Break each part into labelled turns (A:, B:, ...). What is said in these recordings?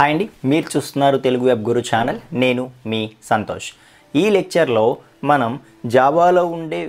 A: Hi అండి, మీరు చూస్తున్నారు తెలుగు వెబ్ గురు ఛానల్. నేను మీ సంతోష్. ఈ లెక్చర్లో మనం జావాలో ఉండే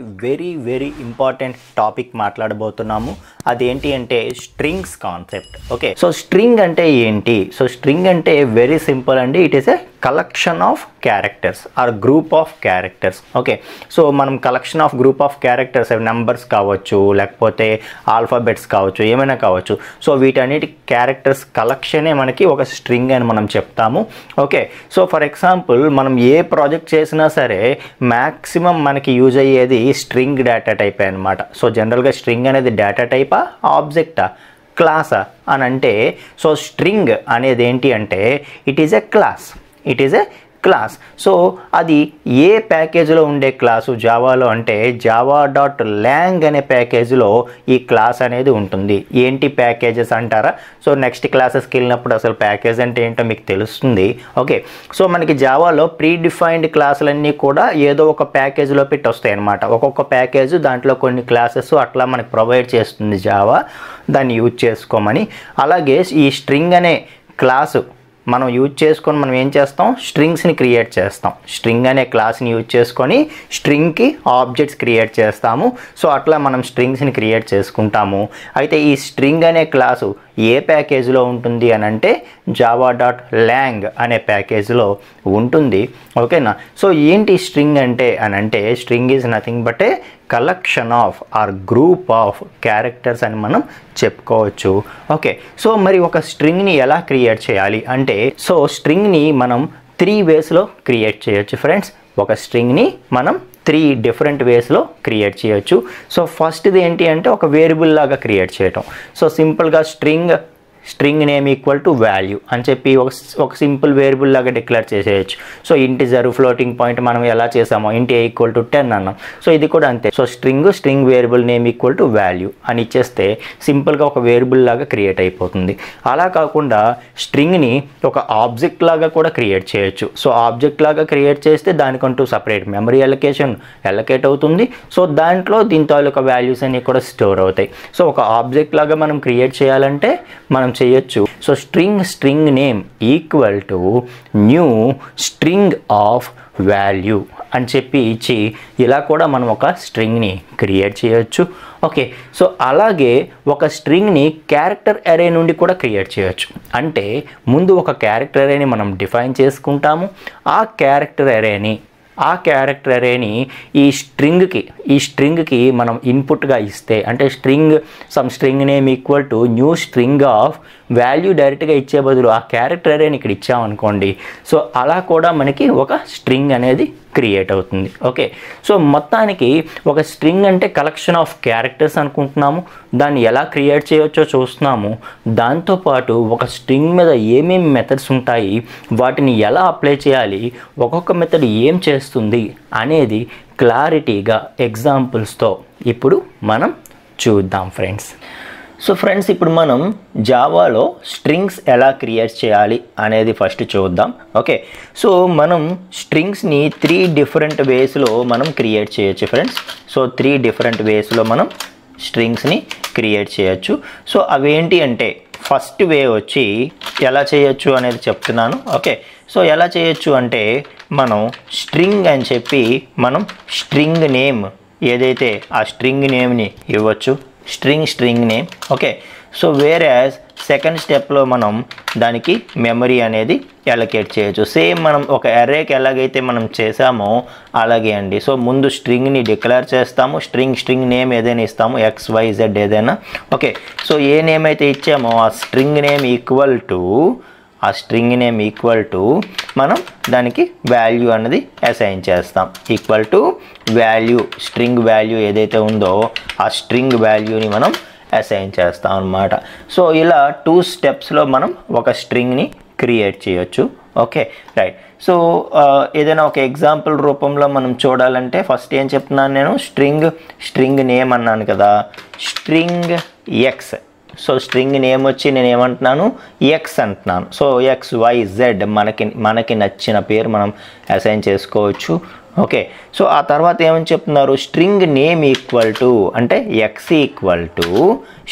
A: వెరీ ఇంపార్టెంట్ టాపిక్ మాట్లాడబోతున్నాము. అదేంటి అంటే strings concept. Okay, so string అంటే ఏంటి? సో స్ట్రింగ్ అంటే వెరీ సింపుల్ అండి. It is a collection of characters or group of characters. Okay, so మనం collection of group of characters, numbers కావచ్చు, లేకపోతే ఆల్ఫాబెట్స్ కావచ్చు, ఏమైనా కావచ్చు. సో వీటన్నిటి క్యారెక్టర్స్ కలెక్షనే మనకి ఒక స్ట్రింగ్ అని మనం చెప్తాము. ఓకే, సో ఫర్ ఎగ్జాంపుల్ మనం ఏ ప్రాజెక్ట్ చేసినా సరే మ్యాక్సిమం మనకి యూజ్ అయ్యేది స్ట్రింగ్ డేటా టైప్ అనమాట. సో జనరల్గా స్ట్రింగ్ అనేది డేటా టైపా, ఆబ్జెక్టా, క్లాసా అని అంటే, సో స్ట్రింగ్ అనేది ఏంటి అంటే it is a class. So అది ఏ ప్యాకేజీలో ఉండే క్లాసు జావాలో అంటే java.lang అనే ప్యాకేజీలో ఈ క్లాస్ అనేది ఉంటుంది. ఏంటి ప్యాకేజెస్ అంటారా? సో నెక్స్ట్ క్లాసెస్కి వెళ్ళినప్పుడు అసలు ప్యాకేజ్ అంటే ఏంటో మీకు తెలుస్తుంది. ఓకే, సో మనకి జావాలో ప్రీ డిఫైన్డ్ క్లాసులన్నీ కూడా ఏదో ఒక ప్యాకేజీలో పెట్టి వస్తాయి అన్నమాట. ఒక్కొక్క ప్యాకేజ్ దాంట్లో కొన్ని క్లాసెస్ అట్లా మనకి ప్రొవైడ్ చేస్తుంది జావా, దాన్ని యూజ్ చేసుకోమని. అలాగే ఈ స్ట్రింగ్ అనే క్లాసు మనం యూజ్ చేసుకొని మనం ఏం చేస్తాం, స్ట్రింగ్స్ని క్రియేట్ చేస్తాం. స్ట్రింగ్ అనే క్లాస్ని యూజ్ చేసుకొని స్ట్రింగ్కి ఆబ్జెక్ట్స్ క్రియేట్ చేస్తాము. సో అట్లా మనం స్ట్రింగ్స్ని క్రియేట్ చేసుకుంటాము. అయితే ఈ స్ట్రింగ్ అనే క్లాసు ఏ ప్యాకేజీలో ఉంటుంది అని అంటే java.lang అనే ప్యాకేజీలో ఉంటుంది. ఓకేనా? సో ఏంటి స్ట్రింగ్ అంటే అని అంటే string is nothing but a collection of or group of characters అని మనం చెప్పుకోవచ్చు. ఓకే, సో మరి ఒక స్ట్రింగ్ని ఎలా క్రియేట్ చేయాలి అంటే, సో స్ట్రింగ్ని మనం 3 వేస్లో క్రియేట్ చేయొచ్చు ఫ్రెండ్స్. ఒక స్ట్రింగ్ని మనం 3 డిఫరెంట్ వేస్లో క్రియేట్ చేయొచ్చు. సో ఫస్ట్ది ఏంటి అంటే ఒక వేరియబుల్ లాగా క్రియేట్ చేయటం. సో సింపుల్గా string name equal to value అని చెప్పి ఒక సింపుల్ వేరియబుల్ లాగా డిక్లేర్ చేసేయచ్చు. సో ఇంటిజర్, ఫ్లోటింగ్ పాయింట్ మనం ఎలా చేసామో ఇంటి ఏ ఈక్వల్ టు 10 అన్నాం. సో ఇది కూడా అంతే. So string variable name equal to value అని ఇచ్చేస్తే సింపుల్గా ఒక వేరియబుల్ లాగా క్రియేట్ అయిపోతుంది. అలా కాకుండా స్ట్రింగ్ని ఒక ఆబ్జెక్ట్ లాగా కూడా క్రియేట్ చేయొచ్చు. సో ఆబ్జెక్ట్ లాగా క్రియేట్ చేస్తే దానికంటూ సపరేట్ మెమరీ అలొకేట్ అవుతుంది. సో దాంట్లో దీని తాలూకా వాల్యూస్ అన్నీ కూడా స్టోర్ అవుతాయి. సో ఒక ఆబ్జెక్ట్ లాగా మనం క్రియేట్ చేయాలంటే మనం చేయొచ్చు. So string name equal to new string of value అని చెప్పి ఇచ్చి ఇలా కూడా మనం ఒక స్ట్రింగ్ని క్రియేట్ చేయొచ్చు. ఓకే, సో అలాగే ఒక స్ట్రింగ్ని క్యారెక్టర్ అరే నుండి కూడా క్రియేట్ చేయొచ్చు. అంటే ముందు ఒక క్యారెక్టర్ అరేని మనం డిఫైన్ చేసుకుంటాము. ఆ క్యారెక్టర్ అరేని ఈ స్ట్రింగ్కి మనం ఇన్పుట్గా ఇస్తే, అంటే string name equal to new string of value డైరెక్ట్గా ఇచ్చే బదులు ఆ క్యారెక్టర్ అరేని ఇక్కడ ఇచ్చామనుకోండి, సో అలా కూడా మనకి ఒక స్ట్రింగ్ అనేది క్రియేట్ అవుతుంది. ఓకే, సో మొత్తానికి ఒక స్ట్రింగ్ అంటే కలెక్షన్ ఆఫ్ క్యారెక్టర్స్ అనుకుంటున్నాము. దాన్ని ఎలా క్రియేట్ చేయవచ్చో చూస్తున్నాము. దాంతోపాటు ఒక స్ట్రింగ్ మీద ఏమేమి మెథడ్స్ ఉంటాయి, వాటిని ఎలా అప్లై చేయాలి, ఒక్కొక్క మెథడ్ ఏం చేస్తుంది అనేది క్లారిటీగా ఎగ్జాంపుల్స్తో ఇప్పుడు మనం చూద్దాం ఫ్రెండ్స్. సో ఫ్రెండ్స్, ఇప్పుడు మనం జావాలో స్ట్రింగ్స్ ఎలా క్రియేట్ చేయాలి అనేది ఫస్ట్ చూద్దాం. ఓకే, సో మనం స్ట్రింగ్స్ని 3 డిఫరెంట్ వేస్లో మనం క్రియేట్ చేయొచ్చు ఫ్రెండ్స్. సో 3 డిఫరెంట్ వేస్లో మనం స్ట్రింగ్స్ని క్రియేట్ చేయొచ్చు. సో అవేంటి అంటే ఫస్ట్ వే వచ్చి ఎలా చేయొచ్చు అనేది చెప్తున్నాను. ఓకే, సో ఎలా చేయొచ్చు అంటే మనం స్ట్రింగ్ అని చెప్పి మనం స్ట్రింగ్ నేమ్ ఏదైతే ఆ స్ట్రింగ్ నేమ్ని ఇవ్వచ్చు, string name. Okay, so whereas second స్టెప్లో మనం దానికి మెమరీ అనేది అలొకేట్ చేయొచ్చు. సేమ్ మనం ఒక అర్రేకి ఎలాగైతే మనం చేసామో అలాగే అండి. సో ముందు స్ట్రింగ్ని డిక్లేర్ చేస్తాము, స్ట్రింగ్ నేమ్ ఏదైనా ఇస్తాము, XYZ ఏదైనా. ఓకే, సో ఏ నేమ్ అయితే ఇచ్చామో ఆ స్ట్రింగ్ నేమ్ ఈక్వల్ టు మనం దానికి వాల్యూ అన్నది అసైన్ చేస్తాం. Equal to value, string value ఏదైతే ఉందో ఆ స్ట్రింగ్ వాల్యూని మనం అసైన్ చేస్తాం అన్నమాట. సో ఇలా 2 స్టెప్స్లో మనం ఒక స్ట్రింగ్ని క్రియేట్ చేయొచ్చు. Okay, right. సో ఏదైనా ఒక ఎగ్జాంపుల్ రూపంలో మనం చూడాలంటే ఫస్ట్ ఏం చెప్తున్నాను నేను, స్ట్రింగ్ నేమ్ అన్నాను కదా, string X. So string name వచ్చి నేను ఏమంటున్నాను, ఎక్స్ అంటున్నాను. సో XYZ మనకి నచ్చిన పేరు మనం అసైన్ చేసుకోవచ్చు. ఓకే, సో ఆ తర్వాత ఏమని చెప్తున్నారు, స్ట్రింగ్ నేమ్ ఈక్వల్ టు అంటే x equal to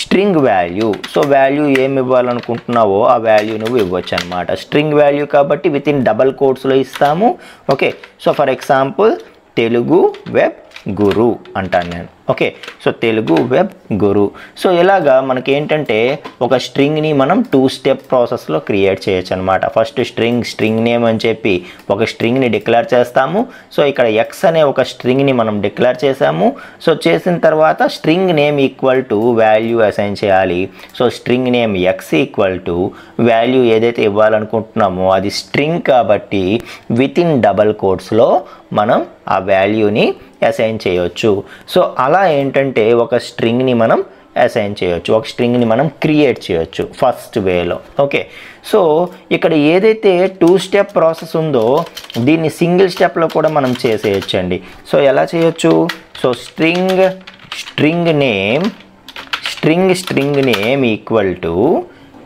A: string value. So value ఏమి ఇవ్వాలనుకుంటున్నావో ఆ వాల్యూ నువ్వు ఇవ్వచ్చు అనమాట. స్ట్రింగ్ వాల్యూ కాబట్టి విత్ ఇన్ డబల్ కోట్స్లో ఇస్తాము. Okay, so for example Telugu web Guru అంటాను నేను. Okay, so Telugu web Guru. So ఇలాగా మనకి ఏంటంటే ఒక స్ట్రింగ్ని మనం 2 స్టెప్ ప్రాసెస్లో క్రియేట్ చేయొచ్చు అనమాట. ఫస్ట్ స్ట్రింగ్ నేమ్ అని చెప్పి ఒక స్ట్రింగ్ని డిక్లేర్ చేస్తాము. సో ఇక్కడ ఎక్స్ అనే ఒక స్ట్రింగ్ని మనం డిక్లేర్ చేసాము. సో చేసిన తర్వాత string name equal to value assign చేయాలి. So string name x equal to value ఏదైతే ఇవ్వాలనుకుంటున్నామో అది స్ట్రింగ్ కాబట్టి విత్ ఇన్ డబల్ కోట్స్లో మనం ఆ వాల్యూని అసైన్ చేయొచ్చు. సో అలా ఏంటంటే ఒక స్ట్రింగ్ని మనం అసైన్ చేయొచ్చు, ఒక స్ట్రింగ్ని మనం క్రియేట్ చేయొచ్చు ఫస్ట్ వేలో. ఓకే, సో ఇక్కడ ఏదైతే 2 స్టెప్ ప్రాసెస్ ఉందో దీన్ని సింగిల్ స్టెప్లో కూడా మనం చేసేయచ్చండి. సో ఎలా చేయొచ్చు, so string name equal to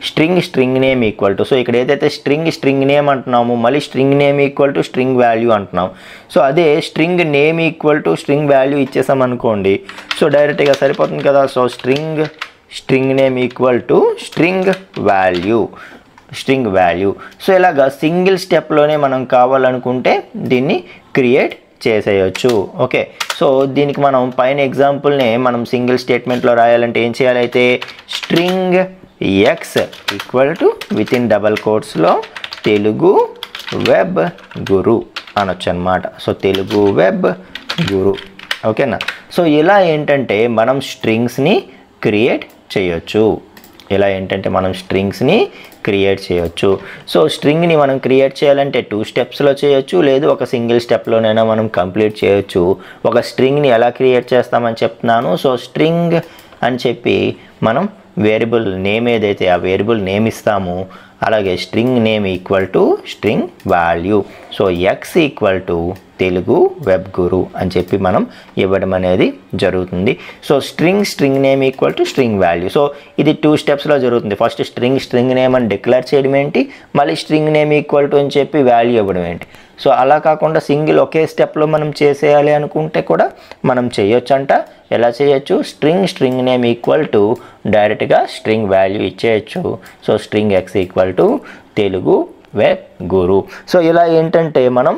A: string name equal to, so ఇక్కడ ఏదైతే స్ట్రింగ్ నేమ్ అంటున్నామో మళ్ళీ string name equal to string value అంటున్నాం. సో అదే string name equal to string value ఇచ్చేసాం అనుకోండి, సో డైరెక్ట్గా సరిపోతుంది కదా. So string name equal to string value. So ఇలాగా సింగిల్ స్టెప్లోనే మనం కావాలనుకుంటే దీన్ని క్రియేట్ చేసేయచ్చు. ఓకే, సో దీనికి మనం పైన ఎగ్జాంపుల్ని మనం సింగిల్ స్టేట్మెంట్లో రాయాలంటే ఏం చేయాలైతే string x equal to with in double కోట్స్లో తెలుగు వెబ్ గురు అనొచ్చు అనమాట. So Telugu web Guru. ఓకేనా, సో ఇలా ఏంటంటే మనం స్ట్రింగ్స్ని క్రియేట్ చేయొచ్చు. సో స్ట్రింగ్ని మనం క్రియేట్ చేయాలంటే 2 స్టెప్స్లో చేయొచ్చు, లేదు ఒక సింగిల్ స్టెప్లోనైనా మనం కంప్లీట్ చేయొచ్చు. ఒక స్ట్రింగ్ని ఎలా క్రియేట్ చేస్తామని చెప్తున్నాను. సో స్ట్రింగ్ అని చెప్పి మనం వేరియబుల్ నేమ్ ఏదైతే ఆ వేరియబుల్ నేమ్ ఇస్తాము, అలాగే string name equal to string value. So x equal to Telugu web Guru అని చెప్పి మనం ఇవ్వడం అనేది జరుగుతుంది. So string name equal to string value. So ఇది 2 స్టెప్స్లో జరుగుతుంది. ఫస్ట్ స్ట్రింగ్ నేమ్ అని డిక్లేర్ చేయడం ఏంటి, మళ్ళీ స్ట్రింగ్ నేమ్ ఈక్వల్ టు అని చెప్పి వాల్యూ ఇవ్వడం ఏంటి. సో అలా కాకుండా సింగిల్ ఒకే స్టెప్లో మనం చేసేయాలి అనుకుంటే కూడా మనం చేయొచ్చంట. ఎలా చేయొచ్చు, స్ట్రింగ్ నేమ్ ఈక్వల్ టు డైరెక్ట్గా స్ట్రింగ్ వాల్యూ ఇచ్చేయచ్చు. So string x equal to Telugu web Guru. So ఇలా ఏంటంటే మనం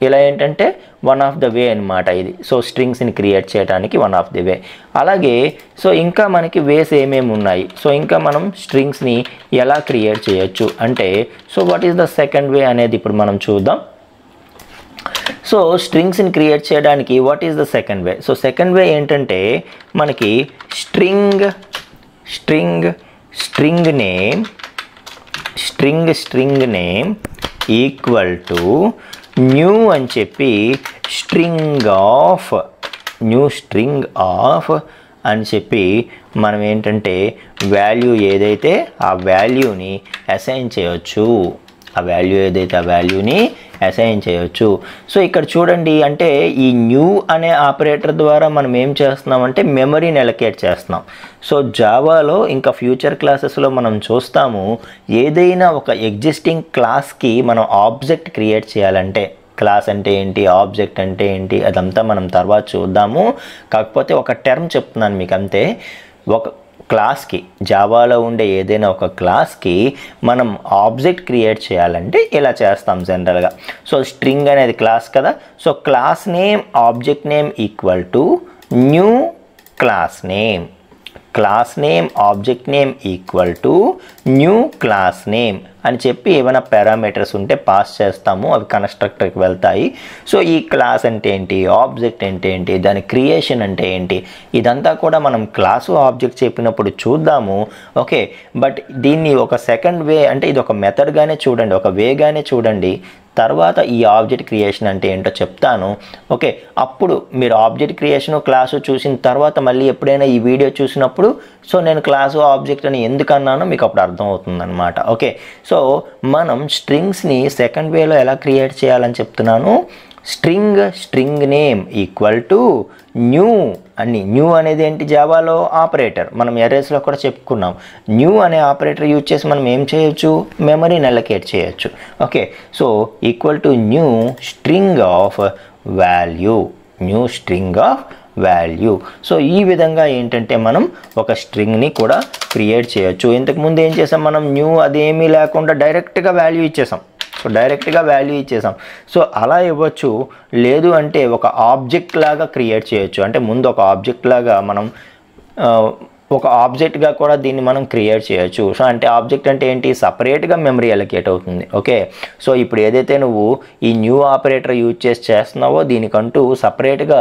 A: ఇలా ఏంటంటే వన్ ఆఫ్ ద వే అనమాట ఇది. సో స్ట్రింగ్స్ని క్రియేట్ చేయడానికి వన్ ఆఫ్ ది వే. అలాగే సో ఇంకా మనకి వేస్ ఏమేమి ఉన్నాయి, సో ఇంకా మనం స్ట్రింగ్స్ని ఎలా క్రియేట్ చేయొచ్చు అంటే, so what is the second way అనేది ఇప్పుడు మనం చూద్దాం. సో స్ట్రింగ్స్ని క్రియేట్ చేయడానికి what is the second way. So second way ఏంటంటే మనకి string name equal to new అని చెప్పి స్ట్రింగ్ ఆఫ్ అని చెప్పి మనం ఏంటంటే వాల్యూ ఏదైతే ఆ వాల్యూని అసైన్ చేయొచ్చు. సో ఇక్కడ చూడండి, అంటే ఈ న్యూ అనే ఆపరేటర్ ద్వారా మనం ఏం చేస్తున్నామంటే మెమరీని అలొకేట్ చేస్తున్నాం. సో జావాలో ఇంకా ఫ్యూచర్ క్లాసెస్లో మనం చూస్తాము, ఏదైనా ఒక ఎగ్జిస్టింగ్ క్లాస్కి మనం ఆబ్జెక్ట్ క్రియేట్ చేయాలంటే, క్లాస్ అంటే ఏంటి, ఆబ్జెక్ట్ అంటే ఏంటి, అదంతా మనం తర్వాత చూద్దాము. కాకపోతే ఒక టర్మ్ చెప్తున్నాను మీకు అంతే. ఒక క్లాస్కి, జావాలో ఉండే ఏదైనా ఒక క్లాస్కి మనం ఆబ్జెక్ట్ క్రియేట్ చేయాలంటే ఇలా చేస్తాం జనరల్గా. సో స్ట్రింగ్ అనేది క్లాస్ కదా, so class name object name equal to new class name object name equal to new class name అని చెప్పి ఏమైనా పారామీటర్స్ ఉంటే పాస్ చేస్తాము, అవి కన్స్ట్రక్టర్కి వెళ్తాయి. సో ఈ క్లాస్ అంటే ఏంటి, ఆబ్జెక్ట్ అంటే ఏంటి, దాని క్రియేషన్ అంటే ఏంటి, ఇదంతా కూడా మనం క్లాసు ఆబ్జెక్ట్ చెప్పినప్పుడు చూద్దాము. ఓకే, బట్ దీన్ని ఒక సెకండ్ వే అంటే ఇది ఒక మెథడ్గానే చూడండి, ఒక వేగానే చూడండి. తర్వాత ఈ ఆబ్జెక్ట్ క్రియేషన్ అంటే ఏంటో చెప్తాను. ఓకే, అప్పుడు మీరు ఆబ్జెక్ట్ క్రియేషను క్లాసు చూసిన తర్వాత మళ్ళీ ఎప్పుడైనా ఈ వీడియో చూసినప్పుడు సో నేను క్లాసు ఆబ్జెక్ట్ అని ఎందుకు అన్నానో మీకు అప్పుడు అర్థమవుతుందన్నమాట. ఓకే, సో మనం స్ట్రింగ్స్ని సెకండ్ వేలో ఎలా క్రియేట్ చేయాలని చెప్తున్నాను. String name equal to new అనేది ఏంటి, జావాలో ఆపరేటర్. మనం ఎరేస్లో కూడా చెప్పుకున్నాం. న్యూ అనే ఆపరేటర్ యూజ్ చేసి మనం ఏం చేయొచ్చు, మెమరీని అలొకేట్ చేయొచ్చు. Okay, so equal to new string of value, new string of value. So ఈ విధంగా ఏంటంటే మనం ఒక స్ట్రింగ్ని కూడా క్రియేట్ చేయొచ్చు. ఇంతకుముందు ఏం చేసాం మనం, న్యూ అదేమీ లేకుండా డైరెక్ట్గా వాల్యూ ఇచ్చేసాం. సో అలా ఇవ్వచ్చు. లేదు అంటే ఒక ఆబ్జెక్ట్ లాగా క్రియేట్ చేయొచ్చు. అంటే ముందు ఒక ఆబ్జెక్ట్ లాగా మనం ఒక ఆబ్జెక్ట్గా కూడా దీన్ని మనం క్రియేట్ చేయొచ్చు. సో అంటే ఆబ్జెక్ట్ అంటే ఏంటి, సపరేట్గా మెమరీ అలొకేట్ అవుతుంది. ఓకే, సో ఇప్పుడు ఏదైతే నువ్వు ఈ న్యూ ఆపరేటర్ యూజ్ చేసి చేస్తున్నావో దీనికంటూ సపరేట్గా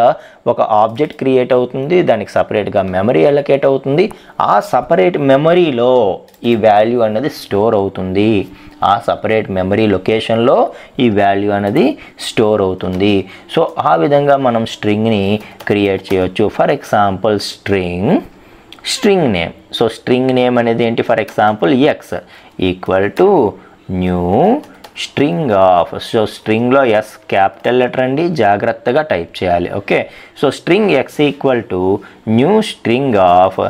A: ఒక ఆబ్జెక్ట్ క్రియేట్ అవుతుంది, దానికి సపరేట్గా మెమరీ అలొకేట్ అవుతుంది. ఆ సపరేట్ మెమరీలో ఈ వాల్యూ అనేది స్టోర్ అవుతుంది. ఆ సపరేట్ మెమరీ లొకేషన్లో ఈ వాల్యూ అనేది స్టోర్ అవుతుంది. సో ఆ విధంగా మనం స్ట్రింగ్ని క్రియేట్ చేయొచ్చు. For example string name. So string name అనేది ఏంటి, for example x equal to new string of. So స్ట్రింగ్లో ఎస్ క్యాపిటల్ లెటర్ అండి, జాగ్రత్తగా టైప్ చేయాలి. Okay, so string x equal to new string of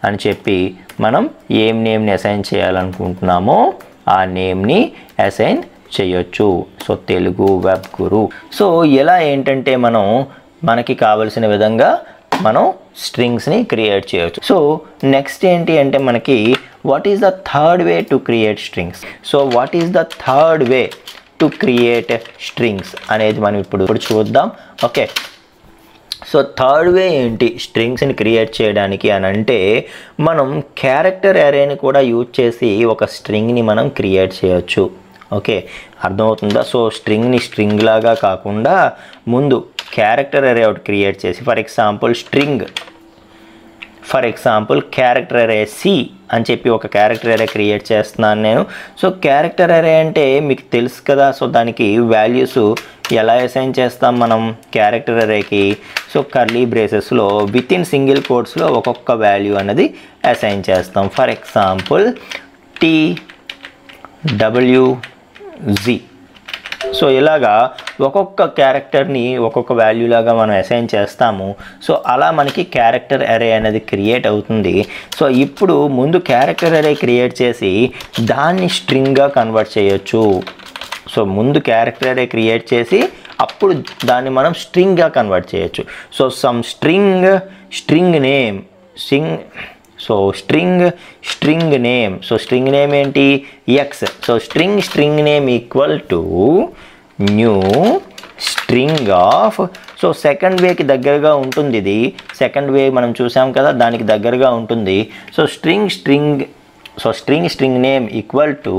A: అని చెప్పి మనం ఏం నేమ్ని అసైన్ చేయాలనుకుంటున్నామో ఆ నేమ్ని అసైన్ చేయొచ్చు. So Telugu web Guru. So ఇలా ఏంటంటే మనకి కావలసిన విధంగా మనం స్ట్రింగ్స్ని క్రియేట్ చేయొచ్చు. సో నెక్స్ట్ ఏంటి అంటే మనకి what is the third way to create strings. So what is the third way to create strings అనేది మనం ఇప్పుడు చూద్దాం. ఓకే, సో థర్డ్ వే ఏంటి స్ట్రింగ్స్ని క్రియేట్ చేయడానికి అని అంటే, మనం క్యారెక్టర్ అరేని కూడా యూజ్ చేసి ఒక స్ట్రింగ్ని మనం క్రియేట్ చేయొచ్చు. ఓకే, అర్థమవుతుందా? సో స్ట్రింగ్ని స్ట్రింగ్ లాగా కాకుండా ముందు క్యారెక్టర్ అరే ఒకటి క్రియేట్ చేసి, ఫర్ ఎగ్జాంపుల్ క్యారెక్టర్ అరే సి అని చెప్పి ఒక క్యారెక్టర్ అరే క్రియేట్ చేస్తున్నాను నేను. సో క్యారెక్టర్ అరే అంటే మీకు తెలుసు కదా. సో దానికి వాల్యూస్ ఎలా అసైన్ చేస్తాం మనం క్యారెక్టర్ అరేకి. సో కర్లీ బ్రేసెస్లో విత్ ఇన్ సింగిల్ కోట్స్లో ఒక్కొక్క వాల్యూ అనేది అసైన్ చేస్తాం. For example TWZ. సో ఇలాగా ఒక్కొక్క క్యారెక్టర్ని ఒక్కొక్క వాల్యూ లాగా మనం అసైన్ చేస్తాము. సో అలా మనకి క్యారెక్టర్ అరే అనేది క్రియేట్ అవుతుంది. సో ఇప్పుడు ముందు క్యారెక్టర్ అరే క్రియేట్ చేసి దాన్ని స్ట్రింగ్గా కన్వర్ట్ చేయొచ్చు. సో ముందు క్యారెక్టర్ అరే క్రియేట్ చేసి అప్పుడు దాన్ని మనం స్ట్రింగ్గా కన్వర్ట్ చేయొచ్చు. So some string name so string name. So string name ఏంటి, x. So string name equal to new string of. So second వేకి దగ్గరగా ఉంటుంది ఇది. సెకండ్ వే మనం చూసాం కదా, దానికి దగ్గరగా ఉంటుంది. So string name equal to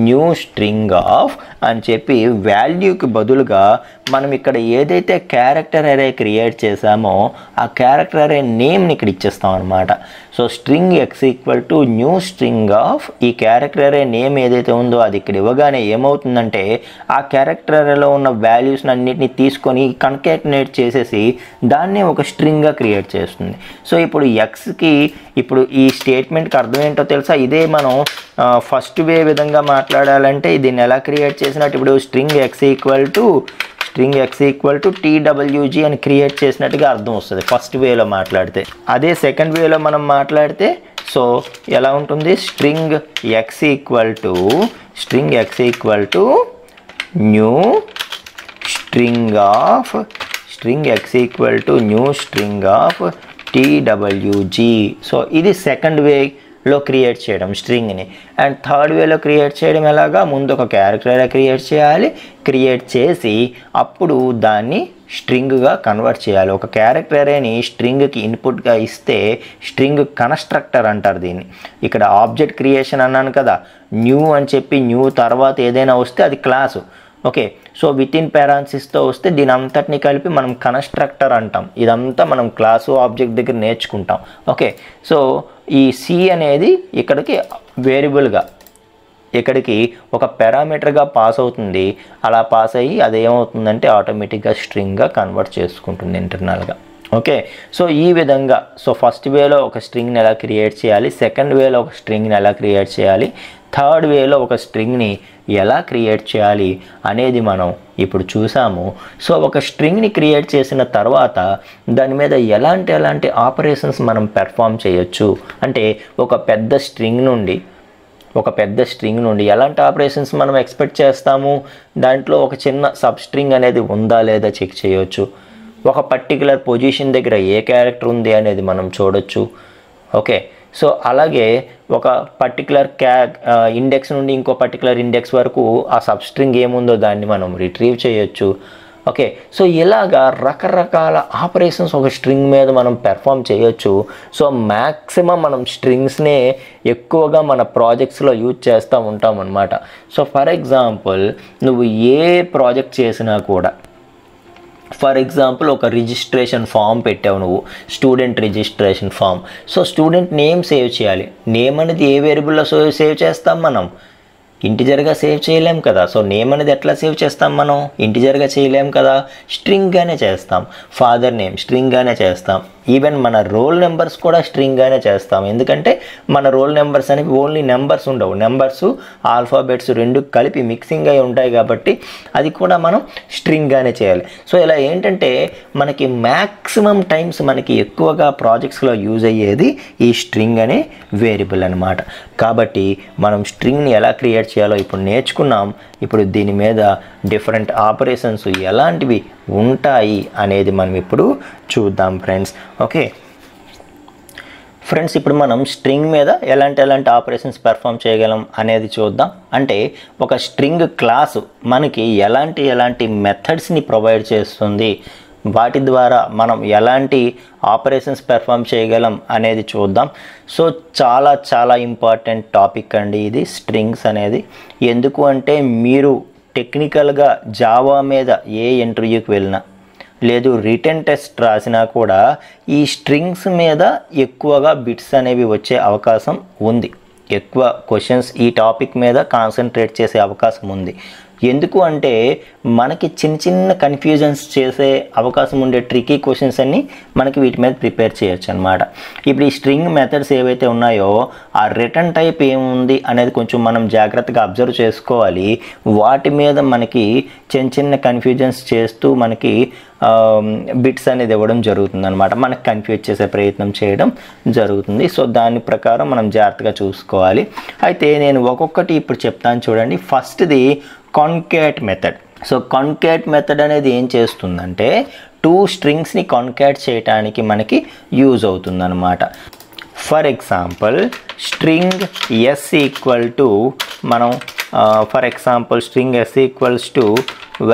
A: new string of అని చెప్పి వాల్యూకి బదులుగా మనం ఇక్కడ ఏదైతే క్యారెక్టర్ అరే క్రియేట్ చేసామో ఆ క్యారెక్టర్ అరే నేమ్ని ఇక్కడ ఇచ్చేస్తాం అనమాట. So string x equal to new string of. ఈ క్యారెక్టర్ అరే నేమ్ ఏదైతే ఉందో అది ఇక్కడ ఇవ్వగానే ఏమవుతుందంటే ఆ క్యారెక్టర్ అరేలో ఉన్న వాల్యూస్ని అన్నిటిని తీసుకొని కన్కాటినేట్ చేసేసి దాన్ని ఒక స్ట్రింగ్గా క్రియేట్ చేస్తుంది. సో ఇప్పుడు ఎక్స్కి ఇప్పుడు ఈ స్టేట్మెంట్కి అర్థం ఏంటో తెలుసా. ఇదే మనం ఫస్ట్ వే విధంగా మాట్లాడాలంటే దీన్ని ఎలా క్రియేట్ చేసినట్టు, ఇప్పుడు string x equal to TWG అని క్రియేట్ చేసినట్టుగా అర్థం వస్తుంది ఫస్ట్ వేలో మాట్లాడితే. అదే సెకండ్ వేలో మనం మాట్లాడితే సో ఎలా ఉంటుంది, string x equal to new string of TWG. So ఇది సెకండ్ వేలో క్రియేట్ చేయడం స్ట్రింగ్ని. అండ్ థర్డ్ వేలో క్రియేట్ చేయడం ఎలాగా, ముందు ఒక క్యారెక్టర్ అరే క్రియేట్ చేసి అప్పుడు దాన్ని స్ట్రింగ్గా కన్వర్ట్ చేయాలి. ఒక క్యారెక్టర్ అరేని స్ట్రింగ్కి ఇన్పుట్గా ఇస్తే స్ట్రింగ్ కన్స్ట్రక్టర్ అంటారు దీన్ని. ఇక్కడ ఆబ్జెక్ట్ క్రియేషన్ అన్నాను కదా, న్యూ అని చెప్పి న్యూ తర్వాత ఏదైనా వస్తే అది class. Okay, so with in పారాన్సిస్తో వస్తే దీని అంతటిని కలిపి మనం కన్స్ట్రక్టర్ అంటాం. ఇదంతా మనం క్లాసు ఆబ్జెక్ట్ దగ్గర నేర్చుకుంటాం. ఓకే, సో ఈ సి అనేది ఇక్కడికి వేరియబుల్గా ఇక్కడికి ఒక పారామీటర్గా పాస్ అవుతుంది. అలా పాస్ అయ్యి అదేమవుతుందంటే ఆటోమేటిక్గా స్ట్రింగ్గా కన్వర్ట్ చేసుకుంటుంది ఇంటర్నల్గా. ఓకే, సో ఈ విధంగా సో ఫస్ట్ వేలో ఒక స్ట్రింగ్ని ఎలా క్రియేట్ చేయాలి, సెకండ్ వేలో ఒక స్ట్రింగ్ని ఎలా క్రియేట్ చేయాలి, థర్డ్ వేలో ఒక స్ట్రింగ్ని ఎలా క్రియేట్ చేయాలి అనేది మనం ఇప్పుడు చూసాము. సో ఒక స్ట్రింగ్ని క్రియేట్ చేసిన తర్వాత దాని మీద ఎలాంటి ఆపరేషన్స్ మనం పెర్ఫామ్ చేయొచ్చు అంటే ఒక పెద్ద స్ట్రింగ్ నుండి ఎలాంటి ఆపరేషన్స్ మనం ఎక్స్పెక్ట్ చేస్తాము, దాంట్లో ఒక చిన్న సబ్ స్ట్రింగ్ అనేది ఉందా లేదా చెక్ చేయొచ్చు, ఒక పర్టికులర్ పొజిషన్ దగ్గర ఏ క్యారెక్టర్ ఉంది అనేది మనం చూడొచ్చు. ఓకే, సో అలాగే ఒక పర్టికులర్ ఇండెక్స్ నుండి ఇంకో పర్టికులర్ ఇండెక్స్ వరకు ఆ సబ్ స్ట్రింగ్ ఏముందో దాన్ని మనం రిట్రీవ్ చేయొచ్చు. ఓకే, సో ఇలాగా రకరకాల ఆపరేషన్స్ ఒక స్ట్రింగ్ మీద మనం పెర్ఫామ్ చేయొచ్చు. సో మ్యాక్సిమం మనం స్ట్రింగ్స్నే ఎక్కువగా మన ప్రాజెక్ట్స్లో యూజ్ చేస్తూ ఉంటాం అన్నమాట. సో ఫర్ ఎగ్జాంపుల్ నువ్వు ఏ ప్రాజెక్ట్ చేసినా కూడా, ఫర్ ఎగ్జాంపుల్ ఒక రిజిస్ట్రేషన్ ఫామ్ పెట్టావు నువ్వు, student registration form. So student name save చేయాలి. నేమ్ అనేది ఏ వేరియబుల్లో సేవ్ చేస్తాం మనం? ఇంటిజర్గా సేవ్ చేయలేం కదా. సో నేమ్ అనేది ఎట్లా సేవ్ చేస్తాం మనం? ఇంటిజర్గా చేయలేం కదా, స్ట్రింగ్గానే చేస్తాం. ఫాదర్ నేమ్ స్ట్రింగ్గానే చేస్తాం. ఈవెన్ మన రోల్ నెంబర్స్ కూడా స్ట్రింగ్గానే చేస్తాం. ఎందుకంటే మన రోల్ నెంబర్స్ అనేవి ఓన్లీ నెంబర్స్ ఉండవు, నెంబర్స్ ఆల్ఫాబెట్స్ రెండు కలిపి మిక్సింగ్ అయి ఉంటాయి కాబట్టి అది కూడా మనం స్ట్రింగ్గానే చేయాలి. సో ఇలా ఏంటంటే మనకి మ్యాక్సిమం టైమ్స్ మనకి ఎక్కువగా ప్రాజెక్ట్స్లో యూజ్ అయ్యేది ఈ స్ట్రింగ్ అనే వేరియబుల్ అనమాట. కాబట్టి మనం స్ట్రింగ్ని ఎలా క్రియేట్ చేయాలో ఇప్పుడు నేర్చుకున్నాం. ఇప్పుడు దీని మీద డిఫరెంట్ ఆపరేషన్స్ ఎలాంటివి ఉంటాయి అనేది మనం ఇప్పుడు చూద్దాం ఫ్రెండ్స్. ఓకే ఫ్రెండ్స్, ఇప్పుడు మనం స్ట్రింగ్ మీద ఎలాంటి ఆపరేషన్స్ పెర్ఫామ్ చేయగలం అనేది చూద్దాం. అంటే ఒక స్ట్రింగ్ క్లాసు మనకి ఎలాంటి మెథడ్స్ని ప్రొవైడ్ చేస్తుంది, వాటి ద్వారా మనం ఎలాంటి ఆపరేషన్స్ పెర్ఫామ్ చేయగలం అనేది చూద్దాం. సో చాలా ఇంపార్టెంట్ టాపిక్ అండి ఇది స్ట్రింగ్స్ అనేది. ఎందుకు అంటే మీరు టెక్నికల్గా జావా మీద ఏ ఇంటర్వ్యూకి వెళ్ళినా లేదు రిటన్ టెస్ట్ రాసినా కూడా ఈ స్ట్రింగ్స్ మీద ఎక్కువగా బిట్స్ అనేవి వచ్చే అవకాశం ఉంది. ఎక్కువ క్వశ్చన్స్ ఈ టాపిక్ మీద కాన్సన్ట్రేట్ చేసే అవకాశం ఉంది. ఎందుకు అంటే మనకి చిన్న కన్ఫ్యూజన్స్ చేసే అవకాశం ఉండే ట్రికీ క్వశ్చన్స్ అన్నీ మనకి వీటి మీద ప్రిపేర్ చేయొచ్చు అనమాట. ఇప్పుడు ఈ స్ట్రింగ్ మెథడ్స్ ఏవైతే ఉన్నాయో ఆ రిటర్న్ టైప్ ఏముంది అనేది కొంచెం మనం జాగ్రత్తగా అబ్జర్వ్ చేసుకోవాలి. వాటి మీద మనకి చిన్న కన్ఫ్యూజన్స్ చేస్తూ మనకి బిట్స్ అనేది ఇవ్వడం జరుగుతుంది అనమాట. మనకి కన్ఫ్యూజ్ చేసే ప్రయత్నం చేయడం జరుగుతుంది. సో దాని ప్రకారం మనం జాగ్రత్తగా చూసుకోవాలి. అయితే నేను ఒక్కొక్కటి ఇప్పుడు చెప్తాను చూడండి. ఫస్ట్ది కాన్కాట్ మెథడ్. సో కాన్కాట్ మెథడ్ అనేది ఏం చేస్తుందంటే టూ స్ట్రింగ్స్ని కాన్కాట్ చేయడానికి మనకి యూజ్ అవుతుందన్నమాట. For example string S equal to మనం for example string S equals to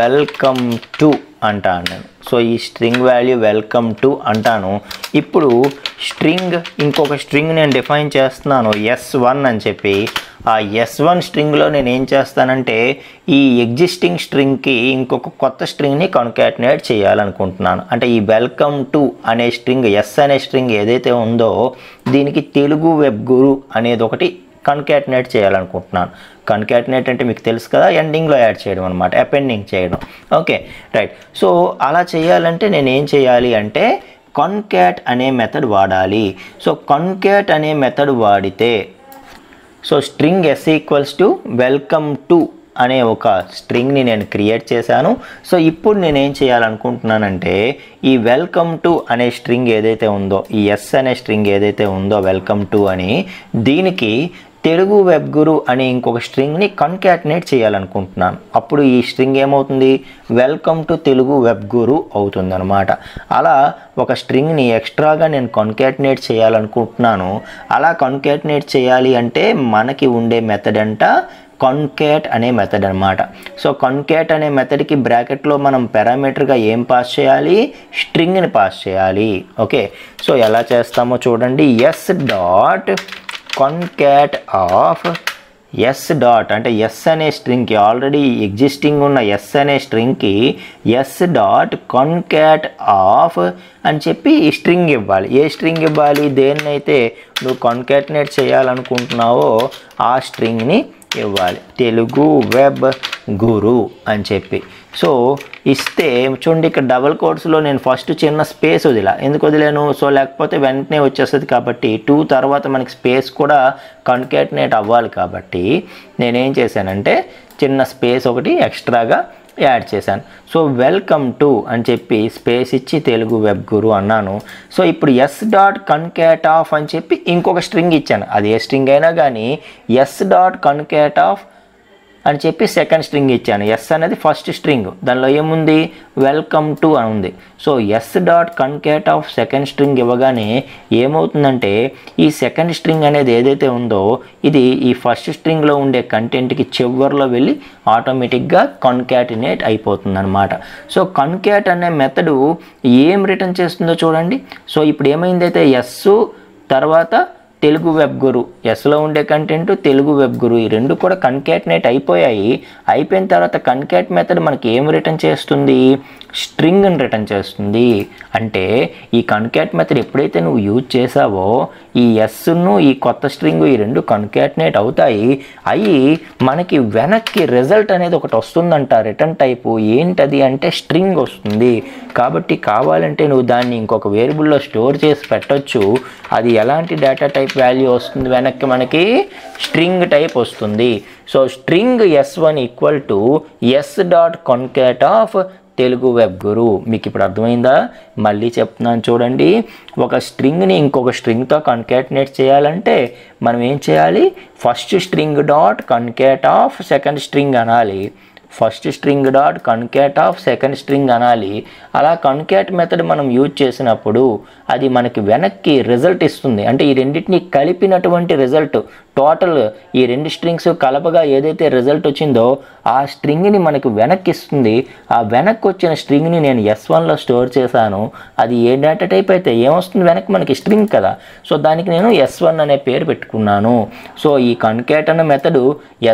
A: welcome to అంటాను నేను. సో ఈ స్ట్రింగ్ వాల్యూ వెల్కమ్ టు అంటాను. ఇప్పుడు స్ట్రింగ్ ఇంకొక స్ట్రింగ్ నేను డిఫైన్ చేస్తున్నాను S1 అని చెప్పి. ఆ S1 స్ట్రింగ్లో నేను ఏం చేస్తానంటే ఈ ఎగ్జిస్టింగ్ స్ట్రింగ్కి ఇంకొక కొత్త స్ట్రింగ్ని కాన్కాటినేట్ చేయాలనుకుంటున్నాను. అంటే ఈ వెల్కమ్ టు అనే స్ట్రింగ్ ఎస్ అనే స్ట్రింగ్ ఏదైతే ఉందో దీనికి తెలుగు వెబ్ గురు అనేది ఒకటి కన్కాటినేట్ చేయాలనుకుంటున్నాను. కన్కాటినేట్ అంటే మీకు తెలుసు కదా, ఎండింగ్లో యాడ్ చేయడం అనమాట, అపెండింగ్ చేయడం. Okay right. సో అలా చేయాలంటే నేను ఏం చేయాలి అంటే కాన్కాట్ అనే మెథడ్ వాడాలి. సో కాన్కాట్ అనే మెథడ్ వాడితే so string S equals to welcome to అనే ఒక స్ట్రింగ్ని నేను క్రియేట్ చేశాను. సో ఇప్పుడు నేనేం చేయాలనుకుంటున్నానంటే ఈ వెల్కమ్ టు అనే స్ట్రింగ్ ఏదైతే ఉందో, ఈ ఎస్ అనే స్ట్రింగ్ ఏదైతే ఉందో వెల్కమ్ టు అని, దీనికి తెలుగు వెబ్ గురు అనే ఇంకొక స్ట్రింగ్ని కన్కాటినేట్ చేయాలనుకుంటున్నాను. అప్పుడు ఈ స్ట్రింగ్ ఏమవుతుంది? వెల్కమ్ టు తెలుగు వెబ్ గురు అవుతుంది అనమాట. అలా ఒక స్ట్రింగ్ని ఎక్స్ట్రాగా నేను కన్కాటినేట్ చేయాలనుకుంటున్నాను. అలా కన్కాటినేట్ చేయాలి అంటే మనకి ఉండే మెథడ్ అంట కాన్కాట్ అనే మెథడ్ అనమాట. సో కాన్కాట్ అనే మెథడ్కి బ్రాకెట్లో మనం పారామీటర్గా ఏం పాస్ చేయాలి? స్ట్రింగ్ని పాస్ చేయాలి. ఓకే, సో ఎలా చేస్తామో చూడండి. S dot concat of S dot అంటే ఎస్ అనే స్ట్రింగ్కి, ఆల్రెడీ ఎగ్జిస్టింగ్ ఉన్న ఎస్ అనే స్ట్రింగ్కి ఎస్ డాట్ కాన్కాట్ ఆఫ్ అని చెప్పి ఈ స్ట్రింగ్ ఇవ్వాలి. ఏ స్ట్రింగ్ ఇవ్వాలి? దేన్నైతే నువ్వు కాన్కాటినేట్ చేయాలనుకుంటున్నావో ఆ స్ట్రింగ్ని ఇవ్వాలి, తెలుగు వెబ్ గురు అని చెప్పి. సో ఇస్తే చూడండి ఇక్కడ డబుల్ కోట్స్లో నేను ఫస్ట్ చిన్న స్పేస్ వదిలా, ఎందుకు వదిలేను, సో లేకపోతే వెంటనే వచ్చేస్తుంది కాబట్టి 2 తర్వాత మనకి స్పేస్ కూడా కన్కాటినేట్ అవ్వాలి కాబట్టి నేనేం చేశానంటే చిన్న స్పేస్ ఒకటి ఎక్స్ట్రాగా యాడ్ చేశాను. సో వెల్కమ్ టు అని చెప్పి స్పేస్ ఇచ్చి తెలుగు వెబ్ గురు అన్నాను. సో ఇప్పుడు ఎస్ డాట్ కన్కాట్ ఆఫ్ అని చెప్పి ఇంకొక స్ట్రింగ్ ఇచ్చాను, అది ఏ స్ట్రింగ్ అయినా కానీ ఎస్ డాట్ కన్కాట్ ఆఫ్ అని చెప్పి సెకండ్ స్ట్రింగ్ ఇచ్చాను. ఎస్ అనేది ఫస్ట్ స్ట్రింగ్, దానిలో ఏముంది వెల్కమ్ టు అని ఉంది. So yes dot concat of second string ఇవ్వగానే ఏమవుతుందంటే ఈ సెకండ్ స్ట్రింగ్ అనేది ఏదైతే ఉందో ఇది ఈ ఫస్ట్ స్ట్రింగ్లో ఉండే కంటెంట్కి చివరిలో వెళ్ళి ఆటోమేటిక్గా కన్కాటినేట్ అయిపోతుంది అనమాట. సో కన్కాట్ అనే మెథడు ఏం రిటర్న్ చేస్తుందో చూడండి. సో ఇప్పుడు ఏమైందైతే ఎస్ తర్వాత తెలుగు వెబ్ గురు, ఎస్లో ఉండే కంటెంట్ తెలుగు వెబ్ గురు ఈ రెండు కూడా కన్కాటినేట్ అయిపోయాయి. అయిపోయిన తర్వాత కన్కాట్ మెథడ్ మనకి ఏం రిటర్న్ చేస్తుంది, స్ట్రింగ్ని రిటర్న్ చేస్తుంది. అంటే ఈ కన్కాట్ మెథడ్ ఎప్పుడైతే నువ్వు యూజ్ చేసావో ఈ ఎస్ను ఈ కొత్త స్ట్రింగ్ ఈ రెండు కన్కాటినేట్ అవుతాయి. అవి మనకి వెనక్కి రిజల్ట్ అనేది ఒకటి వస్తుందంట రిటర్న్ టైపు, ఏంటది అంటే స్ట్రింగ్ వస్తుంది. కాబట్టి కావాలంటే నువ్వు దాన్ని ఇంకొక వేరియబుల్లో స్టోర్ చేసి పెట్టొచ్చు. అది ఎలాంటి డేటా టైప్ వాల్యూ వస్తుంది, వెనక్కి మనకి స్ట్రింగ్ టైప్ వస్తుంది. So string S1 equal to S dot concat of Telugu web Guru. మీకు ఇప్పుడు అర్థమైందా? మళ్ళీ చెప్తున్నాను చూడండి. ఒక స్ట్రింగ్ని ఇంకొక స్ట్రింగ్తో కన్కాటినేట్ చేయాలంటే మనం ఏం చేయాలి, first string dot concat of second string అనాలి, first string dot concat of second string అనాలి. అలా కన్కాట్ మెథడ్ మనం యూజ్ చేసినప్పుడు అది మనకి వెనక్కి రిజల్ట్ ఇస్తుంది. అంటే ఈ రెండింటిని కలిపినటువంటి రిజల్ట్, టోటల్ ఈ రెండు స్ట్రింగ్స్ కలపగా ఏదైతే రిజల్ట్ వచ్చిందో ఆ స్ట్రింగ్ని మనకి వెనక్కి ఇస్తుంది. ఆ వెనక్కి వచ్చిన స్ట్రింగ్ని నేను S1లో స్టోర్ చేశాను. అది ఏ డేటా టైప్ అయితే ఏమొస్తుంది, వెనక్కి మనకి స్ట్రింగ్ కదా. సో దానికి నేను S1 అనే పేరు పెట్టుకున్నాను. సో ఈ కన్కాట్ అనే మెథడు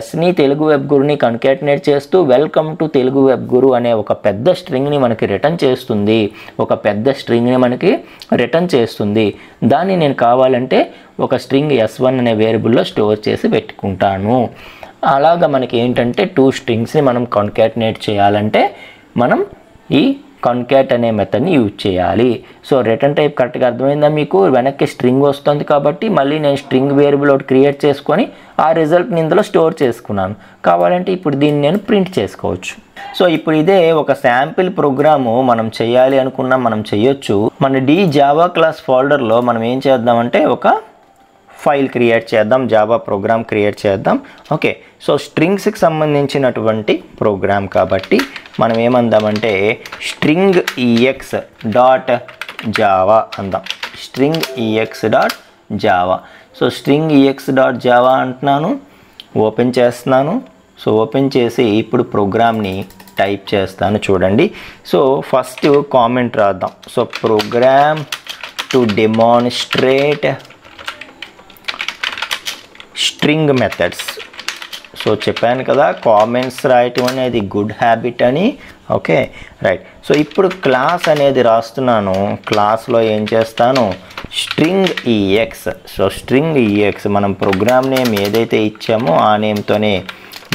A: ఎస్ని తెలుగు వెబ్ గురుని కన్కాటినేట్ చేస్తూ వెల్కమ్ టు తెలుగు వెబ్ గురు అనే ఒక పెద్ద స్ట్రింగ్ని మనకి రిటర్న్ చేస్తుంది. ఒక పెద్ద స్ట్రింగ్ని మనకి రిటర్న్ చేస్తుంది. దాన్ని నేను కావాలంటే ఒక స్ట్రింగ్ S1 అనే వేరియబుల్లో స్టోర్ చేసి పెట్టుకుంటాను. అలాగా మనకి ఏంటంటే 2 స్ట్రింగ్స్ని మనం కన్కాటినేట్ చేయాలంటే మనం ఈ కన్కాట్ అనే మెథడ్ని యూజ్ చేయాలి. సో రిటర్న్ టైప్ కరెక్ట్గా అర్థమైందా మీకు? వెనక్కి స్ట్రింగ్ వస్తుంది కాబట్టి మళ్ళీ నేను స్ట్రింగ్ వేరియబుల్ ఒకటి క్రియేట్ చేసుకొని ఆ రిజల్ట్ని ఇందులో స్టోర్ చేసుకున్నాను. కావాలంటే ఇప్పుడు దీన్ని నేను ప్రింట్ చేసుకోవచ్చు. సో ఇప్పుడు ఇదే ఒక శాంపిల్ ప్రోగ్రాము మనం చేయాలి అనుకున్నా మనం చేయొచ్చు. మన జావా క్లాస్ ఫోల్డర్లో మనం ఏం చేద్దామంటే ఒక ఫైల్ క్రియేట్ చేద్దాం, జావా ప్రోగ్రామ్ క్రియేట్ చేద్దాం. ఓకే, సో స్ట్రింగ్స్కి సంబంధించినటువంటి ప్రోగ్రామ్ కాబట్టి మనం ఏమందామంటే స్ట్రింగ్ ex డాట్ జావా అందాం. String ex dot Java. So string ex dot Java అంటున్నాను, ఓపెన్ చేస్తున్నాను. సో ఓపెన్ చేసి ఇప్పుడు ప్రోగ్రామ్ని టైప్ చేస్తాను చూడండి. సో ఫస్ట్ కామెంట్ రాద్దాం. So program to demonstrate string methods. So చెప్పాను కదా కామెంట్స్ రాయటం అనేది గుడ్ హ్యాబిట్ అని. Okay right. సో ఇప్పుడు క్లాస్ అనేది రాస్తున్నాను. క్లాస్లో ఏం చేస్తాను, string ex. So string ex మనం ప్రోగ్రామ్ నేమ్ ఏదైతే ఇచ్చామో ఆ నేమ్తోనే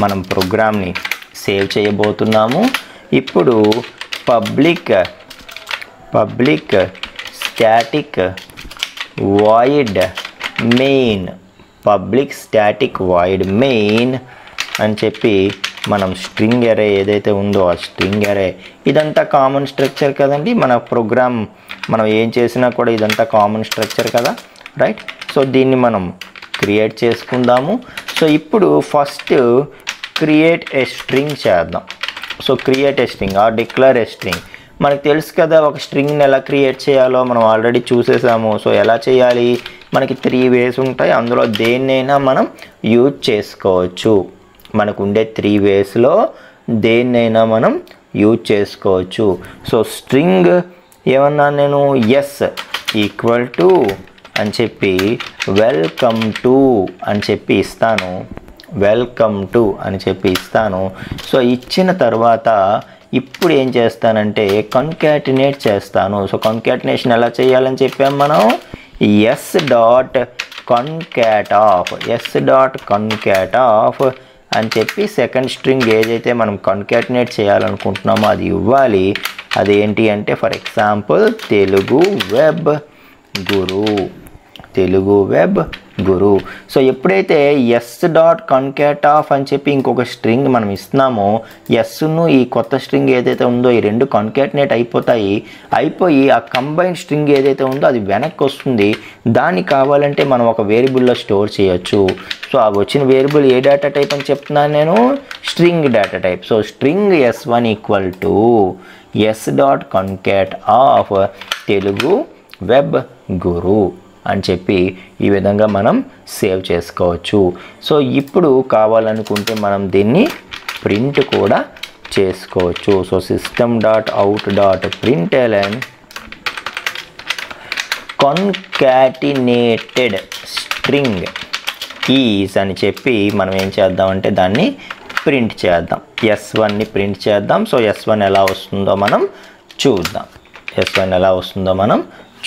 A: మనం ప్రోగ్రామ్ని సేవ్ చేయబోతున్నాము. ఇప్పుడు public static void main, public static void main అని చెప్పి మనం స్ట్రింగ్ అరే ఏదైతే ఉందో ఆ స్ట్రింగ్ అరే, ఇదంతా కామన్ స్ట్రక్చర్ కదండి. మన ప్రోగ్రామ్ మనం ఏం చేసినా కూడా ఇదంతా కామన్ స్ట్రక్చర్ కదా, రైట్. సో దీన్ని మనం క్రియేట్ చేసుకుందాము. సో ఇప్పుడు ఫస్ట్ క్రియేట్ ఏ స్ట్రింగ్ చేద్దాం. So create a string or declare a string. మనకు తెలుసు కదా ఒక స్ట్రింగ్ని ఎలా క్రియేట్ చేయాలో మనం ఆల్రెడీ చూసేసాము. సో ఎలా చేయాలి, మనకి 3 వేస్ ఉంటాయి. అందులో దేన్నైనా మనం యూజ్ చేసుకోవచ్చు. మనకు ఉండే 3 వేస్లో దేన్నైనా మనం యూజ్ చేసుకోవచ్చు. సో స్ట్రింగ్ ఏమన్నాను నేను, ఎస్ ఈక్వల్ టు అని చెప్పి వెల్కమ్ టు అని చెప్పి ఇస్తాను. వెల్కమ్ టు అని చెప్పి ఇస్తాను. సో ఇచ్చిన తర్వాత ఇప్పుడు ఏం చేస్తానంటే కన్కాటినేట్ చేస్తాను. సో కన్కాటినేషన్ ఎలా చేయాలని చెప్పాము మనం, ఎస్ డాట్ కన్కాట్ ఆఫ్ అని చెప్పి సెకండ్ స్ట్రింగ్ ఏదైతే మనం కాన్కాటినేట్ చేయాలనుకుంటున్నామో అది ఇవ్వాలి. అదేంటి అంటే for example Telugu web Guru. So ఎప్పుడైతే s.concat_of అని చెప్పి ఇంకొక స్ట్రింగ్ మనం ఇస్తున్నామో ఎస్ను ఈ కొత్త స్ట్రింగ్ ఏదైతే ఉందో ఈ రెండు కాన్కాటినేట్ అయిపోయి ఆ కంబైన్ స్ట్రింగ్ ఏదైతే ఉందో అది వెనక్కి వస్తుంది. దాన్ని కావాలంటే మనం ఒక వేరియబుల్లో స్టోర్ చేయొచ్చు. సో ఆ వచ్చిన వేరియబుల్ ఏ డేటా టైప్ అని చెప్తున్నాను నేను, string data type. So string s1 = s.concat_of Telugu web Guru అని చెప్పి ఈ విధంగా మనం సేవ్ చేసుకోవచ్చు. సో ఇప్పుడు కావాలనుకుంటే మనం దీన్ని ప్రింట్ కూడా చేసుకోవచ్చు. So system.out.println concatenated string is అని చెప్పి మనం ఏం చేద్దామంటే దాన్ని ప్రింట్ చేద్దాం. s1ని ప్రింట్ చేద్దాం. సో s1 ఎలా వస్తుందో మనం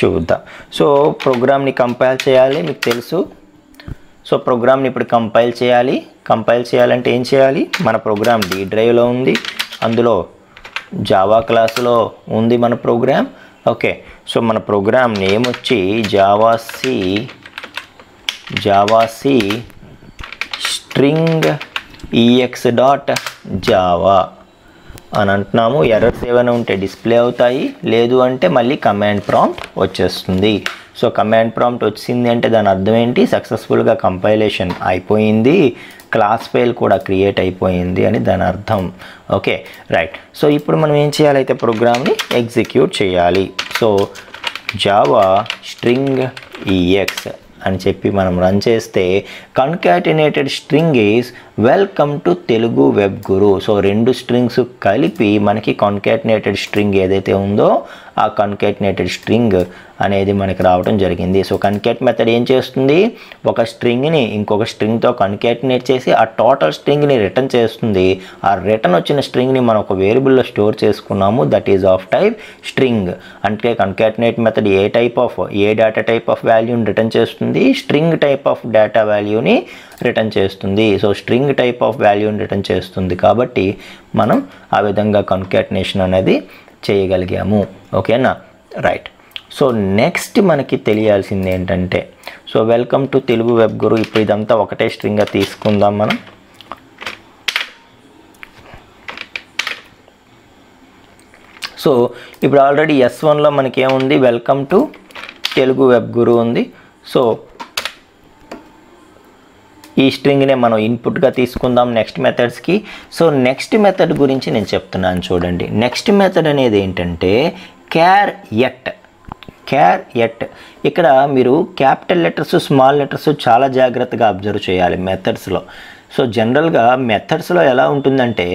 A: చూద్దాం. సో ప్రోగ్రామ్ని కంపైల్ చేయాలి, మీకు తెలుసు. సో ప్రోగ్రామ్ని ఇప్పుడు కంపైల్ చేయాలంటే ఏం చేయాలి, మన ప్రోగ్రామ్ D డ్రైవ్లో ఉంది, అందులో జావా క్లాసులో ఉంది మన ప్రోగ్రామ్. ఓకే, సో మన ప్రోగ్రామ్ నేమ్ వచ్చి జావా సి స్ట్రింగ్ ex.java అని అంటున్నాము. ఎర్రర్స్ ఏమైనా ఉంటే డిస్ప్లే అవుతాయి, లేదు అంటే మళ్ళీ కమాండ్ ప్రాంప్ట్ వచ్చేస్తుంది. సో కమాండ్ ప్రాంప్ట్ వచ్చింది అంటే దాని అర్థం ఏంటి, సక్సెస్ఫుల్గా కంపైలేషన్ అయిపోయింది, క్లాస్ ఫైల్ కూడా క్రియేట్ అయిపోయింది అని దాని అర్థం. Okay right. సో ఇప్పుడు మనం ఏం చేయాలైతే ప్రోగ్రామ్ని ఎగ్జిక్యూట్ చేయాలి. సో జావా స్ట్రింగ్ ex అని చెప్పి మనం రన్ చేస్తే concatenated string is welcome to Telugu web Guru. So రెండు స్ట్రింగ్స్ కలిపి మనకి కన్కాటినేటెడ్ స్ట్రింగ్ ఏదైతే ఉందో ఆ కన్కాటినేటెడ్ స్ట్రింగ్ అనేది మనకి రావడం జరిగింది. సో కన్కాట్ మెథడ్ ఏం చేస్తుంది, ఒక స్ట్రింగ్ని ఇంకొక స్ట్రింగ్తో కన్కాటినేట్ చేసి ఆ టోటల్ స్ట్రింగ్ని రిటర్న్ చేస్తుంది. ఆ రిటర్న్ వచ్చిన స్ట్రింగ్ని మనం ఒక వేరియబుల్లో స్టోర్ చేసుకున్నాము, that is of type string. అంటే కన్కాటినేట్ మెథడ్ ఏ డేటా టైప్ ఆఫ్ వాల్యూని రిటర్న్ చేస్తుంది, స్ట్రింగ్ టైప్ ఆఫ్ డేటా వాల్యూని రిటర్న్ చేస్తుంది. సో స్ట్రింగ్ టైప్ ఆఫ్ వాల్యూని రిటర్న్ చేస్తుంది కాబట్టి మనం ఆ విధంగా కన్కాటినేషన్ అనేది చేయగలిగాము. ఓకేనా రైట్. సో నెక్స్ట్ మనకి తెలియాల్సింది ఏంటంటే, so welcome to Telugu web Guru. ఇప్పుడు ఇదంతా ఒకటే స్ట్రింగ్గా తీసుకుందాం మనం. సో ఇప్పుడు ఆల్రెడీ S1లో మనకి ఏముంది, welcome to Telugu web Guru ఉంది. సో ఈ స్ట్రింగ్నే మనం ఇన్పుట్గా తీసుకుందాం నెక్స్ట్ మెథడ్స్కి. సో నెక్స్ట్ మెథడ్ గురించి నేను చెప్తున్నాను చూడండి. నెక్స్ట్ మెథడ్ అనేది ఏంటంటే క్యార్ ఎట్. ఇక్కడ మీరు క్యాపిటల్ లెటర్స్ స్మాల్ లెటర్స్ చాలా జాగ్రత్తగా అబ్జర్వ్ చేయాలి మెథడ్స్లో. సో జనరల్గా మెథడ్స్లో ఎలా ఉంటుందంటే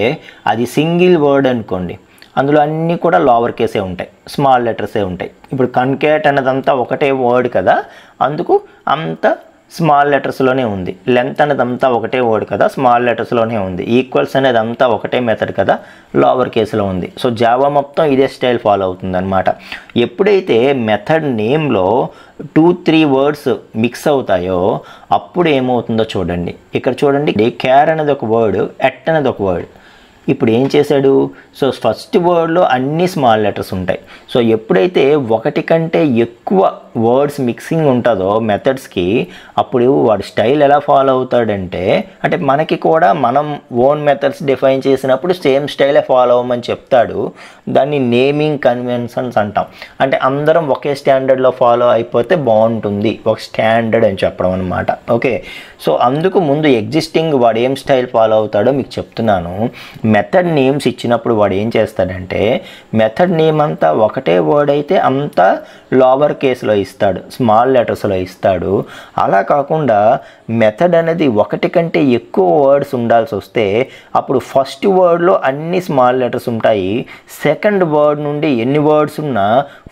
A: అది సింగిల్ వర్డ్ అనుకోండి, అందులో అన్నీ కూడా లోవర్ కేసే ఉంటాయి, స్మాల్ లెటర్సే ఉంటాయి. ఇప్పుడు కన్కాట్ అనేదంతా ఒకటే వర్డ్ కదా, అందుకు అంత స్మాల్ లెటర్స్లోనే ఉంది. లెంత్ అనేది అంతా ఒకటే వర్డ్ కదా, స్మాల్ లెటర్స్లోనే ఉంది. ఈక్వల్స్ అనేది అంతా ఒకటే మెథడ్ కదా, లోవర్ కేసులో ఉంది. సో జావా మొత్తం ఇదే స్టైల్ ఫాలో అవుతుంది అనమాట. ఎప్పుడైతే మెథడ్ నేమ్లో 2-3 వర్డ్స్ మిక్స్ అవుతాయో అప్పుడు ఏమవుతుందో చూడండి. ఇక్కడ చూడండి, క్యార్ అనేది ఒక వర్డ్, ఎట్ అనేది ఒక వర్డ్. ఇప్పుడు ఏం చేశాడు, సో ఫస్ట్ వర్డ్లో అన్ని స్మాల్ లెటర్స్ ఉంటాయి. సో ఎప్పుడైతే ఒకటి కంటే ఎక్కువ వర్డ్స్ మిక్సింగ్ ఉంటుందో మెథడ్స్కి, అప్పుడు వాడు స్టైల్ ఎలా ఫాలో అవుతాడంటే, అంటే మనకి కూడా మనం ఓన్ మెథడ్స్ డిఫైన్ చేసినప్పుడు సేమ్ స్టైలే ఫాలో అవ్వమని చెప్తాడు. దాన్ని నేమింగ్ కన్వెన్షన్స్ అంటాం. అంటే అందరం ఒకే స్టాండర్డ్లో ఫాలో అయిపోతే బాగుంటుంది, ఒక స్టాండర్డ్ అని చెప్పడం అనమాట. ఓకే, సో అందుకు ముందు ఎగ్జిస్టింగ్ వాడు ఏం స్టైల్ ఫాలో అవుతాడో మీకు చెప్తున్నాను. మెథడ్ నేమ్స్ ఇచ్చినప్పుడు వాడు ఏం చేస్తాడంటే, మెథడ్ నేమ్ అంతా ఒకటే వర్డ్ అయితే అంతా లోవర్ కేసులో ఇస్తాడు, స్మాల్ లెటర్స్లో ఇస్తాడు. అలా కాకుండా మెథడ్ అనేది ఒకటి కంటే ఎక్కువ వర్డ్స్ ఉండాల్సి వస్తే అప్పుడు ఫస్ట్ వర్డ్లో అన్ని స్మాల్ లెటర్స్ ఉంటాయి, సెకండ్ వర్డ్ నుండి ఎన్ని వర్డ్స్ ఉన్నా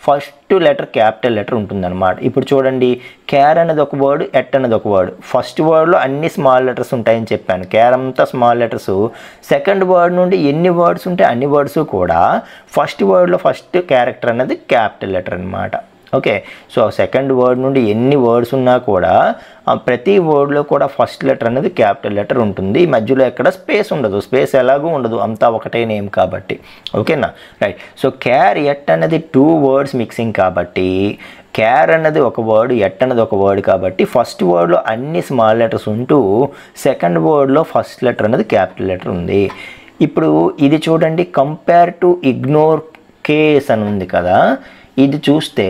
A: ఫస్ట్ లెటర్ క్యాపిటల్ లెటర్ ఉంటుందన్నమాట. ఇప్పుడు చూడండి, క్యార్ అనేది ఒక వర్డ్, ఎట్ అనేది ఒక వర్డ్. ఫస్ట్ వర్డ్లో అన్ని స్మాల్ లెటర్స్ ఉంటాయని చెప్పాను, క్యార్ అంతా స్మాల్ లెటర్స్. సెకండ్ వర్డ్ నుండి ఎన్ని వర్డ్స్ ఉంటే అన్ని వర్డ్స్ కూడా ఫస్ట్ వర్డ్లో ఫస్ట్ క్యారెక్టర్ అనేది క్యాపిటల్ లెటర్ అనమాట. ఓకే, సో సెకండ్ వర్డ్ నుండి ఎన్ని వర్డ్స్ ఉన్నా కూడా ప్రతి వర్డ్లో కూడా ఫస్ట్ లెటర్ అనేది క్యాపిటల్ లెటర్ ఉంటుంది. మధ్యలో ఎక్కడ స్పేస్ ఉండదు, స్పేస్ ఎలాగూ ఉండదు, అంతా ఒకటే నేమ్ కాబట్టి. ఓకేనా, రైట్. సో క్యార్ ఎట్ అనేది 2 వర్డ్స్ మిక్సింగ్ కాబట్టి, క్యార్ అన్నది ఒక వర్డ్, ఎట్ అన్నది ఒక వర్డ్ కాబట్టి ఫస్ట్ వర్డ్లో అన్ని స్మాల్ లెటర్స్ ఉంటూ సెకండ్ వర్డ్లో ఫస్ట్ లెటర్ అనేది క్యాపిటల్ లెటర్ ఉంది. ఇప్పుడు ఇది చూడండి, కంపేర్ టు ఇగ్నోర్ కేస్ అని ఉంది కదా. ఇది చూస్తే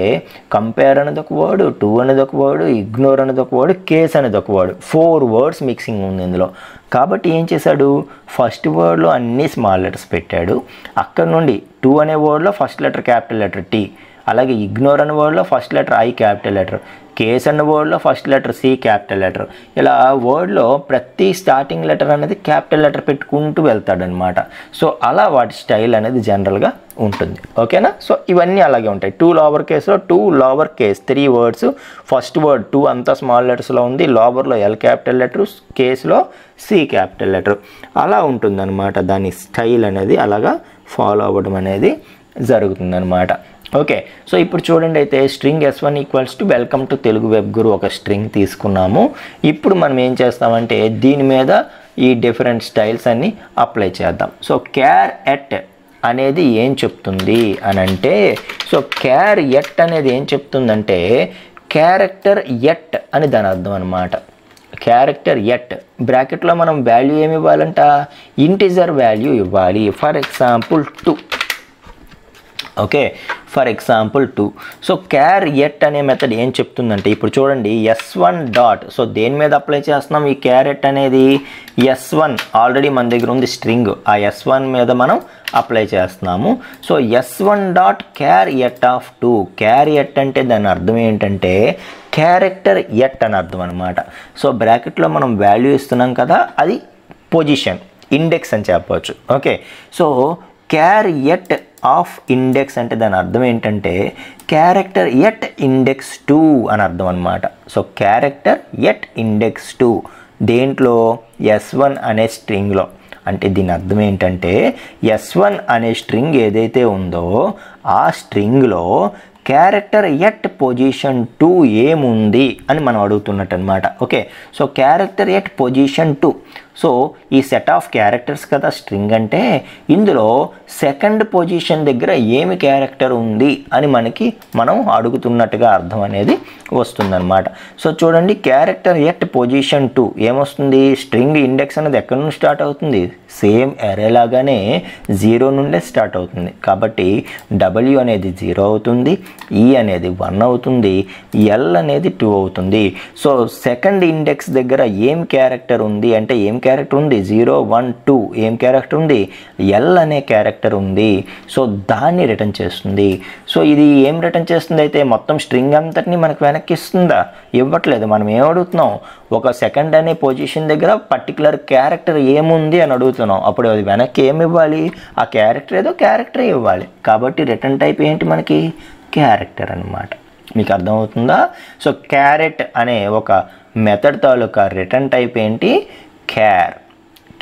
A: కంపేర్ అనేది ఒక వర్డ్, టు అనేది ఒక వర్డ్, ఇగ్నోర్ అనేది ఒక వర్డ్, కేస్ అనేది ఒక వర్డ్, 4 వర్డ్స్ మిక్సింగ్ ఉంది ఇందులో. కాబట్టి ఏం చేశాడు, ఫస్ట్ వర్డ్లో అన్ని స్మాల్ లెటర్స్ పెట్టాడు. అక్కడ నుండి టు అనే వర్డ్లో first letter capital letter T, అలాగే ఇగ్నోర్ అనే వర్డ్లో first letter I capital letter, case అన్న వర్డ్లో first letter C capital letter. ఇలా వర్డ్లో ప్రతి స్టార్టింగ్ లెటర్ అనేది క్యాపిటల్ లెటర్ పెట్టుకుంటూ వెళ్తాడనమాట. సో అలా వాటి స్టైల్ అనేది జనరల్గా ఉంటుంది. ఓకేనా, సో ఇవన్నీ అలాగే ఉంటాయి. 2 లోవర్ కేస్లో 2 lower case 3 words, first word 2 అంతా స్మాల్ లెటర్స్లో ఉంది, లోవర్లో ఎల్ క్యాపిటల్ లెటర్, కేస్లో సి క్యాపిటల్ లెటర్. అలా ఉంటుందన్నమాట. దాని స్టైల్ అనేది అలాగా ఫాలో అవ్వడం అనేది జరుగుతుందన్నమాట. ఓకే, సో ఇప్పుడు చూడండి, అయితే string S1 equals to welcome to Telugu web Guru ఒక స్ట్రింగ్ తీసుకున్నాము. ఇప్పుడు మనం ఏం చేస్తామంటే దీని మీద ఈ డిఫరెంట్ స్టైల్స్ అన్నీ అప్లై చేద్దాం. సో క్యార్ ఎట్ అనేది ఏం చెప్తుంది అని అంటే, సో క్యార్ ఎట్ అనేది ఏం చెప్తుందంటే క్యారెక్టర్ ఎట్ అని దాని అర్థం అనమాట. క్యారెక్టర్ ఎట్ బ్రాకెట్లో మనం వాల్యూ ఏమి ఇవ్వాలంట, ఇంటిజర్ వాల్యూ ఇవ్వాలి. For example 2. Okay, for example 2. So క్యార్ at అనే మెథడ్ ఏం చెప్తుందంటే, ఇప్పుడు చూడండి S1 డాట్, సో దేని మీద అప్లై చేస్తున్నాం ఈ క్యారెట్ అనేది, S1 ఆల్రెడీ మన దగ్గర ఉంది స్ట్రింగ్, ఆ S1 మీద మనం అప్లై చేస్తున్నాము. So S1 dot char at of 2. Char at అంటే దాని అర్థం ఏంటంటే క్యారెక్టర్ ఎట్ అని అర్థం అనమాట. సో బ్రాకెట్లో మనం వాల్యూ ఇస్తున్నాం కదా, అది పొజిషన్, ఇండెక్స్ అని చెప్పవచ్చు. Okay, so క్యార్ at of index అంటే దాని అర్థం ఏంటంటే క్యారెక్టర్ ఎట్ ఇండెక్స్ 2 అని అర్థం అనమాట. సో క్యారెక్టర్ ఎట్ ఇండెక్స్ 2 దేంట్లో, S1 అనే స్ట్రింగ్లో. అంటే దీని అర్థం ఏంటంటే S1 అనే స్ట్రింగ్ ఏదైతే ఉందో ఆ స్ట్రింగ్లో క్యారెక్టర్ ఎట్ పొజిషన్ 2 ఏముంది అని మనం అడుగుతున్నట్టు అనమాట. Okay, so character at position 2. So ఈ సెట్ ఆఫ్ క్యారెక్టర్స్ కదా స్ట్రింగ్ అంటే, ఇందులో సెకండ్ పొజిషన్ దగ్గర ఏమి క్యారెక్టర్ ఉంది అని మనం అడుగుతున్నట్టుగా అర్థం అనేది వస్తుందన్నమాట. సో చూడండి, క్యారెక్టర్ ఎట్ పొజిషన్ 2 ఏమొస్తుంది, స్ట్రింగ్ ఇండెక్స్ అనేది ఎక్కడి నుండి స్టార్ట్ అవుతుంది, సేమ్ అరే లాగానే 0 నుండే స్టార్ట్ అవుతుంది. కాబట్టి W అనేది 0 అవుతుంది, E అనేది 1 అవుతుంది, L అనేది 2 అవుతుంది. సో సెకండ్ ఇండెక్స్ దగ్గర ఏం క్యారెక్టర్ ఉంది అంటే, ఏం క్యారెక్టర్ ఉంది, 0 1 2, ఏం క్యారెక్టర్ ఉంది, L అనే క్యారెక్టర్ ఉంది. సో దాన్ని రిటర్న్ చేస్తుంది. సో ఇది ఏం రిటర్న్ చేస్తుంది అయితే, మొత్తం స్ట్రింగ్ అంతటిని మనకు వెనక్కి ఇస్తుందా, ఇవ్వట్లేదు. మనం ఏం అడుగుతున్నాం, ఒక సెకండ్ అనే పొజిషన్ దగ్గర పర్టికులర్ క్యారెక్టర్ ఏముంది అని అడుగుతున్నాం. అప్పుడు అది వెనక్కి ఏమి ఇవ్వాలి, ఆ క్యారెక్టర్ ఏదో క్యారెక్టరే ఇవ్వాలి. కాబట్టి రిటర్న్ టైప్ ఏంటి మనకి, క్యారెక్టర్ అన్నమాట. మీకు అర్థమవుతుందా. సో క్యారెట్ అనే ఒక మెథడ్ తాలూకా రిటర్న్ టైప్ ఏంటి,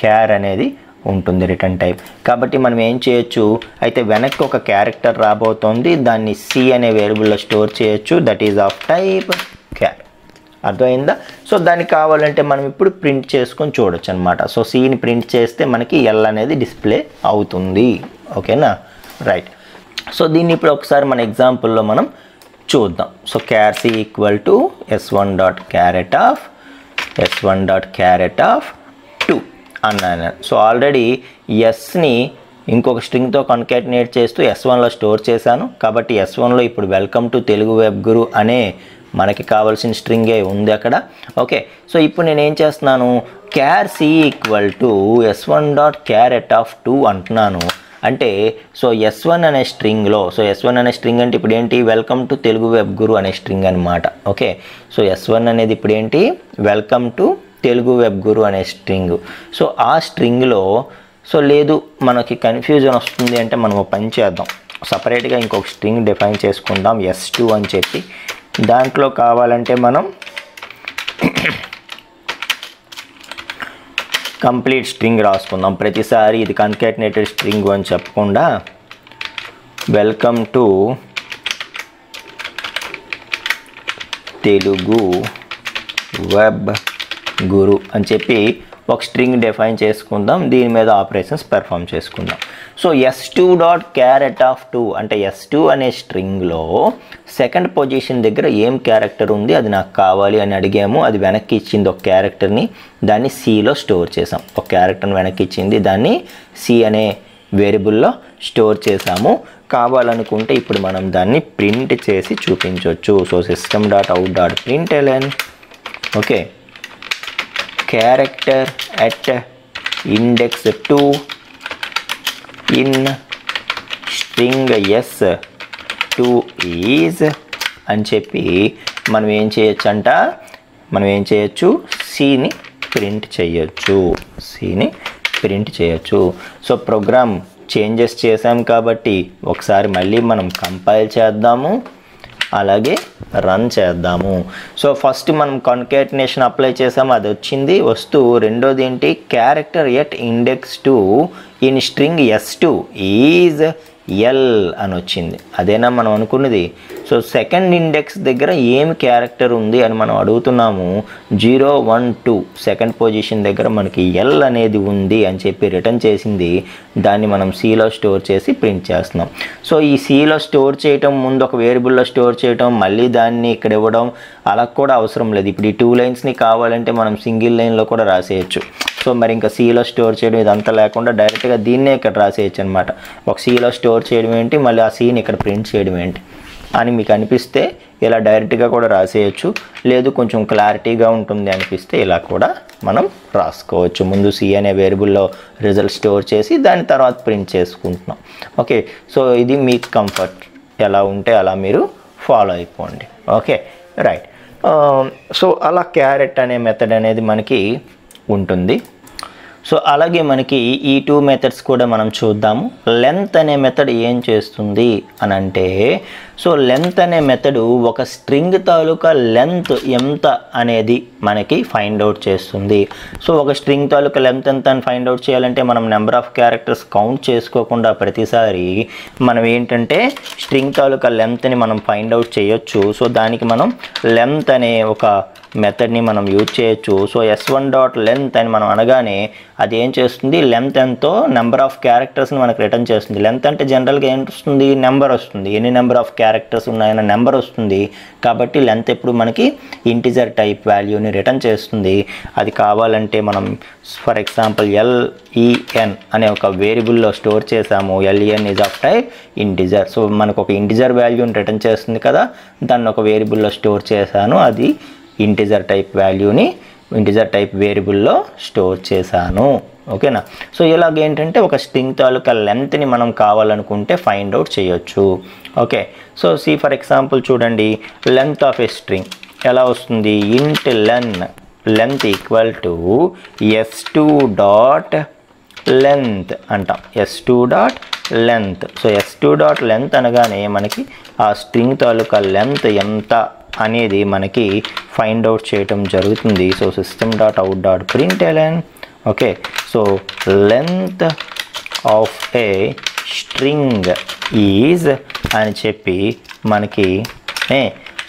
A: క్యార్ అనేది ఉంటుంది రిటర్న్ టైప్. కాబట్టి మనం ఏం చేయొచ్చు అయితే, వెనక్కి ఒక క్యారెక్టర్ రాబోతోంది, దాన్ని C అనే వేరియబుల్లో స్టోర్ చేయొచ్చు, దట్ ఈజ్ ఆఫ్ టైప్ క్యార్. అర్థమైందా. సో దానికి కావాలంటే మనం ఇప్పుడు ప్రింట్ చేసుకొని చూడొచ్చు అనమాట. సో Cని ప్రింట్ చేస్తే మనకి L అనేది డిస్ప్లే అవుతుంది. ఓకేనా, రైట్. సో దీన్ని ఇప్పుడు ఒకసారి మన ఎగ్జాంపుల్లో మనం చూద్దాం. So క్యార్ C equal to S1 dot carrot of 2 అన్నాను. సో ఆల్రెడీ ఎస్ని ఇంకొక స్ట్రింగ్తో కన్కాటినేట్ చేస్తూ S1లో స్టోర్ చేశాను. కాబట్టి S1లో ఇప్పుడు వెల్కమ్ టు తెలుగు వెబ్ గురు అనే మనకి కావాల్సిన స్ట్రింగే ఉంది అక్కడ. ఓకే, సో ఇప్పుడు నేను ఏం చేస్తున్నాను, క్యార్ C equal to S1 dot carrot of 2 అంటున్నాను. అంటే సో S1 అనే స్ట్రింగ్లో, సో S1 అనే స్ట్రింగ్ అంటే ఇప్పుడు ఏంటి, వెల్కమ్ టు తెలుగు వెబ్ గురు అనే స్ట్రింగ్ అనమాట. ఓకే, సో S1 అనేది ఇప్పుడు ఏంటి, వెల్కమ్ టు తెలుగు వెబ్ గురు అనే స్ట్రింగ్. సో ఆ స్ట్రింగ్లో సో లేదు మనకి కన్ఫ్యూజన్ వస్తుంది అంటే మనం పని చేద్దాం, సపరేట్గా ఇంకొక స్ట్రింగ్ డిఫైన్ చేసుకుందాం S2 అని చెప్పి. దాంట్లో కావాలంటే మనం కంప్లీట్ స్ట్రింగ్ రాసుకుందాం. ప్రతిసారి ఇది కన్కాటినేటెడ్ స్ట్రింగ్ అని చెప్పకుండా welcome to Telugu web Guru అని చెప్పి ఒక స్ట్రింగ్ డిఫైన్ చేసుకుందాం. దీని మీద ఆపరేషన్స్ పెర్ఫామ్ చేసుకుందాం. సో s2.charAt2 అంటే s2 అనే స్ట్రింగ్లో సెకండ్ పొజిషన్ దగ్గర ఏం క్యారెక్టర్ ఉంది అది నాకు కావాలి అని అడిగాము. అది వెనక్కి ఇచ్చింది ఒక క్యారెక్టర్ని, దాన్ని సిలో స్టోర్ చేసాం. ఒక క్యారెక్టర్ని వెనక్కి ఇచ్చింది, దాన్ని సి అనే వేరియబుల్లో స్టోర్ చేసాము. కావాలనుకుంటే ఇప్పుడు మనం దాన్ని ప్రింట్ చేసి చూపించవచ్చు. So system.out.println okay character at index 2 in string s2 is అని చెప్పి మనం ఏం చేయొచ్చు సిని ప్రింట్ చేయొచ్చు. సో ప్రోగ్రామ్ చేంజెస్ చేసాం కాబట్టి ఒకసారి మళ్ళీ మనం కంపైల్ చేద్దాము, అలాగే రన్ చేద్దాము. సో ఫస్ట్ మనం కాన్కాటినేషన్ అప్లై చేసాము, అది వచ్చింది. రెండోది ఏంటి, character at index 2 in string s2 is L అని వచ్చింది. అదేనా మనం అనుకున్నది. సో సెకండ్ ఇండెక్స్ దగ్గర ఏమి క్యారెక్టర్ ఉంది అని మనం అడుగుతున్నాము. 0 1 2 సెకండ్ పొజిషన్ దగ్గర మనకి ఎల్ అనేది ఉంది అని చెప్పి రిటర్న్ చేసింది. దాన్ని మనం సిలో స్టోర్ చేసి ప్రింట్ చేస్తున్నాం. సో ఈ సిలో స్టోర్ చేయటం, ముందు ఒక వేరియబుల్లో స్టోర్ చేయటం, మళ్ళీ దాన్ని ఇక్కడ ఇవ్వడం అలా కూడా అవసరం లేదు. ఇప్పుడు ఈ 2 లైన్స్ని కావాలంటే మనం సింగిల్ లైన్లో కూడా రాసేయచ్చు. సో మరి ఇంకా సిలో స్టోర్ చేయడం ఇదంతా లేకుండా డైరెక్ట్గా దీన్నే ఇక్కడ రాసేయచ్చు అనమాట. ఒక సిలో స్టోర్ చేయడం ఏంటి, మళ్ళీ ఆ సీని ఇక్కడ ప్రింట్ చేయడం ఏంటి అని మీకు అనిపిస్తే ఇలా డైరెక్ట్గా కూడా రాసేయచ్చు. లేదు కొంచెం క్లారిటీగా ఉంటుంది అనిపిస్తే ఇలా కూడా మనం రాసుకోవచ్చు. ముందు సి అనే వేరియబుల్లో రిజల్ట్ స్టోర్ చేసి దాని తర్వాత ప్రింట్ చేసుకుంటున్నాం. ఓకే, సో ఇది మీకు కంఫర్ట్, ఎలా ఉంటే అలా మీరు ఫాలో అయిపోండి. Okay right. సో అలా క్యారెట్ అనే మెథడ్ అనేది మనకి ఉంటుంది. సో అలాగే మనకి ఈ 2 మెథడ్స్ కూడా మనం చూద్దాము. లెంత్ అనే మెథడ్ ఏం చేస్తుంది అని అంటే, సో లెంత్ అనే మెథడు ఒక స్ట్రింగ్ తాలూకా లెంత్ ఎంత అనేది మనకి ఫైండ్ అవుట్ చేస్తుంది. సో ఒక స్ట్రింగ్ తాలూకా లెంత్ ఎంత అని ఫైండ్ అవుట్ చేయాలంటే మనం నెంబర్ ఆఫ్ క్యారెక్టర్స్ కౌంట్ చేసుకోకుండా ప్రతిసారి మనం ఏంటంటే స్ట్రింగ్ తాలూకా లెంత్ని మనం ఫైండ్ అవుట్ చేయొచ్చు. సో దానికి మనం లెంత్ అనే ఒక మెథడ్ని మనం యూజ్ చేయొచ్చు. సో s1.length అని మనం అనగానే అది ఏం చేస్తుంది, లెంత్ ఎంతో నెంబర్ ఆఫ్ క్యారెక్టర్స్ని మనకు రిటర్న్ చేస్తుంది. లెంత్ అంటే జనరల్గా ఏం వస్తుంది, నెంబర్ వస్తుంది, ఎన్ని నెంబర్ ఆఫ్ క్యారెక్టర్స్ ఉన్నాయన్న నెంబర్ వస్తుంది. కాబట్టి లెంత్ ఎప్పుడు మనకి ఇంటిజర్ టైప్ వాల్యూని రిటర్న్ చేస్తుంది. అది కావాలంటే మనం ఫర్ ఎగ్జాంపుల్ len అనే ఒక వేరియబుల్లో స్టోర్ చేసాము. len is of type integer. So మనకు ఒక ఇంటిజర్ వాల్యూని రిటర్న్ చేస్తుంది కదా, దాన్ని ఒక వేరియబుల్లో స్టోర్ చేశాను. అది ఇంటిజర్ టైప్ వాల్యూని ఇంటిజర్ టైప్ వేరియబుల్లో స్టోర్ చేశాను. ఓకేనా. సో ఇలాగేంటంటే ఒక స్ట్రింగ్ తాలూకా లెంత్ని మనం కావాలనుకుంటే ఫైండ్ అవుట్ చేయొచ్చు. Okay, so C for example చూడండి, లెంత్ ఆఫ్ ఏ స్ట్రింగ్ ఎలా వస్తుంది, ఇంట్ లెంత్ ఈక్వల్ టు s2.length అంటాం. s2.length. సో s2.length అనగానే మనకి ఆ స్ట్రింగ్ తాలూకా లెంత్ ఎంత అనేది మనకి ఫైండ్ అవుట్ చేయటం జరుగుతుంది. So system.out.println okay. So length of a string is అని చెప్పి మనకి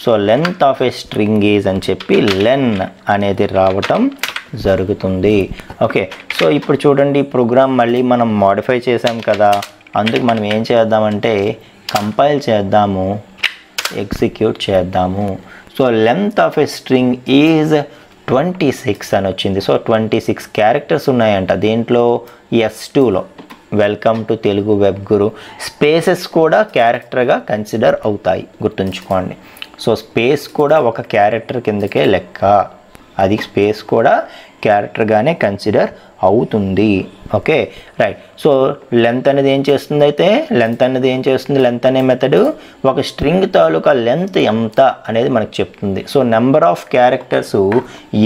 A: so length of a string is అని చెప్పి లెన్ అనేది రావటం జరుగుతుంది. ఓకే, సో ఇప్పుడు చూడండి ప్రోగ్రామ్ మళ్ళీ మనం మోడిఫై చేసాం కదా, అందుకు మనం ఏం చేద్దామంటే కంపైల్ చేద్దాము, ఎగ్జిక్యూట్ చేద్దాము. So length of a string is 26 అని వచ్చింది. సో 26 క్యారెక్టర్స్ ఉన్నాయంట దీంట్లో, s2లో. Welcome to Telugu web Guru. Spaces కూడా క్యారెక్టర్గా కన్సిడర్ అవుతాయి, గుర్తుంచుకోండి. సో స్పేస్ కూడా ఒక క్యారెక్టర్ కిందకే లెక్క, అది స్పేస్ కూడా క్యారెక్టర్గానే కన్సిడర్ అవుతుంది. Okay right. సో లెంత్ అనేది ఏం చేస్తుంది, అయితే లెంత్ అనే మెథడ్ ఒక స్ట్రింగ్ తాలూకా లెంత్ ఎంత అనేది మనకు చెప్తుంది. సో నెంబర్ ఆఫ్ క్యారెక్టర్స్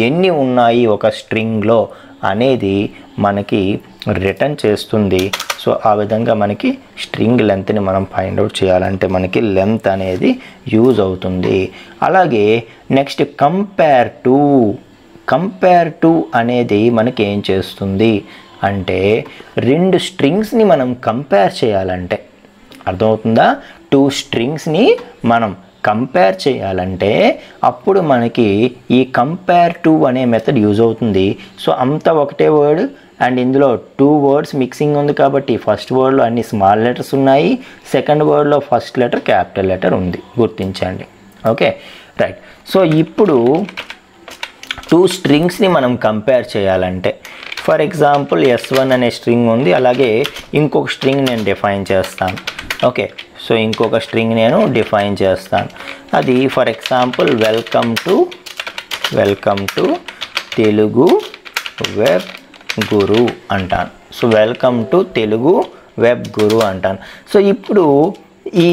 A: ఎన్ని ఉన్నాయి ఒక స్ట్రింగ్లో అనేది మనకి రిటర్న్ చేస్తుంది. సో ఆ విధంగా మనకి స్ట్రింగ్ లెంత్ని మనం ఫైండ్ అవుట్ చేయాలంటే మనకి లెంత్ అనేది యూజ్ అవుతుంది. అలాగే నెక్స్ట్ కంపేర్ టు అనేది మనకి ఏం చేస్తుంది అంటే, 2 స్ట్రింగ్స్ని మనం కంపేర్ చేయాలంటే, అర్థమవుతుందా, 2 స్ట్రింగ్స్ని మనం కంపేర్ చేయాలంటే అప్పుడు మనకి ఈ కంపేర్ టు అనే మెథడ్ యూజ్ అవుతుంది. సో అంతా ఒకటే వర్డ్ అండ్ ఇందులో 2 వర్డ్స్ మిక్సింగ్ ఉంది కాబట్టి ఫస్ట్ వర్డ్లో అన్ని స్మాల్ లెటర్స్ ఉన్నాయి, సెకండ్ వర్డ్లో ఫస్ట్ లెటర్ క్యాపిటల్ లెటర్ ఉంది, గుర్తించండి. Okay right. సో ఇప్పుడు 2 స్ట్రింగ్స్ని మనం కంపేర్ చేయాలంటే ఫర్ ఎగ్జాంపుల్ S1 అనే స్ట్రింగ్ ఉంది, అలాగే ఇంకొక స్ట్రింగ్ నేను డిఫైన్ చేస్తాను. ఓకే సో ఇంకొక స్ట్రింగ్ నేను డిఫైన్ చేస్తాను. అది for example welcome to Telugu web Guru అంటాను. So welcome to Telugu web Guru అంటాను. సో ఇప్పుడు ఈ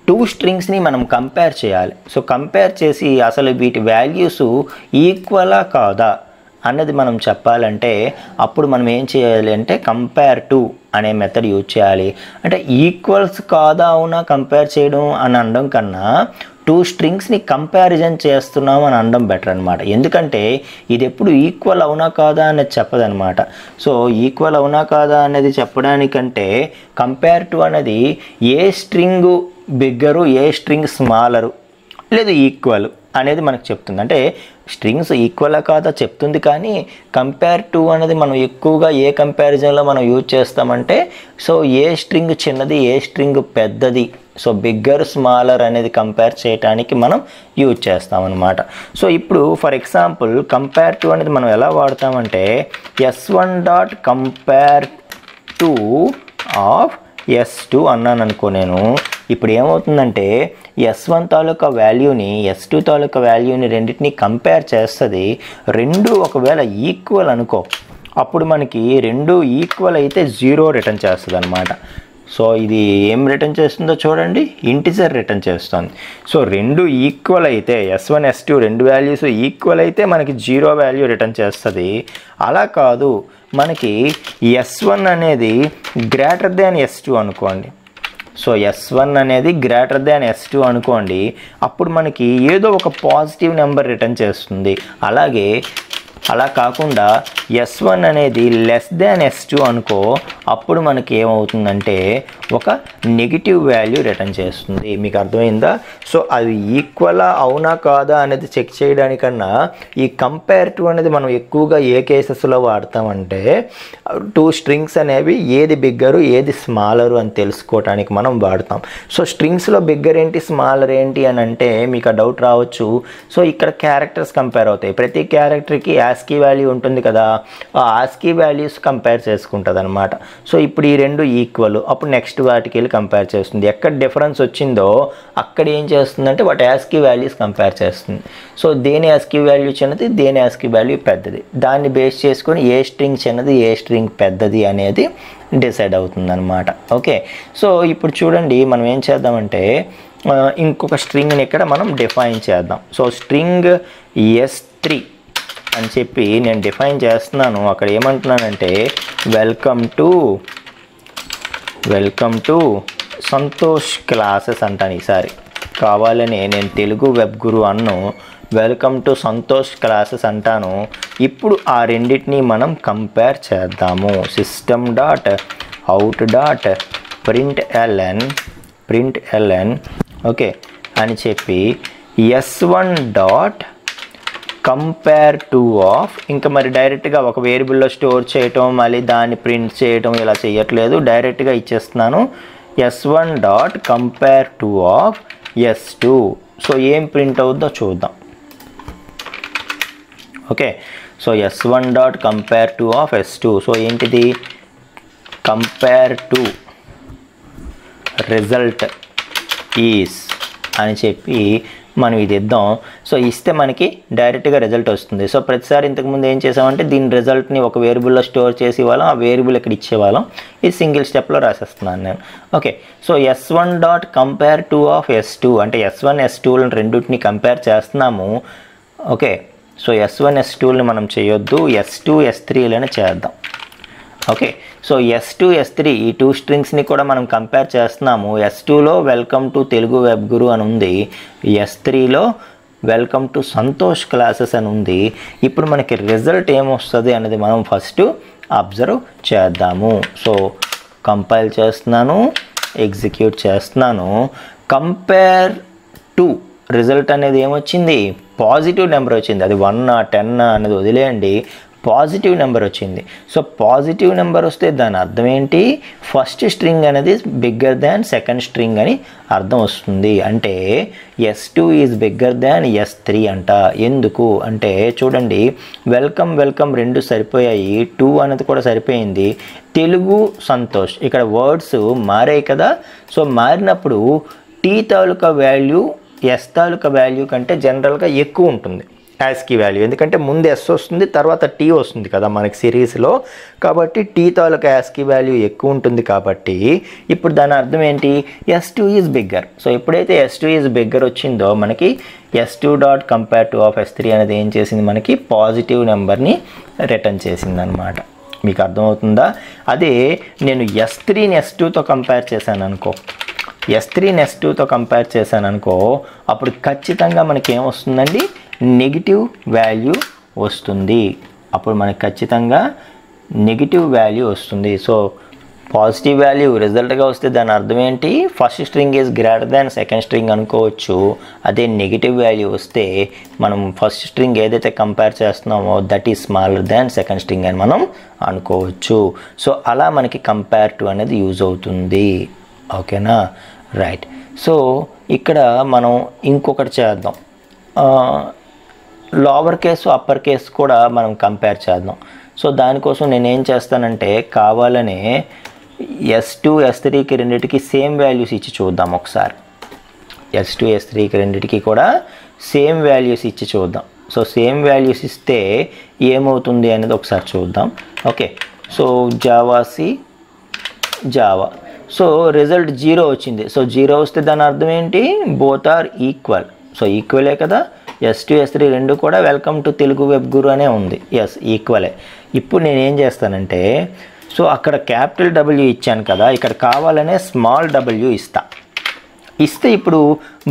A: 2 స్ట్రింగ్స్ని మనం కంపేర్ చేయాలి. సో కంపేర్ చేసి అసలు వీటి వాల్యూస్ ఈక్వలా కాదా అన్నది మనం చెప్పాలంటే అప్పుడు మనం ఏం చేయాలి అంటే కంపేర్ టు అనే మెథడ్ యూజ్ చేయాలి. అంటే ఈక్వల్స్ కాదా అవునా కంపేర్ చేయడం అని అనడం కన్నా 2 స్ట్రింగ్స్ని కంపారిజన్ చేస్తున్నాం అని అనడం బెటర్ అనమాట. ఎందుకంటే ఇది ఎప్పుడు ఈక్వల్ అవునా కాదా అనేది చెప్పదనమాట. సో ఈక్వల్ అవునా కాదా అనేది చెప్పడానికంటే కంపేర్ టు అనేది ఏ స్ట్రింగు బిగ్గరు ఏ స్ట్రింగ్ స్మాలరు లేదు ఈక్వల్ అనేది మనకు చెప్తుంది. అంటే స్ట్రింగ్స్ ఈక్వలా కాదా చెప్తుంది, కానీ కంపేర్ టు అనేది మనం ఎక్కువగా ఏ కంపారిజన్లో మనం యూజ్ చేస్తామంటే సో ఏ స్ట్రింగ్ చిన్నది ఏ స్ట్రింగ్ పెద్దది, సో బిగ్గర్ స్మాలర్ అనేది కంపేర్ చేయడానికి మనం యూజ్ చేస్తామన్నమాట. సో ఇప్పుడు ఫర్ ఎగ్జాంపుల్ కంపేర్ టు అనేది మనం ఎలా వాడతామంటే S1 dot compare to of S2 అన్నాను అనుకో నేను. ఇప్పుడు ఏమవుతుందంటే S1 తాలూకా వాల్యూని S2 తాలూకా వాల్యూని రెండింటిని కంపేర్ చేస్తుంది. రెండు ఒకవేళ ఈక్వల్ అనుకో, అప్పుడు మనకి రెండు ఈక్వల్ అయితే 0 రిటర్న్ చేస్తుంది అనమాట. సో ఇది ఏం రిటర్న్ చేస్తుందో చూడండి, ఇంటిజర్ రిటర్న్ చేస్తుంది. సో రెండు ఈక్వల్ అయితే S1 S2 రెండు వాల్యూస్ ఈక్వల్ అయితే మనకి 0 వాల్యూ రిటర్న్ చేస్తుంది. అలా కాదు, మనకి S1 అనేది గ్రేటర్ దాన్ S2 అనుకోండి. సో S1 అనేది గ్రేటర్ దాన్ S2 అనుకోండి, అప్పుడు మనకి ఏదో ఒక పాజిటివ్ నెంబర్ రిటర్న్ చేస్తుంది. అలాగే అలా కాకుండా S1 అనేది లెస్ దాన్ S2 అనుకో, అప్పుడు మనకి ఏమవుతుందంటే ఒక నెగిటివ్ వాల్యూ రిటర్న్ చేస్తుంది. మీకు అర్థమైందా? సో అది ఈక్వలా అవునా కాదా అనేది చెక్ చేయడానికన్నా ఈ కంపేర్ టు అనేది మనం ఎక్కువగా ఏ కేసెస్లో వాడతామంటే 2 స్ట్రింగ్స్ అనేవి ఏది బిగ్గరు ఏది స్మాలరు అని తెలుసుకోవడానికి మనం వాడతాం. సో స్ట్రింగ్స్లో బిగ్గర్ ఏంటి స్మాలర్ ఏంటి అని అంటే మీకు ఆ డౌట్ రావచ్చు. సో ఇక్కడ క్యారెక్టర్స్ కంపేర్ అవుతాయి. ప్రతి క్యారెక్టర్కి ఆస్కీ వాల్యూ ఉంటుంది కదా, ఆ ఆస్కీ వాల్యూస్ కంపేర్ చేసుకుంటుంది అనమాట. సో ఇప్పుడు ఈ రెండు ఈక్వల్, అప్పుడు నెక్స్ట్ వాటికి వెళ్ళి కంపేర్ చేస్తుంది. ఎక్కడ డిఫరెన్స్ వచ్చిందో అక్కడ ఏం చేస్తుందంటే వాటి ఆస్కీ వాల్యూస్ కంపేర్ చేస్తుంది. సో దేని ఆస్కీ వాల్యూ చిన్నది దేని ఆస్కీ వాల్యూ పెద్దది, దాన్ని బేస్ చేసుకొని ఏ స్ట్రింగ్ చిన్నది ఏ స్ట్రింగ్ పెద్దది అనేది డిసైడ్ అవుతుంది అనమాట. ఓకే సో ఇప్పుడు చూడండి మనం ఏం చేద్దామంటే ఇంకొక స్ట్రింగ్ని ఇక్కడ మనం డిఫైన్ చేద్దాం. సో స్ట్రింగ్ S3 అని చెప్పి నేను డిఫైన్ చేస్తున్నాను. అక్కడ ఏమంటున్నానంటే వెల్కమ్ టు సంతోష్ క్లాసెస్ అంటాను. ఈసారి కావాలని నేను తెలుగు వెబ్ గురు అన్ను వెల్కమ్ టు సంతోష్ క్లాసెస్ అంటాను. ఇప్పుడు ఆ రెండింటిని మనం కంపేర్ చేద్దాము. System dot out dot println okay అని చెప్పి S1 dot compare to of, ఇంకా మరి డైరెక్ట్గా ఒక వేరియబుల్లో స్టోర్ చేయటం మళ్ళీ దాన్ని ప్రింట్ చేయటం ఇలా చేయట్లేదు, డైరెక్ట్గా ఇచ్చేస్తున్నాను. S1 dot compare to of S2. So ఏం ప్రింట్ అవుద్దో చూద్దాం. Okay so S1 dot compare to of S2. So ఏంటిది కంపేర్ టు రిజల్ట్ ఈస్ అని చెప్పి మనం ఇది ఇద్దాం. సో ఇస్తే మనకి డైరెక్ట్గా రిజల్ట్ వస్తుంది. సో ప్రతిసారి ఇంతకుముందు ఏం చేసామంటే దీని రిజల్ట్ని ఒక వేరియబుల్లో స్టోర్ చేసి ఇవ్వాలం, ఆ వేరియబుల్ ఇక్కడ ఇచ్చేవాళ్ళం. ఇది సింగిల్ స్టెప్లో రాసేస్తున్నాను నేను. Okay so S1 dot compare to of S2 అంటే S1 S2లను రెండింటిని కంపేర్ చేస్తున్నాము. ఓకే సో S1 S2లని మనం చేయొద్దు, S2 S3లని చేద్దాం. ఓకే సో S2 S3 ఈ 2 స్ట్రింగ్స్ని కూడా మనం కంపేర్ చేస్తున్నాము. S2లో welcome to Telugu web Guru అని ఉంది, S3లో వెల్కమ్ టు సంతోష్ క్లాసెస్ అని ఉంది. ఇప్పుడు మనకి రిజల్ట్ ఏమొస్తుంది అనేది మనం ఫస్ట్ అబ్జర్వ్ చేద్దాము. సో కంపైల్ చేస్తున్నాను, ఎగ్జిక్యూట్ చేస్తున్నాను. కంపేర్ టు రిజల్ట్ అనేది ఏమొచ్చింది, పాజిటివ్ నెంబర్ వచ్చింది. అది 1 10 అనేది వదిలేయండి, పాజిటివ్ నెంబర్ వచ్చింది. సో పాజిటివ్ నెంబర్ వస్తే దాని అర్థం ఏంటి, ఫస్ట్ స్ట్రింగ్ అనేది బిగ్గర్ దాన్ సెకండ్ స్ట్రింగ్ అని అర్థం వస్తుంది. అంటే S2 is bigger than S3 అంట. ఎందుకు అంటే చూడండి, వెల్కమ్ వెల్కమ్ రెండు సరిపోయాయి, 2 అనేది కూడా సరిపోయింది, తెలుగు సంతోష్ ఇక్కడ వర్డ్స్ మారాయి కదా. సో మారినప్పుడు టీ తాలూకా వాల్యూ ఎస్ తాలూకా వాల్యూ కంటే జనరల్గా ఎక్కువ ఉంటుంది యాస్కీ వాల్యూ, ఎందుకంటే ముందు ఎస్ వస్తుంది తర్వాత టీ వస్తుంది కదా మనకి సిరీస్లో, కాబట్టి టీ తాలూకా యాస్కీ వాల్యూ ఎక్కువ ఉంటుంది. కాబట్టి ఇప్పుడు దాని అర్థం ఏంటి, S2 ఈజ్ బిగ్గర్. సో ఎప్పుడైతే S2 ఈజ్ బిగ్గర్ వచ్చిందో మనకి S2 dot compare to of S3 అనేది ఏం చేసింది, మనకి పాజిటివ్ నెంబర్ని రిటర్న్ చేసింది అనమాట. మీకు అర్థమవుతుందా? అదే నేను S3ని S2తో కంపేర్ చేశాను అనుకో, S3ని S2తో కంపేర్ చేశాను అనుకో, అప్పుడు ఖచ్చితంగా మనకి ఏమొస్తుందండి, నెగిటివ్ వాల్యూ వస్తుంది. అప్పుడు మనకి ఖచ్చితంగా నెగిటివ్ వాల్యూ వస్తుంది. సో పాజిటివ్ వాల్యూ రిజల్ట్గా వస్తే దాని అర్థం ఏంటి, first string is greater than second string అనుకోవచ్చు. అదే నెగిటివ్ వాల్యూ వస్తే మనం ఫస్ట్ స్ట్రింగ్ ఏదైతే కంపేర్ చేస్తున్నామో that is smaller than second string అని మనం అనుకోవచ్చు. సో అలా మనకి కంపేర్ టు అనేది యూజ్ అవుతుంది. ఓకేనా, రైట్. సో ఇక్కడ మనం ఇంకొకటి చేద్దాం, లోవర్ కేసు అప్పర్ కేసు కూడా మనం కంపేర్ చేద్దాం. సో దానికోసం నేను ఏం చేస్తానంటే కావాలనే S2 S3కి రెండింటికి సేమ్ వాల్యూస్ ఇచ్చి చూద్దాం ఒకసారి. S2 S3కి రెండింటికి కూడా సేమ్ వాల్యూస్ ఇచ్చి చూద్దాం. సో సేమ్ వాల్యూస్ ఇస్తే ఏమవుతుంది అనేది ఒకసారి చూద్దాం. Okay, so జావాసి Java, so result 0 వచ్చింది. సో 0 వస్తే దాని అర్థం ఏంటి, బోత్ ఆర్ ఈక్వల్. సో ఈక్వలే కదా, S2 S3 రెండు కూడా వెల్కమ్ టు తెలుగు వెబ్ గురు అనే ఉంది. ఎస్, ఈక్వలే. ఇప్పుడు నేను ఏం చేస్తానంటే, సో అక్కడ క్యాపిటల్ W ఇచ్చాను కదా, ఇక్కడ కావాలనే స్మాల్ w ఇస్తే ఇప్పుడు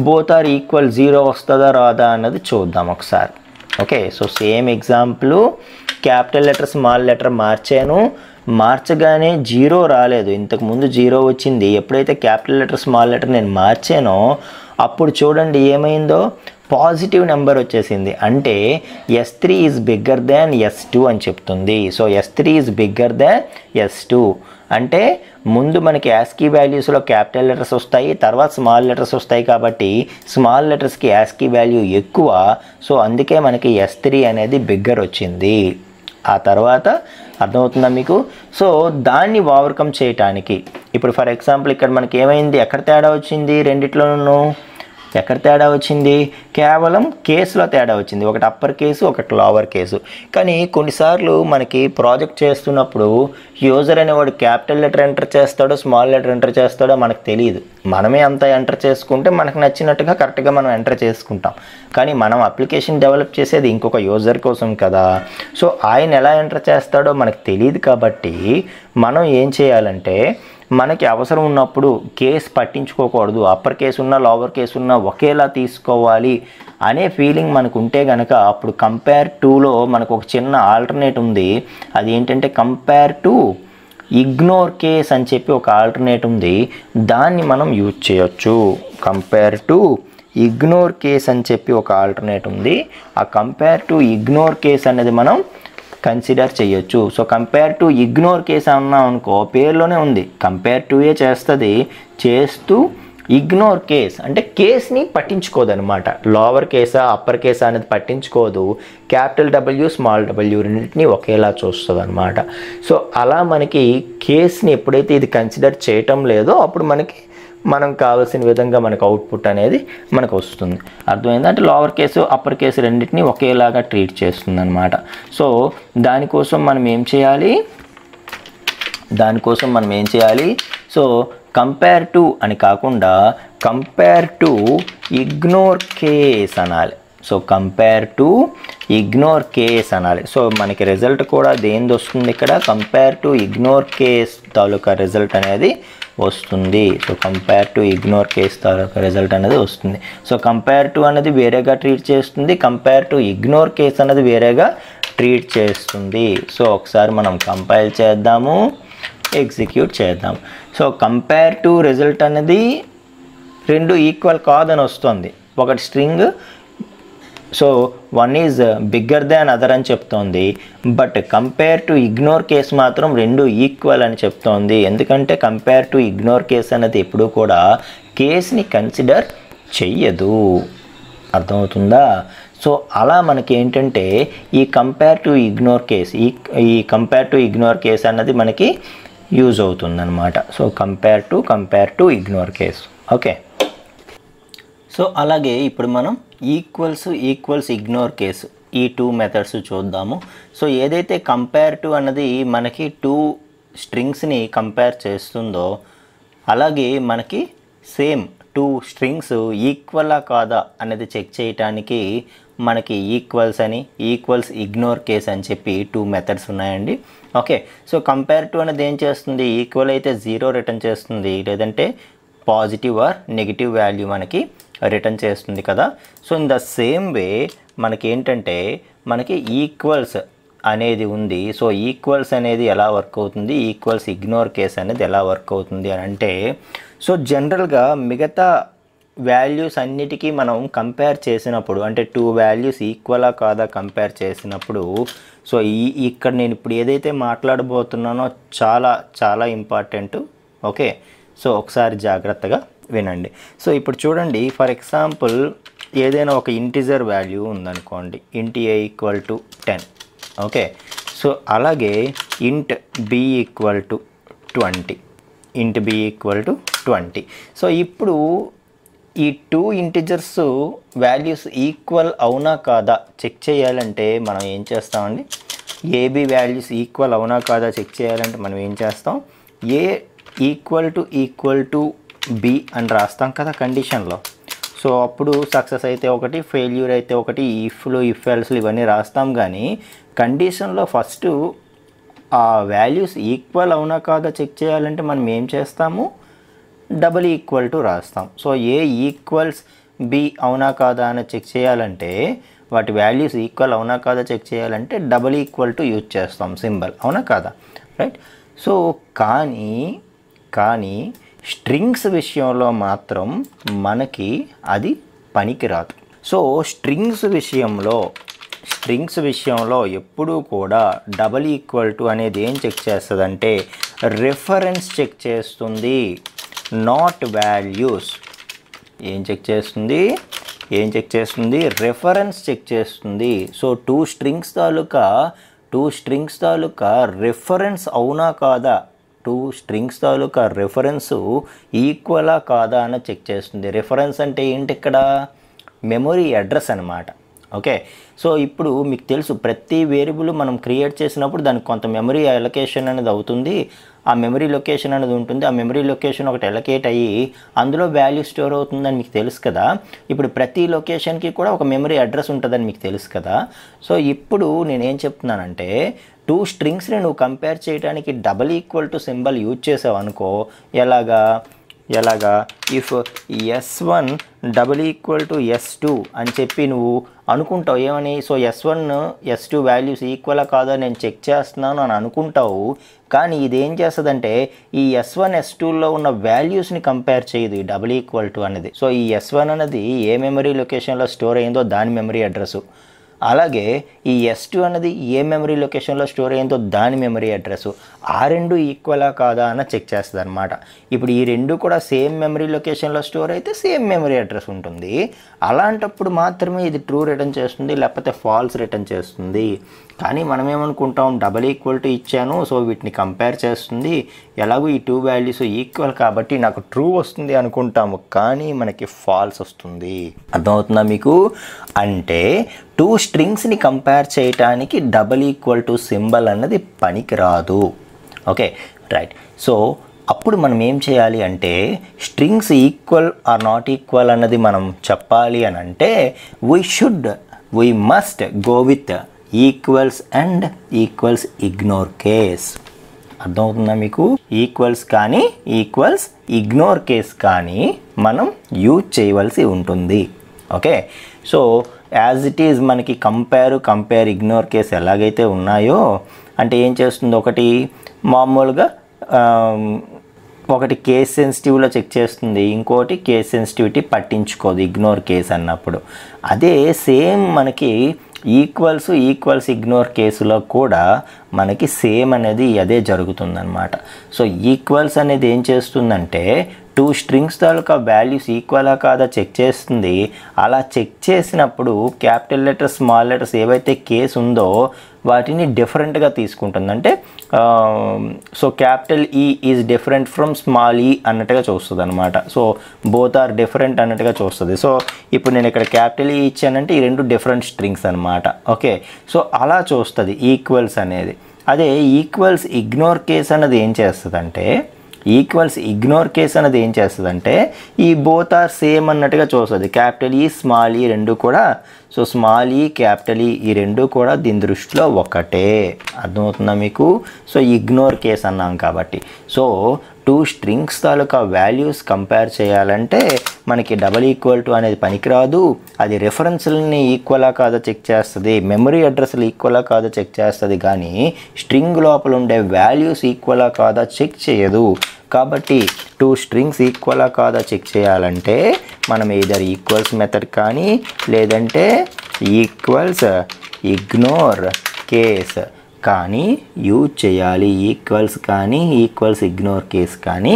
A: బోత్ ఆర్ ఈక్వల్ 0 వస్తుందా రాదా అన్నది చూద్దాం ఒకసారి. Okay, so same example, capital letter small letter మార్చాను, మార్చగానే 0 రాలేదు, ఇంతకుముందు 0 వచ్చింది. ఎప్పుడైతే క్యాపిటల్ లెటర్ స్మాల్ లెటర్ నేను మార్చానో అప్పుడు చూడండి ఏమైందో, పాజిటివ్ నెంబర్ వచ్చేసింది. అంటే S3 is bigger than S2 అని చెప్తుంది. So S3 is bigger than S2 అంటే ముందు మనకి యాస్కీ వాల్యూస్లో క్యాపిటల్ లెటర్స్ వస్తాయి, తర్వాత స్మాల్ లెటర్స్ వస్తాయి. కాబట్టి స్మాల్ లెటర్స్కి యాస్కీ వాల్యూ ఎక్కువ. సో అందుకే మనకి S3 అనేది బిగ్గర్ వచ్చింది. ఆ తర్వాత అర్థమవుతుందా మీకు? సో దాన్ని ఓవర్కమ్ చేయటానికి ఇప్పుడు ఫర్ ఎగ్జాంపుల్ ఇక్కడ మనకి ఏమైంది, ఎక్కడ తేడా వచ్చింది, రెండిట్లోనూ ఎక్కడ తేడా వచ్చింది, కేవలం కేసులో తేడా వచ్చింది. ఒకటి అప్పర్ కేసు, ఒకటి లోవర్ కేసు. కానీ కొన్నిసార్లు మనకి ప్రాజెక్ట్ చేస్తున్నప్పుడు యూజర్ అనేవాడు క్యాపిటల్ లెటర్ ఎంటర్ చేస్తాడో స్మాల్ లెటర్ ఎంటర్ చేస్తాడో మనకు తెలియదు. మనమే అంతా ఎంటర్ చేసుకుంటే మనకు నచ్చినట్టుగా కరెక్ట్గా మనం ఎంటర్ చేసుకుంటాం. కానీ మనం అప్లికేషన్ డెవలప్ చేసేది ఇంకొక యూజర్ కోసం కదా. సో ఆయన ఎలా ఎంటర్ చేస్తాడో మనకు తెలియదు. కాబట్టి మనం ఏం చేయాలంటే మనకి అవసరం ఉన్నప్పుడు కేస్ పట్టించుకోకూడదు, అప్పర్ కేసు ఉన్నా లోవర్ కేసు ఉన్నా ఒకేలా తీసుకోవాలి అనే ఫీలింగ్ మనకు ఉంటే కనుక అప్పుడు కంపేర్ టులో మనకు ఒక చిన్న ఆల్టర్నేట్ ఉంది. అది ఏంటంటే కంపేర్ టు ఇగ్నోర్ కేస్ అని చెప్పి ఒక ఆల్టర్నేట్ ఉంది, దాన్ని మనం యూజ్ చేయొచ్చు. కంపేర్ టు ఇగ్నోర్ కేస్ అని చెప్పి ఒక ఆల్టర్నేట్ ఉంది. ఆ కంపేర్ టు ఇగ్నోర్ కేస్ అనేది మనం కన్సిడర్ చేయొచ్చు. So compare to ignore case అన్నాం అనుకో, పేరులోనే ఉంది కంపేర్ టు ఏ చేస్తుంది, చేస్తూ ఇగ్నోర్ కేస్ అంటే కేస్ని పట్టించుకోదు అనమాట. లోవర్ కేసా అప్పర్ కేసా అనేది పట్టించుకోదు, క్యాపిటల్ W స్మాల్ w రెండింటిని ఒకేలా చూస్తుంది అనమాట. సో అలా మనకి కేస్ని ఎప్పుడైతే ఇది కన్సిడర్ చేయటం లేదో అప్పుడు మనకి మనం కావాల్సిన విధంగా మనకు అవుట్పుట్ అనేది మనకు వస్తుంది. అర్థమైంది? అంటే లోవర్ కేసు అప్పర్ కేసు రెండింటిని ఒకేలాగా ట్రీట్ చేస్తుంది అనమాట. సో దానికోసం మనం ఏం చేయాలి, సో కంపేర్ టు అని కాకుండా కంపేర్ టు ఇగ్నోర్ కేస్ అనాలి. So compare to ignore case అనాలి. సో మనకి రిజల్ట్ కూడా దేనిది వస్తుంది, ఇక్కడ compare to ignore case taluka result అనేది వస్తుంది. So compare to ignore case taluka result అనేది వస్తుంది. సో కంపేర్ టు అనేది వేరేగా ట్రీట్ చేస్తుంది, కంపేర్ టు ఇగ్నోర్ కేస్ అనేది వేరేగా ట్రీట్ చేస్తుంది. సో ఒకసారి మనం కంపైల్ చేద్దాము, ఎగ్జిక్యూట్ చేద్దాం. సో కంపేర్ టు రిజల్ట్ అనేది రెండు ఈక్వల్ కాదని వస్తుంది. ఒకటి string so one is bigger than other అని చెప్తోంది. But compare to ignore case మాత్రం రెండు ఈక్వల్ అని చెప్తోంది. ఎందుకంటే కంపేర్ టు ఇగ్నోర్ కేస్ అనేది ఎప్పుడూ కూడా కేస్ని కన్సిడర్ చెయ్యదు. అర్థమవుతుందా? సో అలా మనకి ఏంటంటే ఈ కంపేర్ టు ఇగ్నోర్ కేస్ ఈ కంపేర్ టు ఇగ్నోర్ కేస్ అన్నది మనకి యూజ్ అవుతుందన్నమాట. So compare to ignore case. Okay, so అలాగే ఇప్పుడు మనం ఈక్వల్స్ ఇగ్నోర్ కేసు ఈ టూ మెథడ్స్ చూద్దాము. సో ఏదైతే కంపేర్ టు అన్నది మనకి టూ స్ట్రింగ్స్ని కంపేర్ చేస్తుందో అలాగే మనకి సేమ్ టూ స్ట్రింగ్స్ ఈక్వలా కాదా అనేది చెక్ చేయడానికి మనకి ఈక్వల్స్ ఇగ్నోర్ కేస్ అని చెప్పి టూ మెథడ్స్ ఉన్నాయండి. ఓకే, సో కంపేర్ టు అనేది ఏం చేస్తుంది, ఈక్వల్ అయితే 0 రిటర్న్ చేస్తుంది, లేదంటే పాజిటివ్ ఆర్ నెగిటివ్ వాల్యూ మనకి రిటర్న్ చేస్తుంది కదా. So in the same way మనకి ఏంటంటే మనకి ఈక్వల్స్ అనేది ఉంది. సో ఈక్వల్స్ అనేది ఎలా వర్క్ అవుతుంది, ఈక్వల్స్ ఇగ్నోర్ కేస్ అనేది ఎలా వర్క్ అవుతుంది అని అంటే, సో జనరల్గా మిగతా వాల్యూస్ అన్నిటికీ మనం కంపేర్ చేసినప్పుడు అంటే టూ వాల్యూస్ ఈక్వలా కాదా కంపేర్ చేసినప్పుడు సో ఇక్కడ నేను ఇప్పుడు ఏదైతే మాట్లాడబోతున్నానో చాలా చాలా ఇంపార్టెంట్. ఓకే, సో ఒకసారి జాగ్రత్తగా వినండి. సో ఇప్పుడు చూడండి, ఫర్ ఎగ్జాంపుల్ ఏదైనా ఒక ఇంటిజర్ వాల్యూ ఉందనుకోండి, int a = 10. ఓకే, సో అలాగే int b = 20. సో ఇప్పుడు ఈ టూ ఇంటిజర్స్ వాల్యూస్ ఈక్వల్ అవునా కాదా చెక్ చేయాలంటే మనం ఏం చేస్తామండి, ఏబి వాల్యూస్ ఈక్వల్ అవునా కాదా చెక్ చేయాలంటే మనం ఏం చేస్తాం, ఏ ఈక్వల్ టు బి అని రాస్తాం కదా కండిషన్లో. సో అప్పుడు సక్సెస్ అయితే ఒకటి, ఫెయిల్యూర్ అయితే ఒకటి, ఇఫ్ ఎల్స్లు ఇవన్నీ రాస్తాం. కానీ కండిషన్లో ఫస్ట్ ఆ వాల్యూస్ ఈక్వల్ అవునా కాదా చెక్ చేయాలంటే మనం ఏం చేస్తాము, = రాస్తాం. సో ఏ ఈక్వల్స్ బి అవునా కాదా అని చెక్ చేయాలంటే వాటి వాల్యూస్ ఈక్వల్ అవునా కాదా చెక్ చేయాలంటే = యూజ్ చేస్తాం సింబల్, అవునా కాదా, రైట్. సో కానీ స్ట్రింగ్స్ విషయంలో మాత్రం మనకి అది పనికిరాదు. సో స్ట్రింగ్స్ విషయంలో ఎప్పుడూ కూడా = అనేది ఏం చెక్ చేస్తుందంటే రిఫరెన్స్ చెక్ చేస్తుంది, నాట్ వాల్యూస్. ఏం చెక్ చేస్తుంది, రిఫరెన్స్ చెక్ చేస్తుంది. సో టూ స్ట్రింగ్స్ తాలూకా రిఫరెన్స్ అవునా కాదా, రిఫరెన్స్ ఈక్వలా కాదా అని చెక్ చేస్తుంది. రిఫరెన్స్ అంటే ఏంటి, ఇక్కడ మెమొరీ అడ్రస్ అన్నమాట. ఓకే, సో ఇప్పుడు మీకు తెలుసు ప్రతి వేరియబుల్ మనం క్రియేట్ చేసినప్పుడు దానికి కొంత మెమరీ అలొకేషన్ అనేది అవుతుంది, ఆ మెమరీ లొకేషన్ అనేది ఉంటుంది. ఆ మెమరీ లొకేషన్ ఒకటి అలొకేట్ అయ్యి అందులో వాల్యూ స్టోర్ అవుతుందని మీకు తెలుసు కదా. ఇప్పుడు ప్రతి లొకేషన్కి కూడా ఒక మెమరీ అడ్రస్ ఉంటుందని మీకు తెలుసు కదా. సో ఇప్పుడు నేనేం చెప్తున్నానంటే టూ స్ట్రింగ్స్ని నువ్వు కంపేర్ చేయడానికి = సింబల్ యూజ్ చేసావు అనుకో, ఎలాగా ఇఫ్ s1 = s2 అని చెప్పి నువ్వు అనుకుంటావు ఏమని, సో s1 s2 వాల్యూస్ ఈక్వలా కాదా నేను చెక్ చేస్తున్నాను అని అనుకుంటావు. కానీ ఇది ఏం చేస్తుందంటే ఈ s1 s2లో ఉన్న వాల్యూస్ని కంపేర్ చేయదు ఈ = అనేది. సో ఈ s1 అనేది ఏ మెమరీ లొకేషన్లో స్టోర్ అయిందో దాని మెమరీ అడ్రస్సు, అలాగే ఈ s2 అనేది ఏ మెమరీ లొకేషన్లో స్టోర్ అయిందో దాని మెమరీ అడ్రస్సు, ఆ రెండు ఈక్వలా కాదా అని చెక్ చేస్తుంది అనమాట. ఇప్పుడు ఈ రెండు కూడా సేమ్ మెమరీ లొకేషన్లో స్టోర్ అయితే సేమ్ మెమరీ అడ్రస్ ఉంటుంది. అలాంటప్పుడు మాత్రమే ఇది ట్రూ రిటర్న్ చేస్తుంది, లేకపోతే ఫాల్స్ రిటర్న్ చేస్తుంది. కానీ మనం ఏమనుకుంటాం, = ఇచ్చాను సో వీటిని కంపేర్ చేస్తుంది, ఎలాగో ఈ టూ వాల్యూస్ ఈక్వల్ కాబట్టి నాకు ట్రూ వస్తుంది అనుకుంటాము, కానీ మనకి ఫాల్స్ వస్తుంది. అర్థమవుతుందా మీకు? అంటే టూ స్ట్రింగ్స్ని కంపేర్ చేయడానికి = సింబల్ అన్నది పనికిరాదు. Okay, right. సో అప్పుడు మనం ఏం చేయాలి అంటే strings equal or not equal అన్నది మనం చెప్పాలి అని అంటే we must go with equals and equals ignore case. అర్థమవుతుందా మీకు? ఈక్వల్స్ కానీ ఈక్వల్స్ ఇగ్నోర్ కేస్ కానీ మనం యూజ్ చేయవలసి ఉంటుంది. Okay, so as it is మనకి కంపేర్ ఇగ్నోర్ కేస్ ఎలాగైతే ఉన్నాయో అంటే ఏం చేస్తుంది, ఒకటి మామూలుగా ఒకటి కేస్ సెన్సిటివ్లో చెక్ చేస్తుంది, ఇంకోటి కేస్ సెన్సిటివిటీ పట్టించుకోదు, ఇగ్నోర్ కేస్ అన్నప్పుడు. అదే సేమ్ మనకి ఈక్వల్స్ ఇగ్నోర్ కేసులో కూడా మనకి సేమ్ అనేది అదే జరుగుతుందన్నమాట. సో ఈక్వల్స్ అనేది ఏం చేస్తుందంటే 2 స్ట్రింగ్స్ తాలూకా వాల్యూస్ ఈక్వలా కాదా చెక్ చేస్తుంది. అలా చెక్ చేసినప్పుడు క్యాపిటల్ లెటర్స్ స్మాల్ లెటర్స్ ఏవైతే కేస్ ఉందో వాటిని డిఫరెంట్గా తీసుకుంటుంది. అంటే సో క్యాపిటల్ ఈ ఈజ్ డిఫరెంట్ ఫ్రమ్ స్మాల్ ఈ అన్నట్టుగా చూస్తుంది అనమాట. సో బోత్ ఆర్ డిఫరెంట్ అన్నట్టుగా చూస్తుంది. సో ఇప్పుడు నేను ఇక్కడ క్యాపిటల్ ఈ ఇచ్చానంటే ఈ 2 డిఫరెంట్ స్ట్రింగ్స్ అనమాట. ఓకే, సో అలా చూస్తుంది ఈక్వల్స్ అనేది. అదే ఈక్వల్స్ ఇగ్నోర్ కేస్ అన్నది ఏం చేస్తుందంటే ఈ బోత్ ఆర్ సేమ్ అన్నట్టుగా చూస్తుంది. క్యాపిటల్ ఈ స్మాల్ ఈ రెండు కూడా, సో స్మాల్ ఈ క్యాపిటల్ ఈ రెండు కూడా దీని దృష్టిలో ఒకటే. అర్థమవుతుందా మీకు? సో ఇగ్నోర్ కేస్ అన్నాం కాబట్టి. సో 2 స్ట్రింగ్స్ తాలూకా వాల్యూస్ కంపేర్ చేయాలంటే మనకి == అనేది పనికిరాదు. అది రెఫరెన్స్లని ఈక్వలా కాదా చెక్ చేస్తుంది, మెమరీ అడ్రస్లు ఈక్వలా కాదా చెక్ చేస్తుంది, కానీ స్ట్రింగ్ లోపల ఉండే వాల్యూస్ ఈక్వలా కాదా చెక్ చేయదు. కాబట్టి 2 స్ట్రింగ్స్ ఈక్వలా కాదా చెక్ చేయాలంటే మనం ఏదర్ ఈక్వల్స్ మెథడ్ కానీ లేదంటే ఈక్వల్స్ ఇగ్నోర్ కేస్ కానీ యూజ్ చేయాలి. ఈక్వల్స్ కానీ ఈక్వల్స్ ఇగ్నోర్ కేస్ కానీ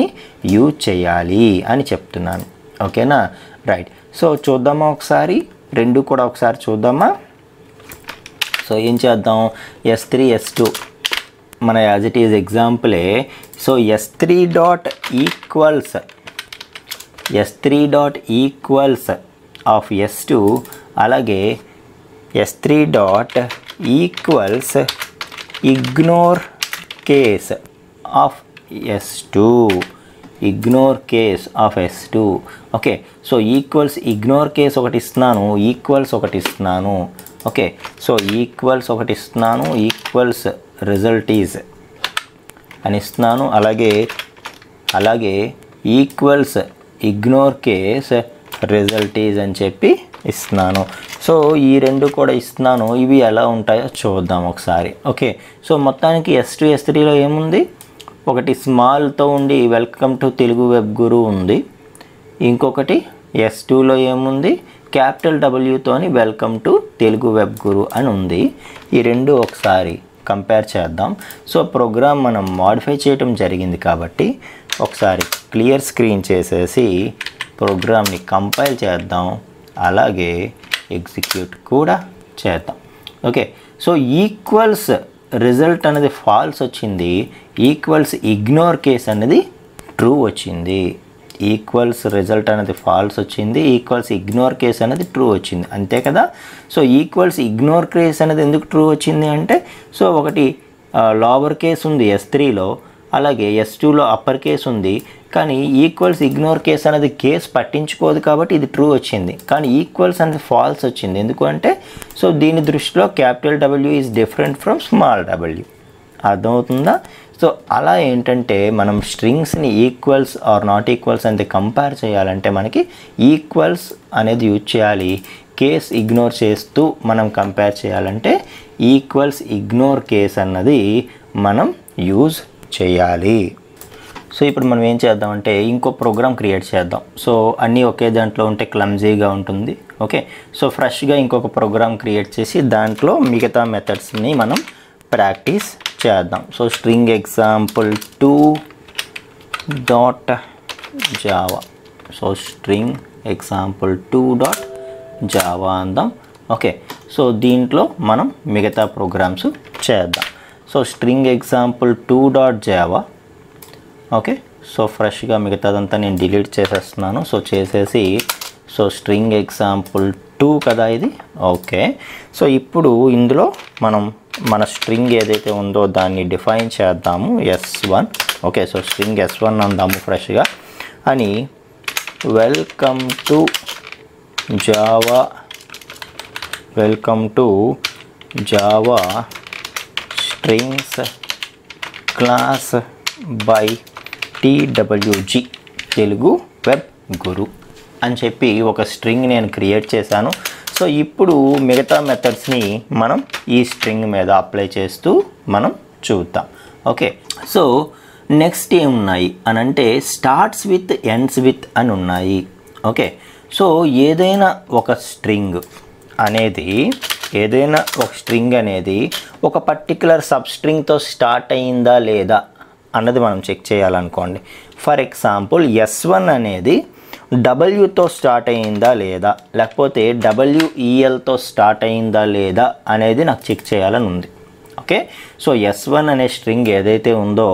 A: యూజ్ చేయాలి అని చెప్తున్నాను. ఓకేనా? రైట్. సో చూద్దామా ఒకసారి, రెండు కూడా ఒకసారి చూద్దామా? సో ఏం చేద్దాం, S3 S2 మన యాజ్ ఇట్ ఈజ్ ఎగ్జాంపులే. So S3 dot equals of S2, అలాగే S3 dot equals ignore case of S2. Okay, so equals ignore case ఒకటి ఇస్తున్నాను, ఈక్వల్స్ ఒకటి ఇస్తున్నాను. ఓకే, సో ఈక్వల్స్ ఒకటి ఇస్తున్నాను, ఈక్వల్స్ రిజల్ట్ ఈజ్ అని ఇస్తున్నాను. అలాగే equals ignore case result is అని చెప్పి ఇస్తున్నాను. సో ఈ రెండు కూడా ఇస్తున్నాను. ఇవి ఎలా ఉంటాయో చూద్దాం ఒకసారి. ఓకే, సో మొత్తానికి S2 S3లో ఏముంది, ఒకటి స్మాల్తో ఉండి welcome to Telugu web Guru ఉంది. ఇంకొకటి S2లో ఏముంది, క్యాపిటల్ Wతోని welcome to Telugu web Guru అని ఉంది. ఈ రెండు ఒకసారి కంపేర్ చేద్దాం. సో ప్రోగ్రామ్ మనం మాడిఫై చేయటం జరిగింది కాబట్టి ఒకసారి క్లియర్ స్క్రీన్ చేసేసి ప్రోగ్రామ్ని కంపైల్ చేద్దాం, అలాగే ఎగ్జిక్యూట్ కూడా చేద్దాం. ఓకే, సో ఈక్వల్స్ రిజల్ట్ అనేది ఫాల్స్ వచ్చింది, ఈక్వల్స్ ఇగ్నోర్ కేస్ అనేది ట్రూ వచ్చింది. ఈక్వల్స్ రిజల్ట్ అనేది ఫాల్స్ వచ్చింది, ఈక్వల్స్ ఇగ్నోర్ కేస్ అనేది ట్రూ వచ్చింది, అంతే కదా. సో ఈక్వల్స్ ఇగ్నోర్ కేస్ అనేది ఎందుకు ట్రూ వచ్చింది అంటే, సో ఒకటి లోవర్ కేస్ ఉంది S3లో, అలాగే S2లో అప్పర్ కేస్ ఉంది. కానీ ఈక్వల్స్ ఇగ్నోర్ కేస్ అనేది కేస్ పట్టించుకోదు కాబట్టి ఇది ట్రూ వచ్చింది. కానీ ఈక్వల్స్ అనేది ఫాల్స్ వచ్చింది. ఎందుకు అంటే, సో దీని దృష్టిలో capital W is different from small w. అర్థమవుతుందా? సో అలా ఏంటంటే మనం స్ట్రింగ్స్ని ఈక్వల్స్ ఆర్ నాట్ ఈక్వల్స్ అనేది కంపేర్ చేయాలంటే మనకి ఈక్వల్స్ అనేది యూజ్ చేయాలి. కేస్ ఇగ్నోర్ చేస్తూ మనం కంపేర్ చేయాలంటే ఈక్వల్స్ ఇగ్నోర్ కేస్ అన్నది మనం యూజ్ చేయాలి. సో ఇప్పుడు మనం ఏం చేద్దామంటే ఇంకో ప్రోగ్రామ్ క్రియేట్ చేద్దాం. సో అన్నీ ఒకే దాంట్లో ఉంటే క్లమ్జీగా ఉంటుంది. ఓకే, సో ఫ్రెష్గా ఇంకొక ప్రోగ్రామ్ క్రియేట్ చేసి దాంట్లో మిగతా మెథడ్స్ని మనం ప్రాక్టీస్ చేద్దాం. So string example2 dot Java. So string example2 dot Java అందాం. ఓకే, సో దీంట్లో మనం మిగతా ప్రోగ్రామ్స్ చేద్దాం. So string example2 dot Java. Okay, so ఫ్రెష్గా మిగతాదంతా నేను డిలీట్ చేసేస్తున్నాను. సో చేసేసి సో స్ట్రింగ్ example2 కదా ఇది. ఓకే, సో ఇప్పుడు ఇందులో మనం మన స్ట్రింగ్ ఏదైతే ఉందో దాన్ని డిఫైన్ చేద్దాము, S1. Okay, so string S1 అందాము ఫ్రెష్గా అని. Welcome to Java strings class by TWG Telugu web Guru అని చెప్పి ఒక స్ట్రింగ్ నేను క్రియేట్ చేశాను. సో ఇప్పుడు మిగతా మెథడ్స్ని మనం ఈ స్ట్రింగ్ మీద అప్లై చేస్తూ మనం చూద్దాం. ఓకే, సో నెక్స్ట్ ఏమున్నాయి అని అంటే స్టార్ట్స్ విత్ ఎండ్స్ విత్ అని ఉన్నాయి. ఓకే, సో ఏదైనా ఒక స్ట్రింగ్ అనేది ఒక పర్టికులర్ సబ్ స్ట్రింగ్తో స్టార్ట్ అయ్యిందా లేదా అన్నది మనం చెక్ చేయాలనుకోండి. ఫర్ ఎగ్జాంపుల్ S1 అనేది డబ్ల్యూతో స్టార్ట్ అయ్యిందా లేదా, లేకపోతే WELతో స్టార్ట్ అయ్యిందా లేదా అనేది నాకు చెక్ చేయాలని ఉంది. ఓకే, సో S1 అనే స్ట్రింగ్ ఏదైతే ఉందో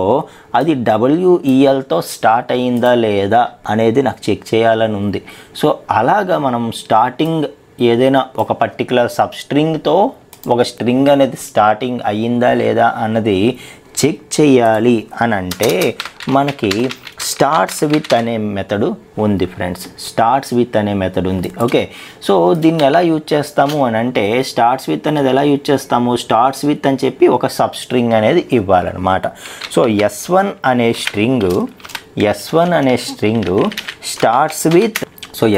A: అది WELతో స్టార్ట్ అయ్యిందా లేదా అనేది నాకు చెక్ చేయాలని ఉంది. సో అలాగా మనం స్టార్టింగ్ ఏదైనా ఒక పర్టికులర్ సబ్ స్ట్రింగ్తో ఒక స్ట్రింగ్ అనేది స్టార్టింగ్ అయ్యిందా లేదా అన్నది చెక్ చేయాలి అని అంటే మనకి స్టార్ట్స్ విత్ అనే మెథడ్ ఉంది ఫ్రెండ్స్. స్టార్ట్స్ విత్ అనే మెథడ్ ఉంది. ఓకే, సో దీన్ని ఎలా యూజ్ చేస్తాము అని అంటే స్టార్ట్స్ విత్ అనేది ఎలా యూజ్ చేస్తాము, స్టార్ట్స్ విత్ అని చెప్పి ఒక సబ్ స్ట్రింగ్ అనేది ఇవ్వాలన్నమాట. సో S1 అనే స్ట్రింగ్ స్టార్ట్స్ విత్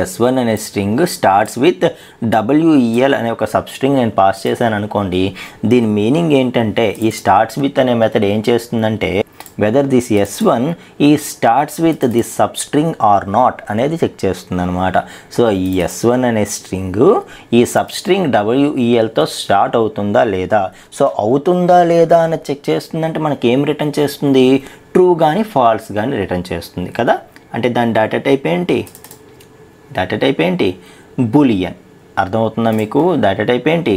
A: S1 అనే స్ట్రింగ్ స్టార్ట్స్ విత్ WEL అనే ఒక సబ్ స్ట్రింగ్ నేను పాస్ చేశాను అనుకోండి. దీని మీనింగ్ ఏంటంటే ఈ స్టార్ట్స్ విత్ అనే మెథడ్ ఏం చేస్తుందంటే వెదర్ దిస్ S1 ఈ starts with this sub string or not అనేది చెక్ చేస్తుంది అనమాట. సో ఈ S1 అనే స్ట్రింగ్ ఈ సబ్ స్ట్రింగ్ WELతో స్టార్ట్ అవుతుందా లేదా, సో అవుతుందా లేదా అని చెక్ చేస్తుందంటే మనకి ఏం రిటర్న్ చేస్తుంది, ట్రూ కానీ ఫాల్స్ కానీ రిటర్న్ చేస్తుంది కదా. అంటే దాని డేటా టైప్ ఏంటి బూలియన్. అర్థమవుతుందా మీకు? డేటా టైప్ ఏంటి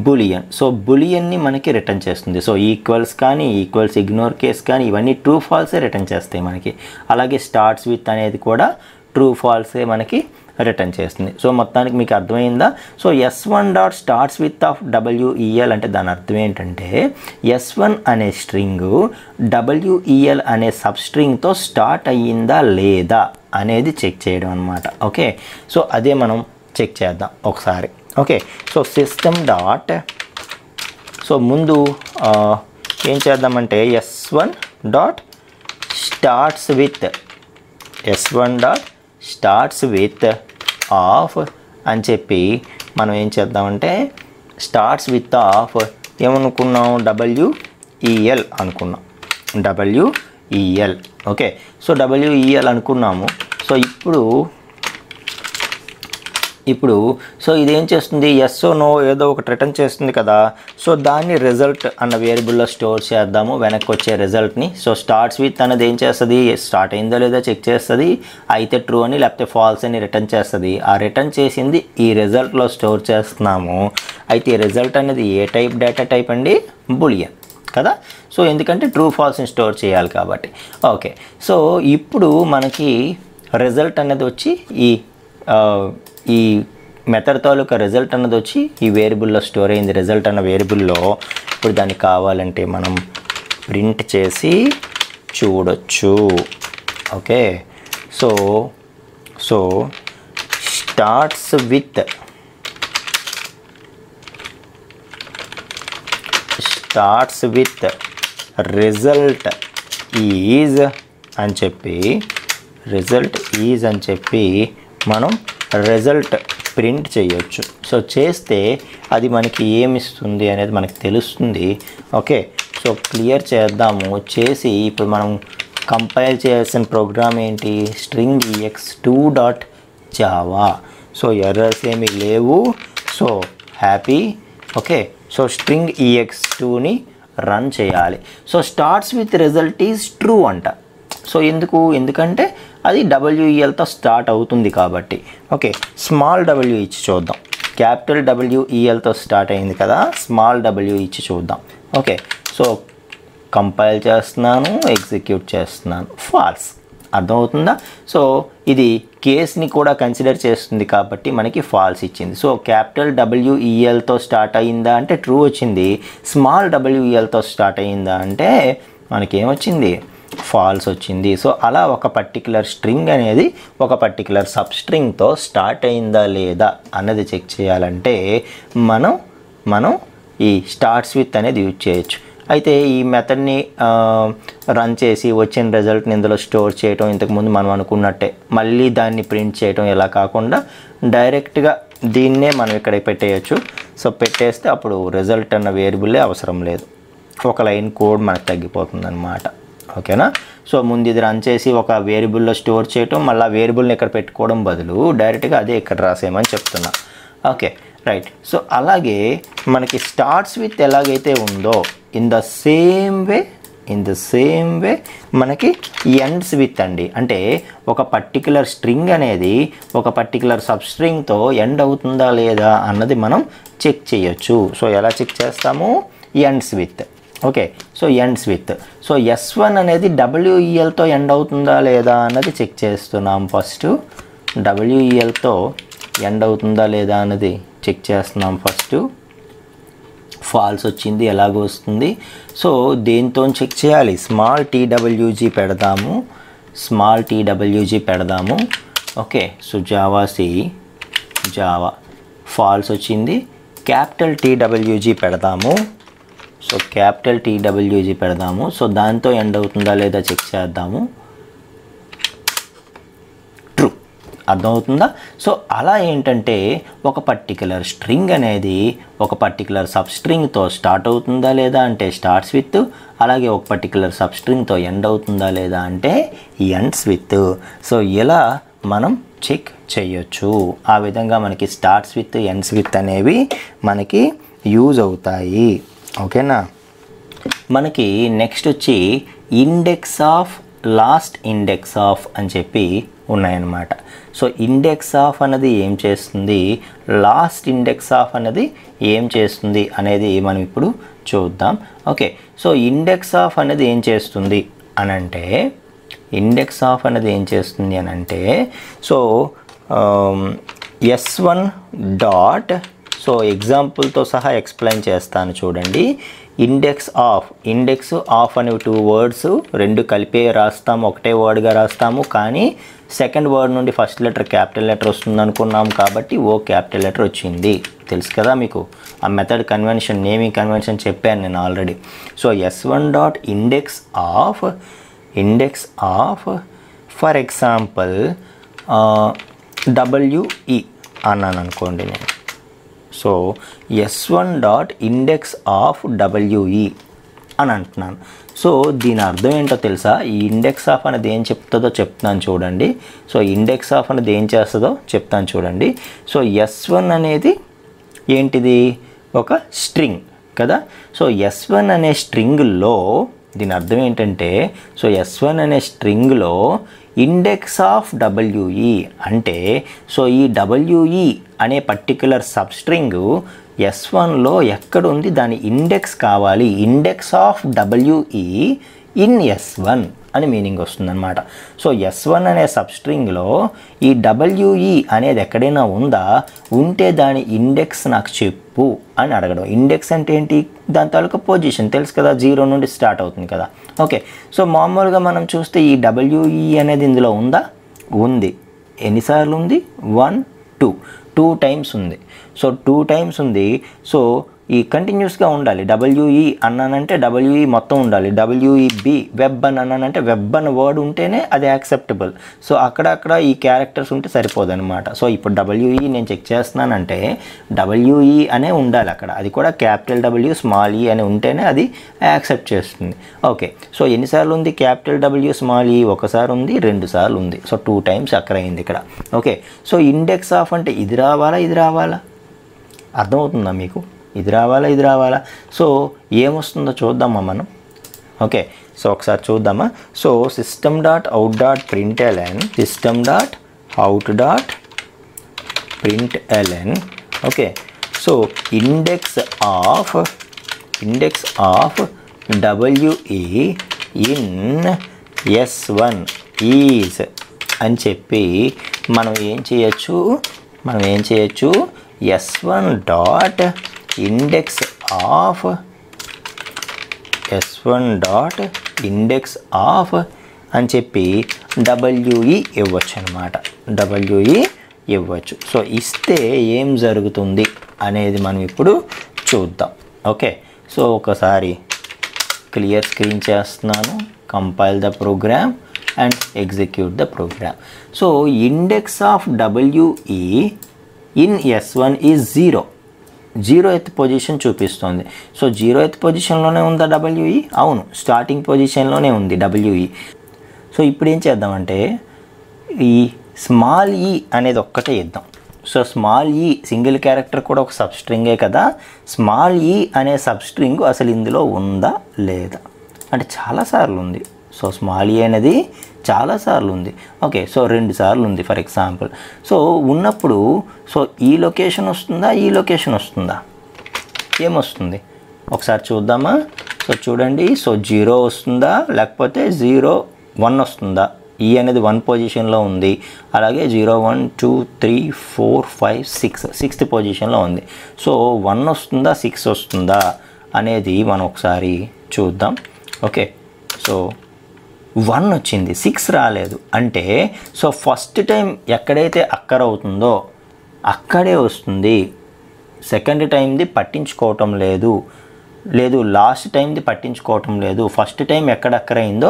A: బూలియన్. సో బూలియన్ని మనకి రిటర్న్ చేస్తుంది. సో ఈక్వల్స్ కానీ ఈక్వల్స్ ఇగ్నోర్ కేస్ కానీ ఇవన్నీ ట్రూ ఫాల్సే రిటర్న్ చేస్తాయి మనకి. అలాగే స్టార్ట్స్ విత్ అనేది కూడా ట్రూ ఫాల్సే మనకి రిటర్న్ చేస్తుంది. సో మొత్తానికి మీకు అర్థమైందా? So S1 dot starts with of WEL అంటే దాని అర్థం ఏంటంటే S1 అనే స్ట్రింగ్ WEL అనే సబ్ స్ట్రింగ్తో స్టార్ట్ అయ్యిందా లేదా అనేది చెక్ చేయడం అనమాట. ఓకే, సో అదే మనం చెక్ చేద్దాం ఒకసారి. ఓకే, సో సిస్టమ్ డాట్ ముందు ఏం చేద్దామంటే S1 dot starts with of అని చెప్పి మనం ఏం చేద్దామంటే స్టార్ట్స్ విత్ ఆఫ్ ఏమనుకున్నాం WEL అనుకున్నాం. WEL. ఓకే, సో WEL అనుకున్నాము. సో ఇప్పుడు సో ఇదేం చేస్తుంది, ఎస్ ఓ నో ఏదో ఒకటి రిటర్న్ చేస్తుంది కదా. సో దాన్ని రిజల్ట్ అన్న వేరియబుల్లో స్టోర్ చేద్దాము వెనక్కి వచ్చే రిజల్ట్ని. సో స్టార్ట్స్ విత్ అనేది ఏం చేస్తుంది, స్టార్ట్ అయిందో లేదో చెక్ చేస్తుంది, అయితే ట్రూ అని లేకపోతే ఫాల్స్ అని రిటర్న్ చేస్తుంది. ఆ రిటర్న్ చేసింది ఈ రిజల్ట్లో స్టోర్ చేస్తున్నాము. అయితే ఈ రిజల్ట్ అనేది ఏ టైప్ డేటా టైప్ అండి, బూలియన్ కదా. సో ఎందుకంటే ట్రూ ఫాల్స్ని స్టోర్ చేయాలి కాబట్టి. ఓకే, సో ఇప్పుడు మనకి రిజల్ట్ అనేది వచ్చి ఈ మెథడ్ తాలూకా రిజల్ట్ అన్నది వచ్చి ఈ వేరియబుల్లో స్టోర్ అయింది. రిజల్ట్ అన్న వేరియబుల్లో ఇప్పుడు దానికి కావాలంటే మనం ప్రింట్ చేసి చూడొచ్చు. Okay, so starts with result is అని చెప్పి మనం రిజల్ట్ ప్రింట్ చేయొచ్చు. సో చేస్తే అది మనకి ఏమిస్తుంది అనేది మనకి తెలుస్తుంది. ఓకే, సో క్లియర్ చేద్దాము. చేసి ఇప్పుడు మనం కంపైల్ చేయాల్సిన ప్రోగ్రామ్ ఏంటి, string ex2.java. సో ఎర్రర్స్ ఏమీ లేవు. So happy. Okay, so string ex2ని రన్ చేయాలి. So starts with result is true అంట. సో ఎందుకంటే అది WELతో స్టార్ట్ అవుతుంది కాబట్టి. ఓకే, స్మాల్ w ఇచ్చి చూద్దాం. క్యాపిటల్ WELతో స్టార్ట్ అయింది కదా, స్మాల్ w ఇచ్చి చూద్దాం. ఓకే, సో కంపైల్ చేస్తున్నాను, ఎగ్జిక్యూట్ చేస్తున్నాను, ఫాల్స్. అర్థమవుతుందా? సో ఇది కేస్ని కూడా కన్సిడర్ చేస్తుంది కాబట్టి మనకి ఫాల్స్ ఇచ్చింది. సో క్యాపిటల్ WELతో స్టార్ట్ అయ్యిందా అంటే ట్రూ వచ్చింది, స్మాల్ WELతో స్టార్ట్ అయ్యిందా అంటే మనకేమొచ్చింది, ఫాల్స్ వచ్చింది. సో అలా ఒక పర్టికులర్ స్ట్రింగ్ అనేది ఒక పర్టికులర్ సబ్ స్ట్రింగ్తో స్టార్ట్ అయిందా లేదా అన్నది చెక్ చేయాలంటే మనం ఈ స్టార్ట్స్ విత్ అనేది యూజ్ చేయొచ్చు. అయితే ఈ మెథడ్ని రన్ చేసి వచ్చిన రిజల్ట్ని ఇందులో స్టోర్ చేయటం, ఇంతకుముందు మనం అనుకున్నట్టే మళ్ళీ దాన్ని ప్రింట్ చేయటం ఇలా కాకుండా డైరెక్ట్గా దీన్నే మనం ఇక్కడ పెట్టేయచ్చు. సో పెట్టేస్తే అప్పుడు రిజల్ట్ అన్న వేరియబుల్లే అవసరం లేదు, ఒక లైన్ కోడ్ మనకు తగ్గిపోతుంది అన్నమాట. ఓకేనా. సో ముందు ఇది రన్ చేసి ఒక వేరియబుల్లో స్టోర్ చేయటం, మళ్ళీ వేరియబుల్ని ఇక్కడ పెట్టుకోవడం బదులు డైరెక్ట్గా అదే ఇక్కడ రాసేయమని చెప్తున్నా. Okay right. సో అలాగే మనకి స్టార్ట్స్ విత్ ఎలాగైతే ఉందో ఇన్ ద సేమ్ వే మనకి ఎండ్స్ విత్ అండి. అంటే ఒక పర్టికులర్ స్ట్రింగ్ అనేది ఒక పర్టికులర్ సబ్స్ట్రింగ్తో ఎండ్ అవుతుందా లేదా అన్నది మనం చెక్ చేయొచ్చు. సో ఎలా చెక్ చేస్తాము? Ends with. Okay, so ends with. So S1 అనేది WELతో ఎండ్ అవుతుందా లేదా అన్నది చెక్ చేస్తున్నాం. ఫస్ట్ WELతో ఎండ్ అవుతుందా లేదా అన్నది చెక్ చేస్తున్నాం. ఫస్ట్ ఫాల్స్ వచ్చింది, ఎలాగో వస్తుంది. సో దేంతో చెక్ చేయాలి? స్మాల్ TWG పెడదాము. ఓకే, సో జావా ఫాల్స్ వచ్చింది. క్యాపిటల్ TWG పెడదాము. సో క్యాపిటల్ TWG పెడదాము. సో దాంతో ఎండ్ అవుతుందా లేదా చెక్ చేద్దాము. ట్రూ. అర్థమవుతుందా? సో అలా ఏంటంటే ఒక పర్టికులర్ స్ట్రింగ్ అనేది ఒక పర్టికులర్ సబ్స్ట్రింగ్తో స్టార్ట్ అవుతుందా లేదా అంటే స్టార్ట్స్ విత్, అలాగే ఒక పర్టికులర్ సబ్స్ట్రింగ్తో ఎండ్ అవుతుందా లేదా అంటే ఎండ్స్ విత్. సో ఇలా మనం చెక్ చేయొచ్చు. ఆ విధంగా మనకి స్టార్ట్స్ విత్, ఎండ్స్ విత్ అనేవి మనకి యూజ్ అవుతాయి. ఓకేనా. మనకి నెక్స్ట్ వచ్చి లాస్ట్ ఇండెక్స్ ఆఫ్ అని చెప్పి ఉన్నాయన్నమాట. సో ఇండెక్స్ ఆఫ్ అన్నది ఏం చేస్తుంది, లాస్ట్ ఇండెక్స్ ఆఫ్ అన్నది ఏం చేస్తుంది అనేది మనం ఇప్పుడు చూద్దాం. ఓకే, సో ఇండెక్స్ ఆఫ్ అనేది ఏం చేస్తుంది అనంటే సో S1 డాట్, సో ఎగ్జాంపుల్తో సహా ఎక్స్ప్లెయిన్ చేస్తాను చూడండి. ఇండెక్స్ ఆఫ్ అనేవి 2 వర్డ్స్, 2 కలిపే రాస్తాము, ఒకటే వర్డ్గా రాస్తాము. కానీ సెకండ్ వర్డ్ నుండి ఫస్ట్ లెటర్ క్యాపిటల్ లెటర్ వస్తుంది అనుకున్నాం కాబట్టి ఓ క్యాపిటల్ లెటర్ వచ్చింది. తెలుసు కదా మీకు ఆ మెథడ్ కన్వెన్షన్, నేమింగ్ కన్వెన్షన్ చెప్పాను నేను already. So S1 dot index of for example WE అన్నాను అనుకోండి నేను. So S1 dot index of WE అని అంటున్నాను. సో దీని అర్థం ఏంటో తెలుసా? ఈ ఇండెక్స్ ఆఫ్ అనేది ఏం చెప్తుందో చెప్తాను చూడండి. సో ఇండెక్స్ ఆఫ్ అనేది ఏం చేస్తుందో చెప్తాను చూడండి. సో S1 అనేది ఏంటిది? ఒక స్ట్రింగ్ కదా. సో S1 అనే స్ట్రింగ్లో దీని అర్థం ఏంటంటే, సో S1 అనే స్ట్రింగ్లో ఇండెక్స్ ఆఫ్ WE అంటే, సో ఈ WE అనే పర్టికులర్ సబ్స్ట్రింగ్ S1లో ఎక్కడుంది దాని ఇండెక్స్ కావాలి. Index of WE in S1 అని మీనింగ్ వస్తుందన్నమాట. సో S1 అనే సబ్స్ట్రింగ్లో ఈ WE అనేది ఎక్కడైనా ఉందా, ఉంటే దాని ఇండెక్స్ నాకు చెప్పు అని అడగడం. ఇండెక్స్ అంటే ఏంటి? దాని తాలూకా పొజిషన్ తెలుసు కదా, 0 నుండి స్టార్ట్ అవుతుంది కదా. ఓకే, సో మామూలుగా మనం చూస్తే ఈ WE అనేది ఇందులో ఉందా? ఉంది. ఎన్నిసార్లు ఉంది? 1 2 టైమ్స్ ఉంది. సో 2 టైమ్స్ ఉంది. సో ఈ కంటిన్యూస్గా ఉండాలి. WE అన్నానంటే WE మొత్తం ఉండాలి. WEB వెబ్ అని అన్నానంటే వెబ్ అన్న వర్డ్ ఉంటేనే అది యాక్సెప్టబుల్. సో అక్కడక్కడ ఈ క్యారెక్టర్స్ ఉంటే సరిపోదన్నమాట. సో ఇప్పుడు WE నేను చెక్ చేస్తున్నానంటే WE అనే ఉండాలి అక్కడ. అది కూడా క్యాపిటల్ W స్మాల్ E అని ఉంటేనే అది యాక్సెప్ట్ చేస్తుంది. ఓకే, సో ఎన్నిసార్లు ఉంది క్యాపిటల్ W స్మాల్ E? ఒకసారి ఉంది, 2 సార్లు ఉంది. సో 2 టైమ్స్ అక్కడ అయింది ఇక్కడ. ఓకే, సో ఇండెక్స్ ఆఫ్ అంటే ఇది రావాలా? అర్థమవుతుందా మీకు? ఇది రావాలా? సో ఏమొస్తుందో చూద్దామా మనం. ఓకే, సో ఒకసారి చూద్దామా. So system dot out dot println okay, so index of WE in S1 is అని చెప్పి మనం ఏం చేయొచ్చు S1 డాట్ ఇండెక్స్ ఆఫ్ అని చెప్పి WE ఇవ్వచ్చు అనమాట. WE ఇవ్వచ్చు. సో ఇస్తే ఏం జరుగుతుంది అనేది మనం ఇప్పుడు చూద్దాం. ఓకే, సో ఒకసారి క్లియర్ స్క్రీన్ చేస్తున్నాను. Compile the program and execute the program. So index of WE in S1 is 0. 0th position చూపిస్తుంది. సో 0th పొజిషన్లోనే ఉందా WE? అవును, స్టార్టింగ్ పొజిషన్లోనే ఉంది WE. సో ఇప్పుడు ఏం చేద్దామంటే ఈ స్మాల్ ఈ అనేది ఒక్కటే ఇద్దాం. సో స్మాల్ ఈ సింగిల్ క్యారెక్టర్ కూడా ఒక సబ్స్ట్రింగే కదా, స్మాల్ ఈ అనే సబ్స్ట్రింగ్ అసలు ఇందులో ఉందా లేదా అంటే చాలాసార్లు ఉంది. సో స్మాల్ ఈ అనేది చాలాసార్లు ఉంది. ఓకే, సో 2 సార్లు ఉంది ఫర్ ఎగ్జాంపుల్. సో ఉన్నప్పుడు సో ఈ లొకేషన్ వస్తుందా, ఈ లొకేషన్ వస్తుందా, ఏమొస్తుంది ఒకసారి చూద్దామా. సో చూడండి, సో 0 వస్తుందా లేకపోతే 0 1 వస్తుందా. ఈ అనేది 1 పొజిషన్లో ఉంది, అలాగే 0 1 2 3 4 5 6 6th పొజిషన్లో ఉంది. సో 1 వస్తుందా 6 వస్తుందా అనేది మనం ఒకసారి చూద్దాం. ఓకే, సో 1 వచ్చింది, 6 రాలేదు. అంటే సో ఫస్ట్ టైం ఎక్కడైతే అక్కర అవుతుందో అక్కడే వస్తుంది, సెకండ్ టైంది పట్టించుకోవటం లేదు, లాస్ట్ టైంది పట్టించుకోవటం లేదు, ఫస్ట్ టైం ఎక్కడ అక్కరైందో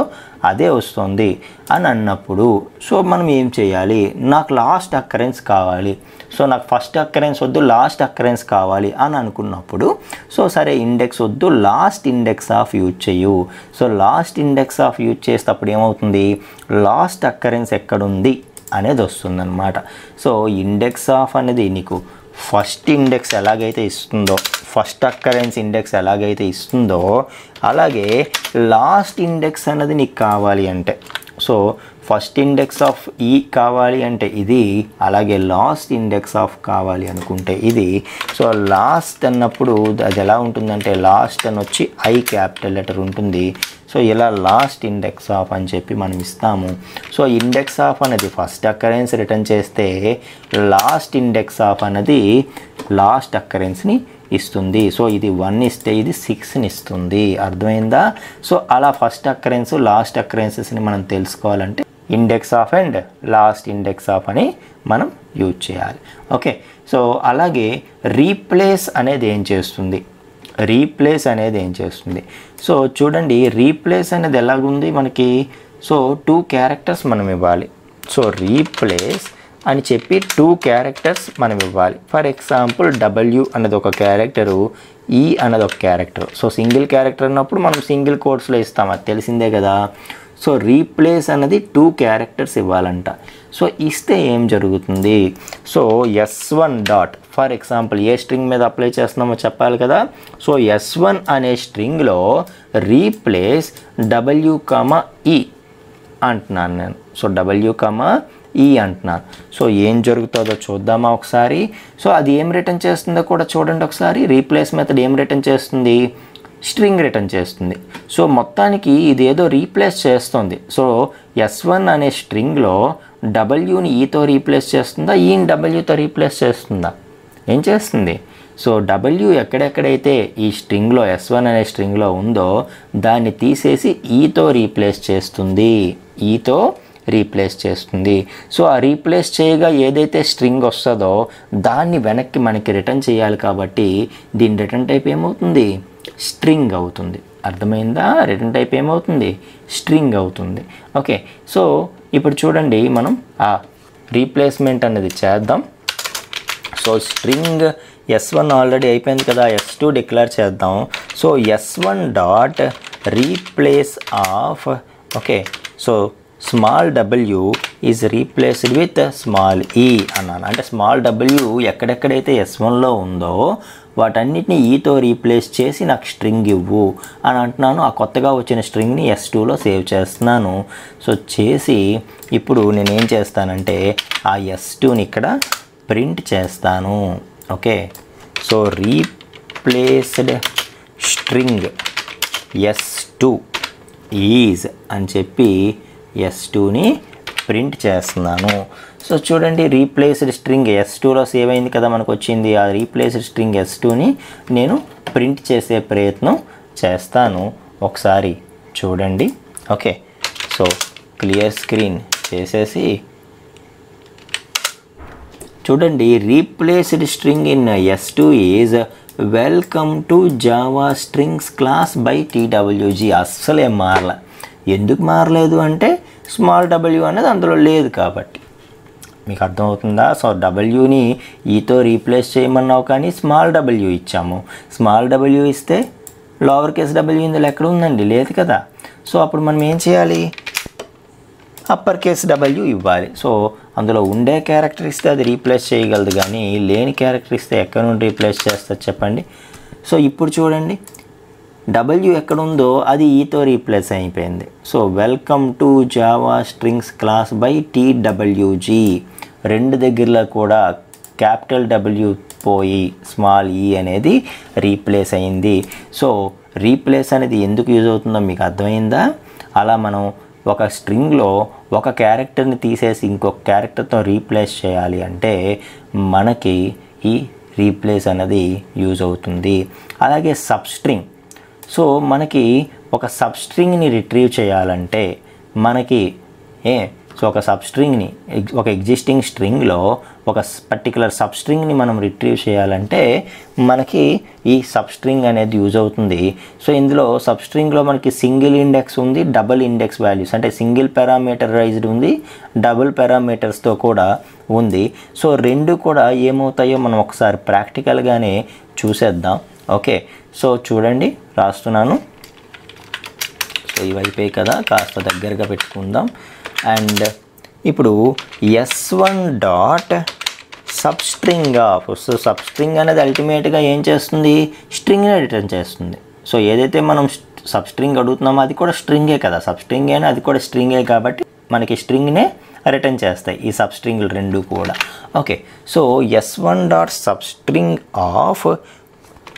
A: అదే వస్తుంది అని అన్నప్పుడు సో మనం ఏం చేయాలి, నాకు లాస్ట్ అక్కరెన్స్ కావాలి, సో నాకు ఫస్ట్ అక్కరెన్స్ వద్దు లాస్ట్ అక్కరెన్స్ కావాలి అని అనుకున్నప్పుడు సో సరే ఇండెక్స్ వద్దు లాస్ట్ ఇండెక్స్ ఆఫ్ యూజ్ చేయు. So last index of use చేసేటప్పుడు ఏమవుతుంది, లాస్ట్ అక్కరెన్స్ ఎక్కడుంది అనేది వస్తుందన్నమాట. సో ఇండెక్స్ ఆఫ్ అనేది నీకు ఫస్ట్ ఇండెక్స్ ఎలాగైతే ఇస్తుందో, ఫస్ట్ అక్కరెన్స్ ఇండెక్స్ ఎలాగైతే ఇస్తుందో అలాగే లాస్ట్ ఇండెక్స్ అనేది నీకు కావాలి అంటే సో ఫస్ట్ ఇండెక్స్ ఆఫ్ ఈ కావాలి అంటే ఇది, అలాగే లాస్ట్ ఇండెక్స్ ఆఫ్ కావాలి అనుకుంటే ఇది. సో లాస్ట్ అన్నప్పుడు అది ఎలా ఉంటుందంటే లాస్ట్ అని వచ్చి ఐ క్యాపిటల్ లెటర్ ఉంటుంది. సో ఇలా లాస్ట్ ఇండెక్స్ ఆఫ్ అని చెప్పి మనం ఇస్తాము. సో ఇండెక్స్ ఆఫ్ అనేది ఫస్ట్ అక్కరెన్స్ రిటర్న్ చేస్తే లాస్ట్ ఇండెక్స్ ఆఫ్ అనేది లాస్ట్ అక్కరెన్స్ని ఇస్తుంది. సో ఇది 1 ఇస్తే ఇది 6ని ఇస్తుంది, అర్థమైందా. సో అలా ఫస్ట్ అక్కరెన్స్ లాస్ట్ అక్కరెన్సెస్ని మనం తెలుసుకోవాలంటే index of and last index of అని మనం యూజ్ చేయాలి. ఓకే, సో అలాగే రీప్లేస్ అనేది ఏం చేస్తుంది, సో చూడండి రీప్లేస్ అనేది ఎలాగుంది మనకి. సో 2 క్యారెక్టర్స్ మనం ఇవ్వాలి. సో రీప్లేస్ అని చెప్పి 2 క్యారెక్టర్స్ మనం ఇవ్వాలి. ఫర్ ఎగ్జాంపుల్ W అనేది ఒక క్యారెక్టరు, ఈ అనేది ఒక క్యారెక్టర్. సో సింగిల్ క్యారెక్టర్ అన్నప్పుడు మనం సింగిల్ కోట్స్లో ఇస్తాం, అది తెలిసిందే కదా. సో రీప్లేస్ అనేది 2 క్యారెక్టర్స్ ఇవ్వాలంట. సో ఇస్తే ఏం జరుగుతుంది, so S1 dot for example a string మీద అప్లై చేస్తున్నామో చెప్పాలి కదా. సో S1 అనే స్ట్రింగ్లో రీప్లేస్ W, E అంటున్నాను నేను. సో W, E అంటున్నాను. సో ఏం జరుగుతుందో చూద్దామా ఒకసారి. సో అది ఏం రిటర్న్ చేస్తుందో కూడా చూడండి ఒకసారి. రీప్లేస్ మెథడ్ ఏం రిటర్న్ చేస్తుంది, స్ట్రింగ్ రిటర్న్ చేస్తుంది. సో మొత్తానికి ఇదేదో రీప్లేస్ చేస్తుంది. సో S1 అనే స్ట్రింగ్లో Wని ఈతో రీప్లేస్ చేస్తుందా, ఈని Wతో రీప్లేస్ చేస్తుందా, ఏం చేస్తుంది. సో W ఎక్కడెక్కడైతే ఈ స్ట్రింగ్లో S1 అనే స్ట్రింగ్లో ఉందో దాన్ని తీసేసి ఈతో రీప్లేస్ చేస్తుంది. సో ఆ రీప్లేస్ చేయగా ఏదైతే స్ట్రింగ్ వస్తుందో దాన్ని వెనక్కి మనకి రిటర్న్ చేయాలి కాబట్టి దీని రిటర్న్ టైప్ ఏమవుతుంది, స్ట్రింగ్ అవుతుంది. అర్థమైందా, రిటర్న్ టైప్ ఏమవుతుంది, స్ట్రింగ్ అవుతుంది. ఓకే, సో ఇప్పుడు చూడండి మనం ఆ రీప్లేస్మెంట్ అనేది చేద్దాం. సో స్ట్రింగ్ S1 ఆల్రెడీ అయిపోయింది కదా, S2 డిక్లేర్ చేద్దాం. So S1 dot replace of, okay, so small W is replaced with small ఈ అన్నాను. అంటే స్మాల్ W ఎక్కడెక్కడైతే S1లో ఉందో వాటన్నిటిని ఈతో రీప్లేస్ చేసి నాకు స్ట్రింగ్ ఇవ్వు అని అంటున్నాను. ఆ కొత్తగా వచ్చిన స్ట్రింగ్ని S2లో సేవ్ చేస్తున్నాను. సో చేసి ఇప్పుడు నేనేం చేస్తానంటే ఆ S2ని ఇక్కడ ప్రింట్ చేస్తాను. Okay, so replaced string S2 is అని చెప్పి S2ని ప్రింట్ చేస్తున్నాను. సో చూడండి రీప్లేస్డ్ స్ట్రింగ్ S2లో సేవ్ అయింది కదా మనకు వచ్చింది. ఆ రీప్లేస్డ్ స్ట్రింగ్ S2ని నేను ప్రింట్ చేసే ప్రయత్నం చేస్తాను. ఒకసారి చూడండి. ఓకే, సో క్లియర్ స్క్రీన్ చేసేసి చూడండి replaced string in S2 is welcome to Java strings class by TWG. అస్సలే మారలే. ఎందుకు మారలేదు అంటే స్మాల్ W అనేది అందులో లేదు కాబట్టి. మీకు అర్థమవుతుందా? సో డబ్ల్యూని ఈతో రీప్లేస్ చేయమన్నావు కానీ స్మాల్ డబ్ల్యూ ఇచ్చాము. స్మాల్ డబ్ల్యూ ఇస్తే లోవర్ కేస్ డబ్ల్యూ ఇందులో ఎక్కడ ఉందండి? లేదు కదా. సో అప్పుడు మనం ఏం చేయాలి? అప్పర్ కేస్ డబ్ల్యూ ఇవ్వాలి. సో అందులో ఉండే క్యారెక్టర్ ఇస్తే అది రీప్లేస్ చేయగలదు, కానీ లేని క్యారెక్టర్ ఇస్తే ఎక్కడ నుండి రీప్లేస్ చేస్తుంది చెప్పండి? సో ఇప్పుడు చూడండి, డబ్ల్యూ ఎక్కడుందో అది ఈతో రీప్లేస్ అయిపోయింది. So welcome to Java strings class by TWG. రెండు దగ్గరలో కూడా క్యాపిటల్ డబ్ల్యూ పోయి స్మాల్ ఈ అనేది రీప్లేస్ అయింది. సో రీప్లేస్ అనేది ఎందుకు యూజ్ అవుతుందో మీకు అర్థమైందా? అలా మనం ఒక స్ట్రింగ్లో ఒక క్యారెక్టర్ని తీసేసి ఇంకొక క్యారెక్టర్తో రీప్లేస్ చేయాలి అంటే మనకి ఈ రీప్లేస్ అనేది యూజ్ అవుతుంది. అలాగే సబ్స్ట్రింగ్. సో మనకి ఒక సబ్స్ట్రింగ్ని రిట్రీవ్ చేయాలంటే మనకి సో ఒక సబ్స్ట్రింగ్ని, ఒక ఎగ్జిస్టింగ్ స్ట్రింగ్లో ఒక పర్టికులర్ సబ్స్ట్రింగ్ని మనం రిట్రీవ్ చేయాలంటే మనకి ఈ సబ్స్ట్రింగ్ అనేది యూజ్ అవుతుంది. సో ఇందులో సబ్స్ట్రింగ్లో మనకి సింగిల్ ఇండెక్స్ ఉంది, డబుల్ ఇండెక్స్ వాల్యూస్, అంటే సింగిల్ పారామీటరైజ్డ్ ఉంది, డబుల్ పారామీటర్స్తో కూడా ఉంది. సో రెండు కూడా ఏమవుతాయో మనం ఒకసారి ప్రాక్టికల్గానే చూసేద్దాం. ఓకే, సో చూడండి, రాస్తున్నాను. సో ఇవి అయిపోయాయి కదా, కాస్త దగ్గరగా పెట్టుకుందాం. అండ్ ఇప్పుడు S1 dot substring of. So substring అనేది అల్టిమేట్గా ఏం చేస్తుంది? స్ట్రింగ్ని రిటర్న్ చేస్తుంది. సో ఏదైతే మనం సబ్స్ట్రింగ్ అడుగుతున్నామో అది కూడా స్ట్రింగే కదా, సబ్స్ట్రింగ్ అయినా అది కూడా స్ట్రింగే కాబట్టి మనకి స్ట్రింగ్నే రిటర్న్ చేస్తాయి ఈ సబ్స్ట్రింగ్లు రెండు కూడా. Okay, so S1 dot substring of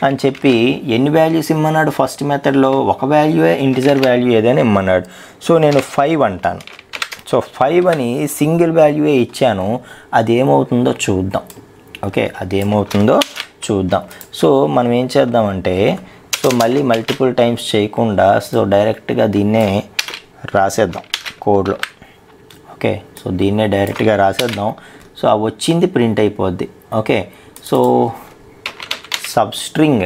A: అని చెప్పి ఎన్ని వాల్యూస్ ఇమ్మన్నాడు? ఫస్ట్ మెథడ్లో ఒక వాల్యూయే, ఇంటిజర్ వాల్యూ ఏదైనా ఇమ్మన్నాడు. సో నేను 5 అంటాను. సో 5 అని సింగిల్ వాల్యూయే ఇచ్చాను. అదేమవుతుందో చూద్దాం. ఓకే, అదేమవుతుందో చూద్దాం. సో మనం ఏం చేద్దామంటే, సో మళ్ళీ మల్టిపుల్ టైమ్స్ చేయకుండా సో డైరెక్ట్గా దీన్నే రాసేద్దాం కోడ్లో. ఓకే, సో దీన్నే డైరెక్ట్గా రాసేద్దాం. సో ఆ వచ్చింది ప్రింట్ అయిపోద్ది. Okay, so substring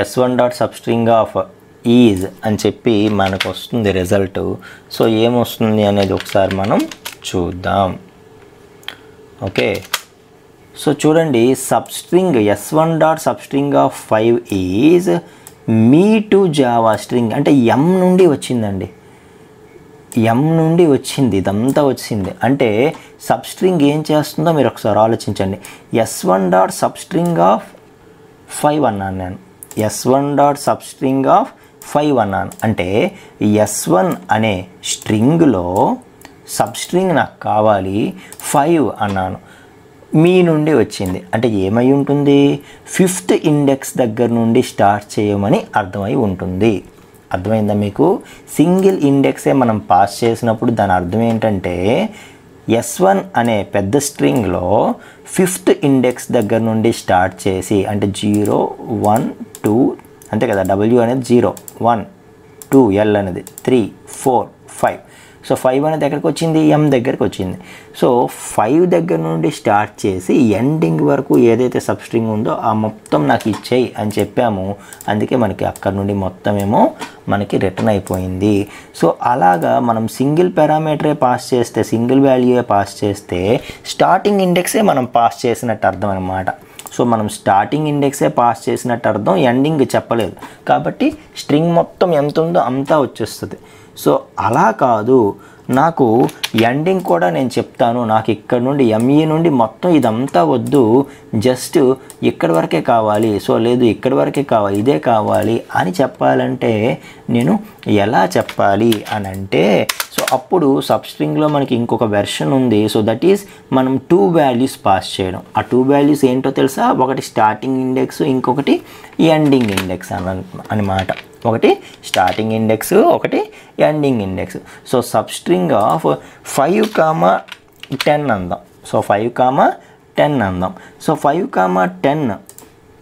A: S1 dot substring of is అని చెప్పి మనకు వస్తుంది రిజల్ట్. సో ఏమొస్తుంది అనేది ఒకసారి మనం చూద్దాం. ఓకే, సో చూడండి, substring S1 dot substring of 5 is me to Java string. అంటే M నుండి వచ్చిందండి, M నుండి వచ్చింది, ఇదంతా వచ్చింది. అంటే సబ్స్ట్రింగ్ ఏం చేస్తుందో మీరు ఒకసారి ఆలోచించండి. S1 డాట్ సబ్స్ట్రింగ్ ఆఫ్ 5 అన్నాను నేను, S1 డాట్ సబ్స్ట్రింగ్ ఆఫ్ 5 అన్నాను. అంటే S1 అనే స్ట్రింగ్లో సబ్స్ట్రింగ్ నాకు కావాలి 5 అన్నాను, మీ నుండి వచ్చింది. అంటే ఏమై ఉంటుంది? 5th ఇండెక్స్ దగ్గర నుండి స్టార్ట్ చేయమని అర్థమై ఉంటుంది. అర్థమైందా మీకు? సింగిల్ ఇండెక్సే మనం పాస్ చేసినప్పుడు దాని అర్థం ఏంటంటే S1 అనే పెద్ద స్ట్రింగ్లో 5th ఇండెక్స్ దగ్గర నుండి స్టార్ట్ చేసి, అంటే 0 1 2 అంతే కదా, W అనేది 0 1 2, L అనేది 3 4 5. సో 5 అనేది ఎక్కడికి వచ్చింది? M దగ్గరికి వచ్చింది. సో 5 దగ్గర నుండి స్టార్ట్ చేసి ఎండింగ్ వరకు ఏదైతే సబ్స్ట్రింగ్ ఉందో ఆ మొత్తం నాకు ఇచ్చేయి అని చెప్పాము. అందుకే మనకి అక్కడ నుండి మొత్తం ఏమో మనకి రిటర్న్ అయిపోయింది. సో అలాగా మనం సింగిల్ పారామీటరే పాస్ చేస్తే, సింగిల్ వాల్యూయే పాస్ చేస్తే స్టార్టింగ్ ఇండెక్సే మనం పాస్ చేసినట్టు అర్థం అనమాట. సో మనం స్టార్టింగ్ ఇండెక్సే పాస్ చేసినట్టు అర్థం, ఎండింగ్ చెప్పలేదు కాబట్టి స్ట్రింగ్ మొత్తం ఎంత ఉందో అంతా వచ్చేస్తుంది. సో అలా కాదు, నాకు ఎండింగ్ కూడా నేను చెప్తాను, నాకు ఇక్కడ నుండి ME నుండి మొత్తం ఇదంతా వద్దు, జస్ట్ ఇక్కడి వరకే కావాలి, సో లేదు ఇక్కడి వరకే కావాలి, ఇదే కావాలి అని చెప్పాలంటే నేను ఎలా చెప్పాలి అని అంటే, సో అప్పుడు సబ్స్ట్రింగ్లో మనకి ఇంకొక వెర్షన్ ఉంది. సో దట్ ఈస్ మనం 2 వాల్యూస్ పాస్ చేయడం. ఆ 2 వాల్యూస్ ఏంటో తెలుసా? ఒకటి స్టార్టింగ్ ఇండెక్స్, ఇంకొకటి ఎండింగ్ ఇండెక్స్ అన్నమాట. ఒకటి స్టార్టింగ్ ఇండెక్స్, ఒకటి ending index. So substring of 5, 10 అందాం. సో 5, 10 అందాం. సో 5, 10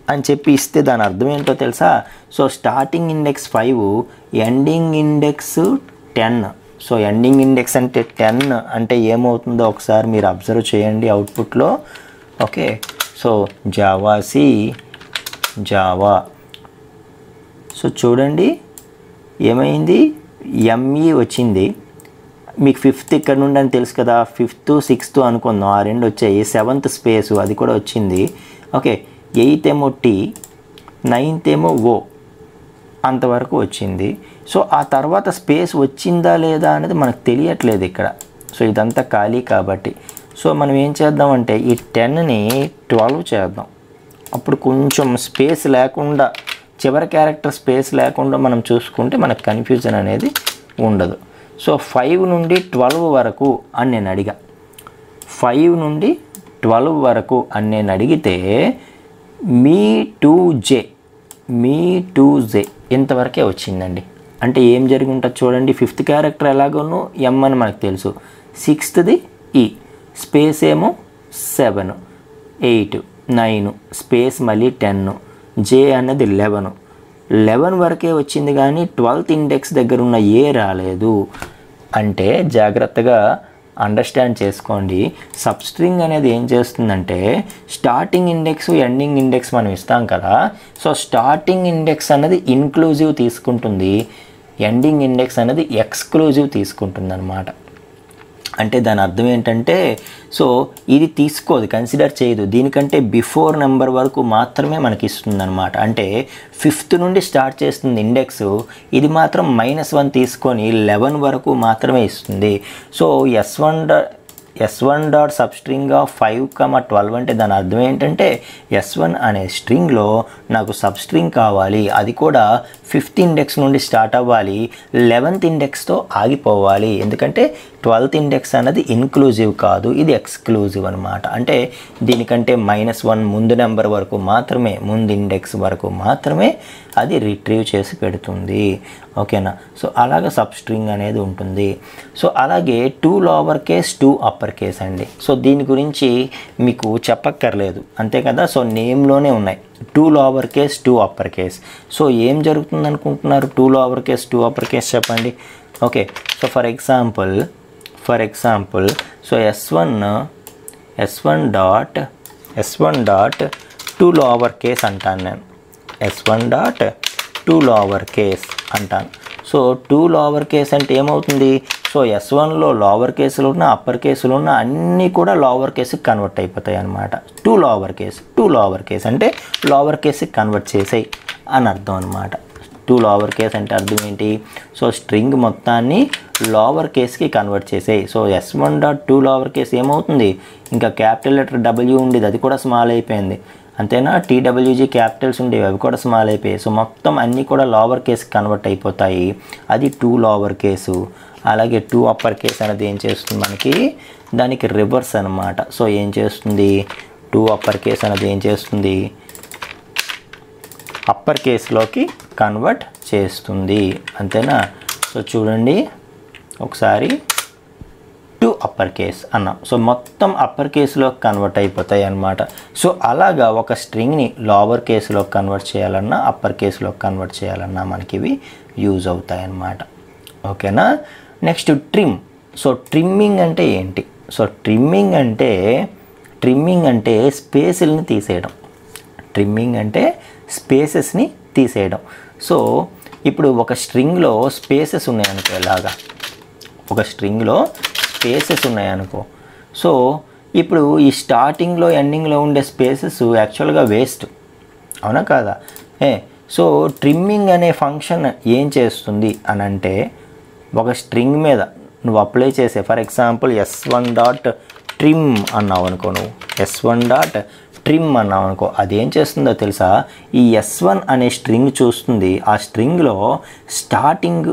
A: అని చెప్పి ఇస్తే దాని అర్థం ఏంటో తెలుసా? So starting index 5, ending index 10. So ending index అంటే 10 అంటే ఏమవుతుందో ఒకసారి మీరు అబ్జర్వ్ చేయండి అవుట్పుట్లో. Okay, so Java. సో చూడండి ఏమైంది? ఎంఈ వచ్చింది, మీకు 5th ఇక్కడ నుండి అని తెలుసు కదా, 5th 6th అనుకుందాం, ఆ రెండు వచ్చాయి. 7th స్పేసు అది కూడా వచ్చింది. ఓకే, 8th ఏమో టీ, 9th ఏమో ఓ, అంతవరకు వచ్చింది. సో ఆ తర్వాత స్పేస్ వచ్చిందా లేదా అనేది మనకు తెలియట్లేదు ఇక్కడ. సో ఇదంతా ఖాళీ కాబట్టి సో మనం ఏం చేద్దామంటే ఈ 10ని 12 చేద్దాం. అప్పుడు కొంచెం స్పేస్ లేకుండా, చివరి క్యారెక్టర్ స్పేస్ లేకుండా మనం చూసుకుంటే మనకు కన్ఫ్యూజన్ అనేది ఉండదు. సో 5 నుండి 12 వరకు అని నేను అడిగా. 5 నుండి 12 వరకు అని నేను అడిగితే మీ 2J ఇంతవరకే వచ్చిందండి. అంటే ఏం జరిగి ఉంటుంది చూడండి. 5th క్యారెక్టర్ ఎలాగోనో ఎం అని మనకు తెలుసు. 6thది ఈ స్పేస్ ఏమో 7, 8, 9 స్పేస్ మళ్ళీ 10, జే అన్నది 11 వరకే వచ్చింది కానీ 12th ఇండెక్స్ దగ్గర ఉన్న ఏ రాలేదు. అంటే జాగ్రత్తగా అండర్స్టాండ్ చేసుకోండి. సబ్స్ట్రింగ్ అనేది ఏం చేస్తుందంటే స్టార్టింగ్ ఇండెక్స్ ఎండింగ్ ఇండెక్స్ మనం ఇస్తాం కదా. సో స్టార్టింగ్ ఇండెక్స్ అనేది ఇన్క్లూజివ్ తీసుకుంటుంది, ఎండింగ్ ఇండెక్స్ అనేది ఎక్స్క్లూజివ్ తీసుకుంటుంది అన్నమాట. అంటే దాని అర్థం ఏంటంటే సో ఇది తీసుకోదు, కన్సిడర్ చేయదు, దీనికంటే బిఫోర్ నెంబర్ వరకు మాత్రమే మనకి ఇస్తుంది అనమాట. అంటే 5th నుండి స్టార్ట్ చేస్తుంది ఇండెక్స్, ఇది మాత్రం -1 తీసుకొని 11 వరకు మాత్రమే ఇస్తుంది. So S1 dot sub string of 5,12 అంటే దాని అర్థం ఏంటంటే S1 అనే స్ట్రింగ్లో నాకు సబ్ స్ట్రింగ్ కావాలి, అది కూడా 5th ఇండెక్స్ నుండి స్టార్ట్ అవ్వాలి, 11th ఇండెక్స్తో ఆగిపోవాలి. ఎందుకంటే 12th ఇండెక్స్ అనేది ఇన్క్లూజివ్ కాదు, ఇది ఎక్స్క్లూజివ్ అనమాట. అంటే దీనికంటే -1 ముందు నెంబర్ వరకు మాత్రమే, ముందు ఇండెక్స్ వరకు మాత్రమే అది రిట్రీవ్ చేసి పెడుతుంది. ఓకేనా. సో అలాగే సబ్ స్ట్రింగ్ అనేది ఉంటుంది. సో అలాగే 2 లోవర్ కేస్ 2 అప్పర్ కేస్ అండి. సో దీని గురించి మీకు చెప్పక్కర్లేదు అంతే కదా. సో నేమ్లోనే ఉన్నాయి 2 lower case 2 upper case. So ఏం జరుగుతుంది అనుకుంటున్నారు 2 లోవర్ కేస్ 2 అప్పర్ కేస్ చెప్పండి. Okay, so for example so S1 dot 2 lower case అంటాను నేను. S1 డాట్ 2 లోవర్ కేస్ అంటాను. సో 2 లోవర్ కేస్ అంటే ఏమవుతుంది, సో S1లో లోవర్ కేసులు ఉన్న అప్పర్ కేసులు ఉన్న అన్నీ కూడా లోవర్ కేసుకి కన్వర్ట్ అయిపోతాయి అన్నమాట. 2 లోవర్ కేస్ అంటే లోవర్ కేసుకి కన్వర్ట్ చేసాయి అని అర్థం అనమాట. 2 లోవర్ కేస్ అంటే అర్థం ఏంటి, సో స్ట్రింగ్ మొత్తాన్ని లోవర్ కేస్కి కన్వర్ట్ చేసాయి. So S1 dot 2 lower case ఏమవుతుంది, ఇంకా క్యాపిటల్ లెటర్ W ఉండేది, అది కూడా స్మాల్ అయిపోయింది అంతేనా. TWG క్యాపిటల్స్ ఉండేవి, అవి కూడా స్మాల్ అయిపోయాయి. సో మొత్తం అన్నీ కూడా లోవర్ కేస్కి కన్వర్ట్ అయిపోతాయి, అది 2 లోవర్ కేసు. అలాగే 2 అప్పర్ కేస్ అనేది ఏం చేస్తుంది మనకి, దానికి రివర్స్ అనమాట. సో ఏం చేస్తుంది 2 అప్పర్ కేస్ అనేది ఏం చేస్తుంది, అప్పర్ కేసులోకి కన్వర్ట్ చేస్తుంది అంతేనా. సో చూడండి ఒకసారి 2 అప్పర్ కేస్ అన్నాం. సో మొత్తం అప్పర్ కేసులో కన్వర్ట్ అయిపోతాయి అన్నమాట. సో అలాగా ఒక స్ట్రింగ్ని లోవర్ కేసులో కన్వర్ట్ చేయాలన్నా అప్పర్ కేసులో కన్వర్ట్ చేయాలన్నా మనకి ఇవి యూజ్ అవుతాయి అన్నమాట. ఓకేనా. Next trim. సో ట్రిమ్మింగ్ అంటే ఏంటి, సో ట్రిమ్మింగ్ అంటే స్పేసుల్ని తీసేయడం. ట్రిమ్మింగ్ అంటే స్పేసెస్ని తీసేయడం. సో ఇప్పుడు ఒక స్ట్రింగ్లో స్పేసెస్ ఉన్నాయనుకో, ఇలాగా ఒక స్ట్రింగ్లో స్పేసెస్ ఉన్నాయనుకో, సో ఇప్పుడు ఈ స్టార్టింగ్లో ఎండింగ్లో ఉండే స్పేసెస్ యాక్చువల్గా వేస్ట్, అవునా కాదా. సో ట్రిమ్మింగ్ అనే ఫంక్షన్ ఏం చేస్తుంది అని అంటే, ఒక స్ట్రింగ్ మీద నువ్వు అప్లై చేసే, for example S1 dot trim అన్నావు అనుకో, నువ్వు S1 డాట్ ట్రిమ్ అన్నావు అనుకో, అదేం చేస్తుందో తెలుసా, ఈ S1 అనే స్ట్రింగ్ చూస్తుంది, ఆ స్ట్రింగ్లో స్టార్టింగ్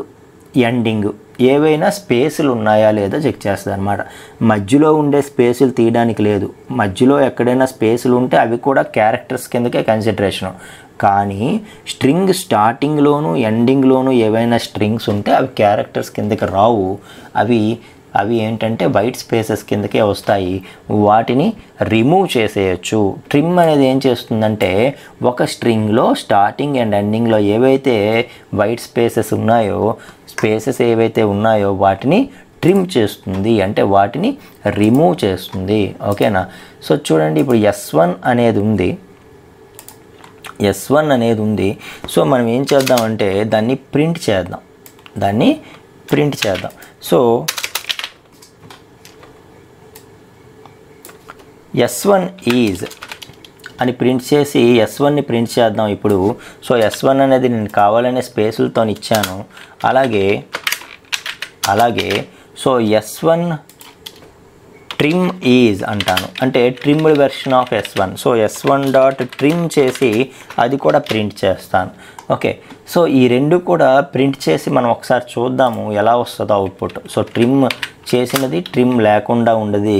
A: ఎండింగ్ ఏవైనా స్పేసులు ఉన్నాయా లేదా చెక్ చేస్తుంది అనమాట. మధ్యలో ఉండే స్పేసులు తీయడానికి లేదు, మధ్యలో ఎక్కడైనా స్పేసులు ఉంటే అవి కూడా క్యారెక్టర్స్ కిందకే కన్సిడరేషను. కానీ స్ట్రింగ్ స్టార్టింగ్లోను ఎండింగ్లోను ఏవైనా స్ట్రింగ్స్ ఉంటే అవి క్యారెక్టర్స్ కిందకి రావు, అవి ఏంటంటే వైట్ స్పేసెస్ కిందకే వస్తాయి, వాటిని రిమూవ్ చేసేయచ్చు. ట్రిమ్ అనేది ఏం చేస్తుందంటే ఒక స్ట్రింగ్లో స్టార్టింగ్ అండ్ ఎండింగ్లో ఏవైతే వైట్ స్పేసెస్ ఉన్నాయో వాటిని ట్రిమ్ చేస్తుంది, అంటే వాటిని రిమూవ్ చేస్తుంది. ఓకేనా. సో చూడండి ఇప్పుడు S1 అనేది ఉంది. సో మనం ఏం చేద్దామంటే దాన్ని ప్రింట్ చేద్దాం. దాన్ని ప్రింట్ చేద్దాం. సో S1 ఈజ్ అని ప్రింట్ చేసి S1ని ప్రింట్ చేద్దాం ఇప్పుడు. సో S1 అనేది నేను కావాలనే స్పేసులతో ఇచ్చాను. అలాగే సో S1 ట్రిమ్ ఈజ్ అంటాను, అంటే trimmed version of S1. So S1 dot trim చేసి అది కూడా ప్రింట్ చేస్తాను. ఓకే, సో ఈ రెండు కూడా ప్రింట్ చేసి మనం ఒకసారి చూద్దాము ఎలా వస్తుందో అవుట్పుట్. సో ట్రిమ్ చేసినది, ట్రిమ్ లేకుండా ఉండదు,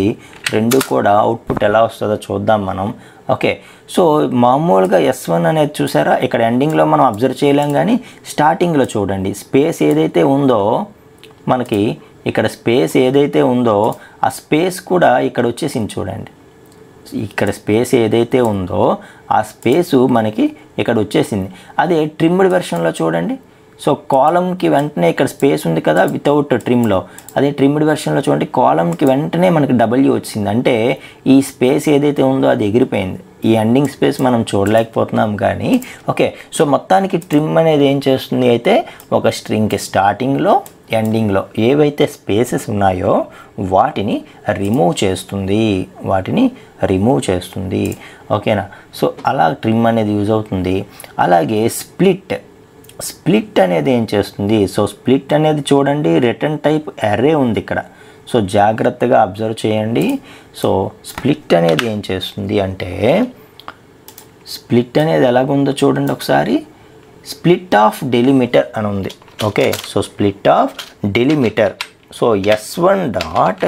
A: రెండు కూడా అవుట్పుట్ ఎలా వస్తుందో చూద్దాం మనం. ఓకే, సో మామూలుగా S1 అనేది చూసారా, ఇక్కడ ఎండింగ్లో మనం అబ్జర్వ్ చేయలేం, కానీ స్టార్టింగ్లో చూడండి స్పేస్ ఏదైతే ఉందో మనకి, ఇక్కడ స్పేస్ ఏదైతే ఉందో ఆ స్పేస్ కూడా ఇక్కడ వచ్చేసింది చూడండి. ఇక్కడ స్పేస్ ఏదైతే ఉందో ఆ స్పేసు మనకి ఇక్కడ వచ్చేసింది. అదే ట్రిమ్డ్ వెర్షన్లో చూడండి, సో కాలమ్కి వెంటనే ఇక్కడ స్పేస్ ఉంది కదా వితౌట్ ట్రిమ్లో. అదే ట్రిమ్డ్ వెర్షన్లో చూడండి, కాలమ్కి వెంటనే మనకి W వచ్చింది, అంటే ఈ స్పేస్ ఏదైతే ఉందో అది ఎగిరిపోయింది. ఈ ఎండింగ్ స్పేస్ మనం చూడలేకపోతున్నాం కానీ. ఓకే, సో మొత్తానికి ట్రిమ్ అనేది ఏం చేస్తుంది అయితే, ఒక స్ట్రింగ్కి స్టార్టింగ్లో ఎండింగ్లో ఏవైతే స్పేసెస్ ఉన్నాయో వాటిని రిమూవ్ చేస్తుంది. ఓకేనా, సో అలా ట్రిమ్ అనేది యూజ్ అవుతుంది. అలాగే స్ప్లిట్ అనేది ఏం చేస్తుంది, సో స్ప్లిట్ అనేది చూడండి రిటర్న్ టైప్ అర్రే ఉంది ఇక్కడ. సో జాగ్రత్తగా అబ్జర్వ్ చేయండి. సో స్ప్లిట్ అనేది ఏం చేస్తుంది అంటే, స్ప్లిట్ అనేది ఎలాగుందో చూడండి ఒకసారి. స్ప్లిట్ ఆఫ్ డెలిమిటర్ అని ఉంది. Okay, so split of delimiter. So S1 dot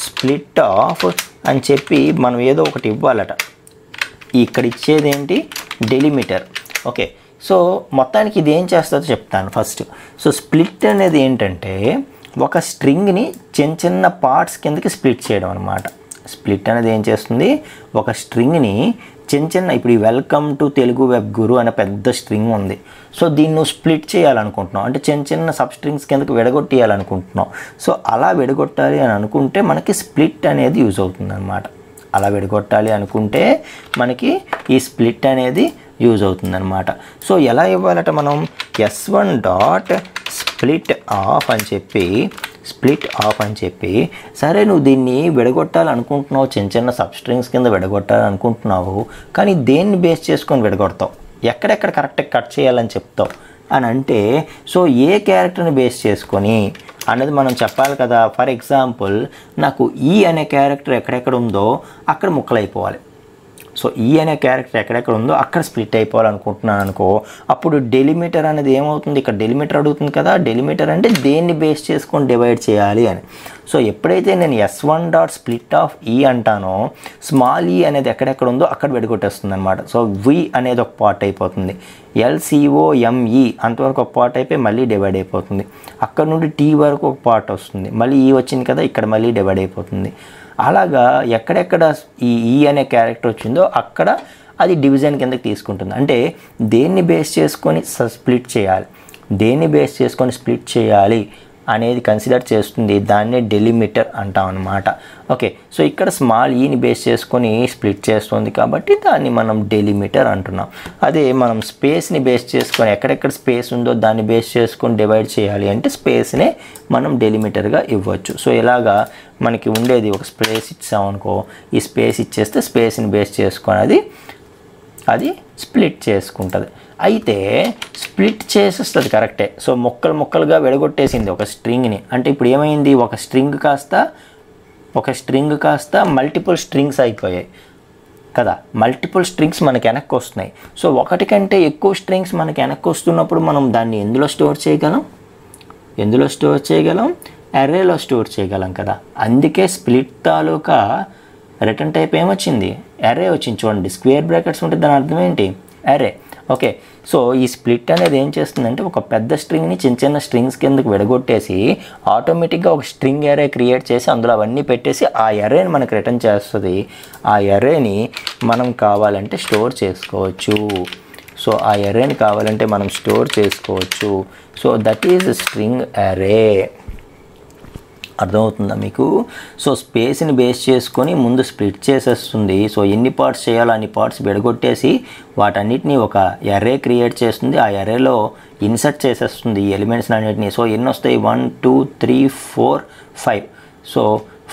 A: split of అని చెప్పి మనం ఏదో ఒకటి ఇవ్వాలట. ఇక్కడ ఇచ్చేది ఏంటి, డెలిమిటర్. ఓకే, సో మొత్తానికి ఇది ఏం చేస్తుందో చెప్తాను ఫస్ట్. సో స్ప్లిట్ అనేది ఏంటంటే ఒక స్ట్రింగ్ని చిన్న పార్ట్స్ కిందకి స్ప్లిట్ చేయడం అనమాట. స్ప్లిట్ అనేది ఏం చేస్తుంది, ఒక స్ట్రింగ్ని చిన్న ఇప్పుడు ఈ వెల్కమ్ టు తెలుగు వెబ్ గురు అనే పెద్ద స్ట్రింగ్ ఉంది. సో దీన్ని నువ్వు స్ప్లిట్ చేయాలనుకుంటున్నావు, అంటే చిన్న సబ్ స్ట్రింగ్స్ కిందకి విడగొట్టేయాలనుకుంటున్నావు. సో అలా విడగొట్టాలి అని అనుకుంటే మనకి స్ప్లిట్ అనేది యూజ్ అవుతుంది అనమాట. అలా విడగొట్టాలి అనుకుంటే మనకి ఈ స్ప్లిట్ అనేది యూజ్ అవుతుంది అనమాట. సో ఎలా ఇవ్వాలట మనం, S1 డాట్ స్ప్లిట్ ఆఫ్ అని చెప్పి సరే నువ్వు దీన్ని విడగొట్టాలనుకుంటున్నావు, చిన్న సబ్స్ట్రింగ్స్ కింద విడగొట్టాలనుకుంటున్నావు, కానీ దేన్ని బేస్ చేసుకొని విడగొడతావు, ఎక్కడెక్కడ కరెక్ట్గా కట్ చేయాలని చెప్తావు అని అంటే, సో ఏ క్యారెక్టర్ని బేస్ చేసుకొని అనేది మనం చెప్పాలి కదా. ఫర్ ఎగ్జాంపుల్ నాకు ఈ అనే క్యారెక్టర్ ఎక్కడెక్కడ ఉందో అక్కడ ముక్కలు అయిపోవాలి. సో ఈ అనే క్యారెక్టర్ ఎక్కడెక్కడ ఉందో అక్కడ స్ప్లిట్ అయిపోవాలనుకుంటున్నాను అనుకో, అప్పుడు డెలిమిటర్ అనేది ఏమవుతుంది, ఇక్కడ డెలిమిటర్ అడుగుతుంది కదా. డెలిమిటర్ అంటే దేన్ని బేస్ చేసుకొని డివైడ్ చేయాలి అని. సో ఎప్పుడైతే నేను S1 డాట్ స్ప్లిట్ ఆఫ్ ఈ అంటానో, స్మాల్ ఈ అనేది ఎక్కడెక్కడ ఉందో అక్కడ విడగొట్టేస్తుంది అనమాట. సో V అనేది ఒక పార్ట్ అయిపోతుంది, LCOME అంతవరకు ఒక పార్ట్ అయిపోయి మళ్ళీ డివైడ్ అయిపోతుంది. అక్కడ నుండి T వరకు ఒక పార్ట్ వస్తుంది, మళ్ళీ ఈ వచ్చింది కదా ఇక్కడ మళ్ళీ డివైడ్ అయిపోతుంది. అలాగా ఎక్కడెక్కడ ఈ అనే క్యారెక్టర్ వచ్చిందో అక్కడ అది డివిజన్ కిందకి తీసుకుంటుంది. అంటే దేన్ని బేస్ చేసుకొని స్ప్లిట్ చేయాలి అనేది కన్సిడర్ చేస్తుంది, దాన్నే డెలిమిటర్ అంటాం అన్నమాట. ఓకే, సో ఇక్కడ స్మాల్ ఈని బేస్ చేసుకొని స్ప్లిట్ చేస్తుంది కాబట్టి దాన్ని మనం డెలిమిటర్ అంటున్నాం. అదే మనం స్పేస్ని బేస్ చేసుకొని ఎక్కడెక్కడ స్పేస్ ఉందో దాన్ని బేస్ చేసుకొని డివైడ్ చేయాలి అంటే స్పేస్నే మనం డెలిమిటర్గా ఇవ్వచ్చు. సో ఇలాగా మనకి ఉండేది ఒక స్పేస్ ఇచ్చామనుకో, ఈ స్పేస్ ఇచ్చేస్తే స్పేస్ని బేస్ చేసుకొని అది స్ప్లిట్ చేసుకుంటుంది. అయితే స్ప్లిట్ చేసేస్తుంది కరెక్టే. సో ముక్కలుగా విడగొట్టేసింది ఒక స్ట్రింగ్ని. అంటే ఇప్పుడు ఏమైంది, ఒక స్ట్రింగ్ కాస్త మల్టిపుల్ స్ట్రింగ్స్ అయిపోయాయి కదా. మల్టిపుల్ స్ట్రింగ్స్ మనకి వెనక్కి వస్తున్నాయి. సో ఒకటి కంటే ఎక్కువ స్ట్రింగ్స్ మనకి వెనక్కి వస్తున్నప్పుడు మనం దాన్ని ఎందులో స్టోర్ చేయగలం, అర్రేలో స్టోర్ చేయగలం కదా. అందుకే స్ప్లిట్ తాలూకా రిటర్న్ టైప్ ఏమొచ్చింది, అర్రే వచ్చింది. చూడండి స్క్వేర్ బ్రాకెట్స్ ఉంటే దాని అర్థం ఏంటి, అర్రే. ఓకే, సో ఈ స్ప్లిట్ అనేది ఏం చేస్తుందంటే ఒక పెద్ద స్ట్రింగ్ని చిన్న స్ట్రింగ్స్ కిందకి విడగొట్టేసి ఆటోమేటిక్గా ఒక స్ట్రింగ్ అర్రే క్రియేట్ చేసి అందులో అవన్నీ పెట్టేసి ఆ అర్రేని మనకు రిటర్న్ చేస్తుంది. ఆ అర్రేని మనం కావాలంటే స్టోర్ చేసుకోవచ్చు. So that is string array. అర్థమవుతుందా మీకు? సో స్పేస్ని బేస్ చేసుకొని ముందు స్ప్లిట్ చేసేస్తుంది. సో ఎన్ని పార్ట్స్ చేయాలో అన్ని పార్ట్స్ విడగొట్టేసి వాటన్నిటిని ఒక ఎర్రే క్రియేట్ చేస్తుంది. ఆ ఎర్రేలో ఇన్సర్ట్ చేసేస్తుంది ఈ ఎలిమెంట్స్ అన్నిటిని. సో ఎన్ని వస్తాయి? 1 2 3 4 5. సో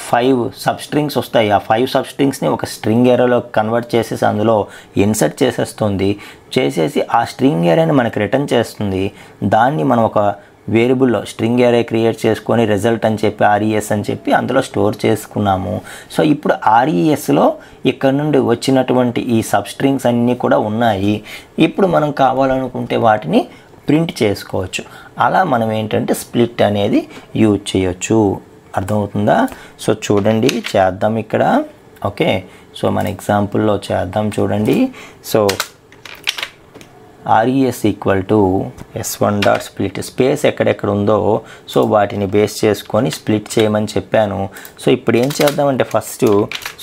A: 5 సబ్స్ట్రింగ్స్ వస్తాయి. ఆ 5 సబ్స్ట్రింగ్స్ని ఒక స్ట్రింగ్ ఎరేలో కన్వర్ట్ చేసేసి అందులో ఇన్సర్ట్ చేసేస్తుంది. చేసేసి ఆ స్ట్రింగ్ ఎరేని మనకి రిటర్న్ చేస్తుంది. దాన్ని మనం ఒక వేరియబుల్లో స్ట్రింగ్ ఎరే క్రియేట్ చేసుకొని రిజల్ట్ అని చెప్పి RES అని చెప్పి అందులో స్టోర్ చేసుకున్నాము. సో ఇప్పుడు RESలో ఇక్కడ నుండి వచ్చినటువంటి ఈ సబ్స్ట్రింగ్స్ అన్నీ కూడా ఉన్నాయి. ఇప్పుడు మనం కావాలనుకుంటే వాటిని ప్రింట్ చేసుకోవచ్చు. అలా మనం ఏంటంటే స్ప్లిట్ అనేది యూజ్ చేయొచ్చు. అర్థమవుతుందా? సో చూడండి, చేద్దాం ఇక్కడ. ఓకే, సో మన ఎగ్జాంపుల్లో చేద్దాం. చూడండి, so RES equal to S1 dot split. Space ఎక్కడెక్కడ ఉందో సో వాటిని బేస్ చేసుకొని స్ప్లిట్ చేయమని చెప్పాను. సో ఇప్పుడు ఏం చేద్దామంటే ఫస్ట్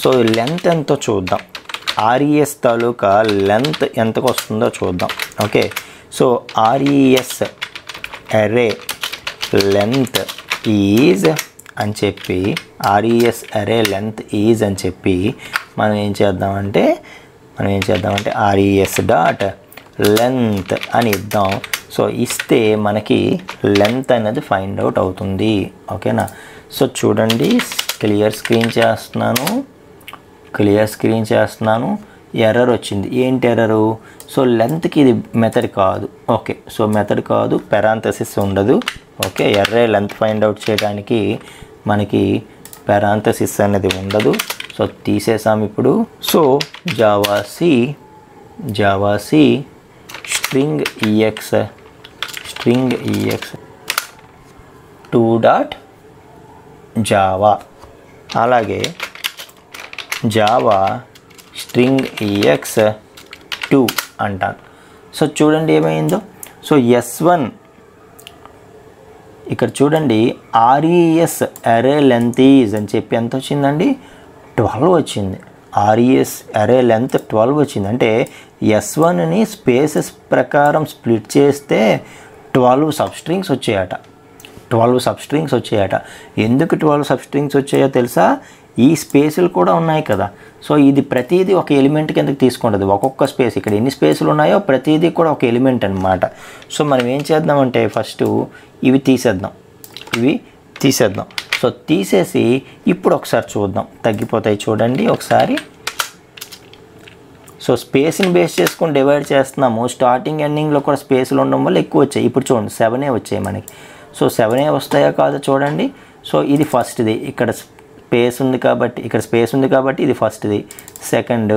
A: సో లెంత్ ఎంతో చూద్దాం. RES తాలూకా లెంత్ ఎంతకు వస్తుందో చూద్దాం. ఓకే, సో RES అరే లెంత్ ఈజ్ అని చెప్పి RES అరే లెంత్ ఈజ్ అని చెప్పి మనం ఏం చేద్దామంటే RES డాట్ లెంత్ అని ఇద్దాం. సో ఇస్తే మనకి లెంత్ అనేది ఫైండ్ అవుట్ అవుతుంది. ఓకేనా? సో చూడండి, క్లియర్ స్క్రీన్ చేస్తున్నాను. ఎర్రర్ వచ్చింది. ఏంటి ఎర్రరు? సో లెంత్కి ఇది మెథడ్ కాదు. ఓకే, సో మెథడ్ కాదు, పెరాంథసిస్ ఉండదు. Okay, array length find out చేయడానికి మనకి పెరాంథసిస్ అనేది ఉండదు. సో తీసేసాం ఇప్పుడు. So javac string ex 2 dot Java, అలాగే జావా స్ట్రింగ్ ex 2 అంటాను. సో చూడండి ఏమైందో. సో S1 ఇక్కడ చూడండి RES అరే లెంత్ ఈజ్ అని చెప్పి ఎంత వచ్చిందండి? 12 వచ్చింది. RES అరే లెంత్ 12 వచ్చింది. అంటే S1ని స్పేసెస్ ప్రకారం స్ప్లిట్ చేస్తే 12 సబ్స్ట్రింగ్స్ వచ్చాయట. ఎందుకు 12 సబ్స్ట్రింగ్స్ వచ్చాయో తెలుసా? ఈ స్పేసులు కూడా ఉన్నాయి కదా. సో ఇది ప్రతిదీ ఒక ఎలిమెంట్ కిందకి తీసుకుంటుంది. ఒక్కొక్క స్పేస్ ఇక్కడ ఎన్ని స్పేసులు ఉన్నాయో ప్రతిదీ కూడా ఒక ఎలిమెంట్ అనమాట. సో మనం ఏం చేద్దామంటే ఫస్ట్ ఇవి తీసేద్దాం. సో తీసేసి ఇప్పుడు ఒకసారి చూద్దాం, తగ్గిపోతాయి చూడండి ఒకసారి. సో స్పేస్ని బేస్ చేసుకొని డివైడ్ చేస్తున్నాము. స్టార్టింగ్ ఎండింగ్లో కూడా స్పేస్లు ఉండడం వల్ల ఎక్కువ వచ్చాయి. ఇప్పుడు చూడండి 7 వచ్చాయి మనకి. సో 7 వస్తాయో కాదో చూడండి. సో ఇది ఫస్ట్ది, ఇక్కడ స్పేస్ ఉంది కాబట్టి ఇది ఫస్ట్ది, second,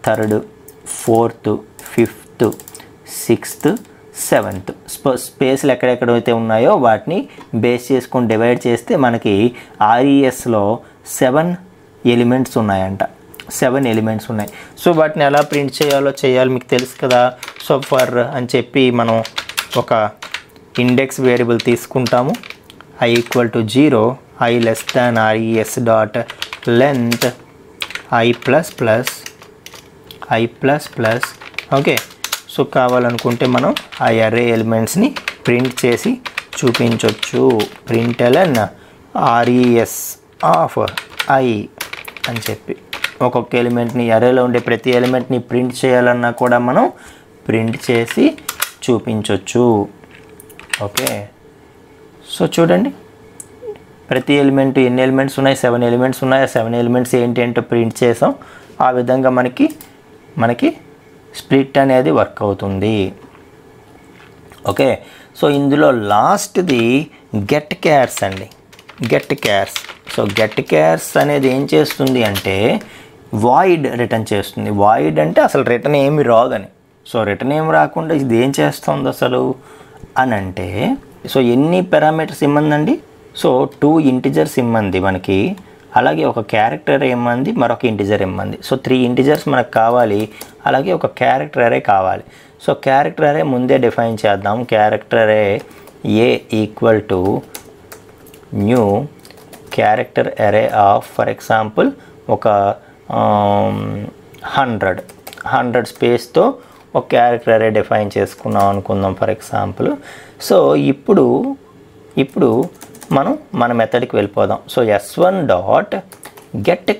A: third, fourth, fifth, sixth, seventh. స్పేస్లు ఎక్కడెక్కడైతే ఉన్నాయో వాటిని బేస్ చేసుకొని డివైడ్ చేస్తే మనకి RESలో 7 ఎలిమెంట్స్ ఉన్నాయంట. 7 ఎలిమెంట్స్ ఉన్నాయి. సో వాటిని ఎలా ప్రింట్ చేయాలి మీకు తెలుసు కదా. సో ఫర్ అని చెప్పి మనం ఒక ఇండెక్స్ వేరియబుల్ తీసుకుంటాము. I equal to 0, I less than RES dot length I plus plus. Okay, so కావాలనుకుంటే మనం ఆ అర్రే ఎలిమెంట్స్ని ప్రింట్ చేసి చూపించవచ్చు. println RES ఆఫ్ I అని చెప్పి ఒక్కొక్క ఎలిమెంట్ని, అర్రేలో ఉండే ప్రతి ఎలిమెంట్ని ప్రింట్ చేయాలన్నా కూడా మనం ప్రింట్ చేసి చూపించవచ్చు. ఓకే, సో చూడండి ప్రతి ఎలిమెంట్ ఎన్ని ఎలిమెంట్స్ ఉన్నాయి? 7 ఎలిమెంట్స్ ఉన్నాయి. ఆ 7 ఎలిమెంట్స్ ఏంటంటే ప్రింట్ చేసాం. ఆ విధంగా మనకి స్ప్లిట్ అనేది వర్క్ అవుతుంది. ఓకే, సో ఇందులో లాస్ట్ది గెట్ క్యార్స్ అండి. సో గెట్ క్యార్స్ అనేది ఏం చేస్తుంది అంటే వాయిడ్ రిటర్న్ చేస్తుంది. వాయిడ్ అంటే అసలు రిటర్న్ ఏమి రాదని. సో రిటర్న్ ఏమి రాకుండా ఇది ఏం చేస్తుంది అసలు అని అంటే, సో ఎన్ని పారామీటర్స్ ఇమ్మందండి? సో 2 ఇంటిజర్స్ ఇమ్మంది మనకి, అలాగే ఒక క్యారెక్టర్ ఇమ్మంది, మరొక ఇంటిజర్ ఇమ్మంది. సో 3 ఇంటిజర్స్ మనకు కావాలి, అలాగే ఒక క్యారెక్టర్ అరే కావాలి. సో క్యారెక్టర్ అరే ముందే డిఫైన్ చేద్దాం. క్యారెక్టర్ అరే A equal to new character అరే ఆఫ్ ఫర్ ఎగ్జాంపుల్ ఒక 100 స్పేస్తో ఒక క్యారెక్టర్ అరే డిఫైన్ చేసుకున్నాం అనుకుందాం ఫర్ ఎగ్జాంపుల్. సో ఇప్పుడు మనం మన మెథడ్కి వెళ్ళిపోదాం. So s1 dot get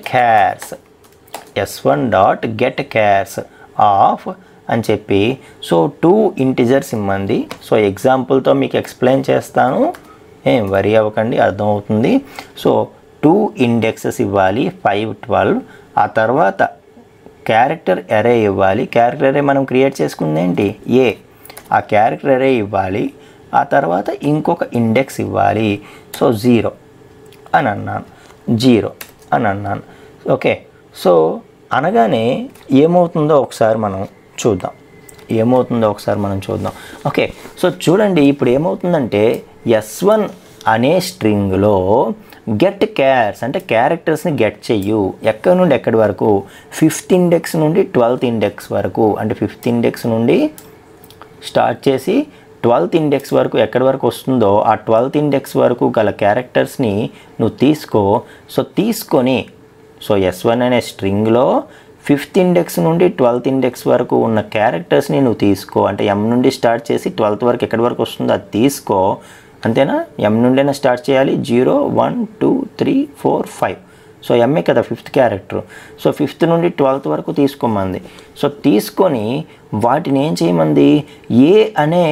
A: chars of అని చెప్పి సో 2 ఇంటిజర్స్ ఇమ్మంది. సో ఎగ్జాంపుల్తో మీకు ఎక్స్ప్లెయిన్ చేస్తాను, ఏం వరీ అవ్వకండి, అర్థమవుతుంది. సో 2 ఇండెక్సెస్ ఇవ్వాలి 5, 12. ఆ తర్వాత క్యారెక్టర్ అరే ఇవ్వాలి. క్యారెక్టర్ అరే మనం క్రియేట్ చేసుకుంది ఏంటి ఏ, ఆ క్యారెక్టర్ అరే ఇవ్వాలి. ఆ తర్వాత ఇంకొక ఇండెక్స్ ఇవ్వాలి. సో 0 అని అన్నాను. ఓకే, సో అనగానే ఏమవుతుందో ఒకసారి మనం చూద్దాం. ఓకే, సో చూడండి ఇప్పుడు ఏమవుతుందంటే s1 అనే స్ట్రింగ్లో గెట్ క్యార్స్ అంటే క్యారెక్టర్స్ని గెట్ చెయ్యు. ఎక్కడి నుండి ఎక్కడి వరకు, 5th ఇండెక్స్ నుండి 12th ఇండెక్స్ వరకు. అంటే 5th ఇండెక్స్ నుండి స్టార్ట్ చేసి 12th ఇండెక్స్ వరకు ఎక్కడి వరకు వస్తుందో ఆ 12th ఇండెక్స్ వరకు గల క్యారెక్టర్స్ని నువ్వు తీసుకో. సో తీసుకొని సో s1 అనే స్ట్రింగ్లో 5th ఇండెక్స్ నుండి 12th ఇండెక్స్ వరకు ఉన్న క్యారెక్టర్స్ని నువ్వు తీసుకో. అంటే m నుండి స్టార్ట్ చేసి 12th వరకు ఎక్కడి వరకు వస్తుందో అది తీసుకో. అంతేనా, m నుండైనా స్టార్ట్ చేయాలి. 0, 1, 2, 3, 4, 5. సో ఎంఏ కదా 5th క్యారెక్టర్. సో 5th నుండి 12th వరకు తీసుకోమంది. సో తీసుకొని వాటిని ఏం చేయమంది, ఏ అనే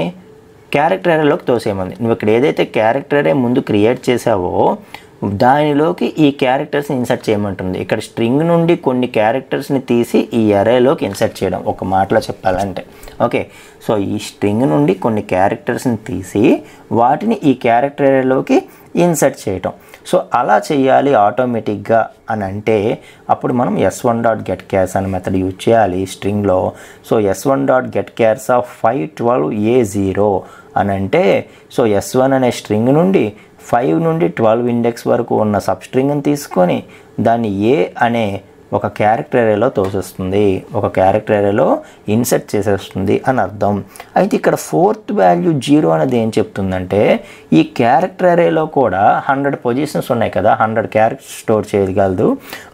A: క్యారెక్టర్ అరేలోకి తోసేయమంది. నువ్వు ఇక్కడ ఏదైతే క్యారెక్టర్ అరే ముందు క్రియేట్ చేసావో దానిలోకి ఈ క్యారెక్టర్స్ని ఇన్సర్ట్ చేయమంటుంది. ఇక్కడ స్ట్రింగ్ నుండి కొన్ని క్యారెక్టర్స్ని తీసి ఈ అరేలోకి ఇన్సర్ట్ చేయడం, ఒక మాటలో చెప్పాలంటే. ఓకే, సో ఈ స్ట్రింగ్ నుండి కొన్ని క్యారెక్టర్స్ని తీసి వాటిని ఈ క్యారెక్టర్ అరేలోకి ఇన్సర్ట్ చేయటం. సో అలా చేయాలి ఆటోమేటిక్గా అని అంటే అప్పుడు మనం s1 డాట్ గెట్ క్యార్స్ అనే మెథడ్ యూజ్ చేయాలి స్ట్రింగ్లో. So s1 dot get chars of 5, 12, a0 అని అంటే సో s1 అనే స్ట్రింగ్ నుండి 5 నుండి 12 ఇండెక్స్ వరకు ఉన్న సబ్ స్ట్రింగ్ని తీసుకొని దాన్ని ఏ అనే ఒక క్యారెక్టర్ అరేలో తోసేస్తుంది, ఒక క్యారెక్టర్ అరేలో ఇన్సర్ట్ చేసేస్తుంది అని అర్థం. అయితే ఇక్కడ 4th వాల్యూ 0 అనేది ఏం చెప్తుందంటే ఈ క్యారెక్టర్ అరేలో కూడా 100 పొజిషన్స్ ఉన్నాయి కదా, 100 క్యారెక్టర్స్ స్టోర్ చేయగలదు.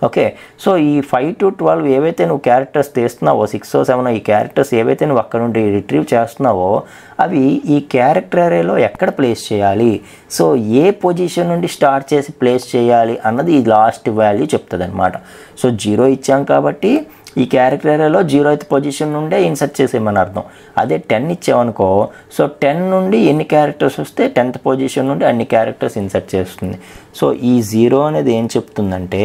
A: ఓకే, సో ఈ 5 to 12 ఏవైతే నువ్వు క్యారెక్టర్స్ తీస్తున్నావో 6 or 7 ఈ క్యారెక్టర్స్ ఏవైతే నువ్వు అక్కడ నుండి రిట్రీవ్ చేస్తున్నావో అవి ఈ క్యారెక్టర్ అరేలో ఎక్కడ ప్లేస్ చేయాలి, సో ఏ పొజిషన్ నుండి స్టార్ట్ చేసి ప్లేస్ చేయాలి అన్నది ఈ లాస్ట్ వాల్యూ చెప్తుంది అనమాట. సో 0 ఇచ్చాం కాబట్టి ఈ క్యారెక్టర్ అరేలో 0th పొజిషన్ నుండే ఇన్సర్ట్ చేసేయమని అర్థం. అదే 10 ఇచ్చామనుకో సో 10 నుండి ఎన్ని క్యారెక్టర్స్ వస్తే 10th పొజిషన్ నుండి అన్ని క్యారెక్టర్స్ ఇన్సర్ట్ చేస్తుంది. సో ఈ 0 అనేది ఏం చెప్తుందంటే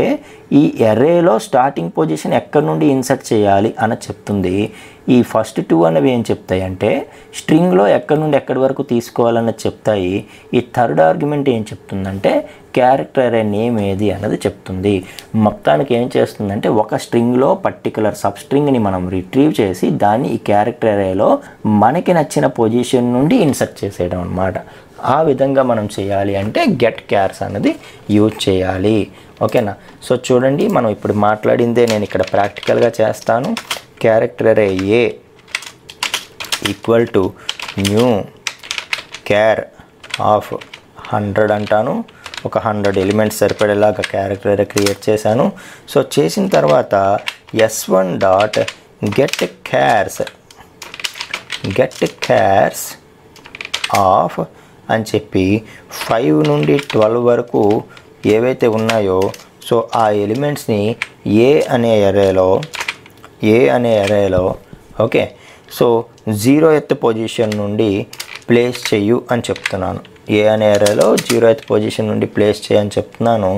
A: ఈ అరేలో స్టార్టింగ్ పొజిషన్ ఎక్కడి నుండి ఇన్సర్ట్ చేయాలి అని చెప్తుంది. ఈ ఫస్ట్ 2 అనేవి ఏం చెప్తాయి అంటే స్ట్రింగ్లో ఎక్కడి నుండి ఎక్కడి వరకు తీసుకోవాలన్నది చెప్తాయి. ఈ థర్డ్ ఆర్గ్యుమెంట్ ఏం చెప్తుందంటే క్యారెక్టర్ అరే నేమ్ ఏది అన్నది చెప్తుంది. మొత్తానికి ఏం చేస్తుందంటే ఒక స్ట్రింగ్లో పర్టికులర్ సబ్ స్ట్రింగ్ని మనం రిట్రీవ్ చేసి దాన్ని ఈ క్యారెక్టర్ అరేలో మనకి నచ్చిన పొజిషన్ నుండి ఇన్సర్ట్ చేసేయడం అన్నమాట. ఆ విధంగా మనం చేయాలి అంటే గెట్ క్యార్స్ అన్నది యూజ్ చేయాలి. ఓకేనా, సో చూడండి మనం ఇప్పుడు మాట్లాడిందే నేను ఇక్కడ ప్రాక్టికల్గా చేస్తాను. Character array a equal to new char of 100 అంటాను. ఒక 100 ఎలిమెంట్స్ సరిపడేలాగా క్యారెక్టర్ అరే క్రియేట్ చేశాను. సో చేసిన తర్వాత s1 dot get chars of అని చెప్పి 5 నుండి 12 వరకు ఏవైతే ఉన్నాయో సో ఆ ఎలిమెంట్స్ని ఏ అనే అరేలో ఓకే సో 0th పొజిషన్ నుండి ప్లేస్ చెయ్యు అని చెప్తున్నాను. ఏ అనే అరేలో 0th పొజిషన్ నుండి ప్లేస్ చేయని చెప్తున్నాను.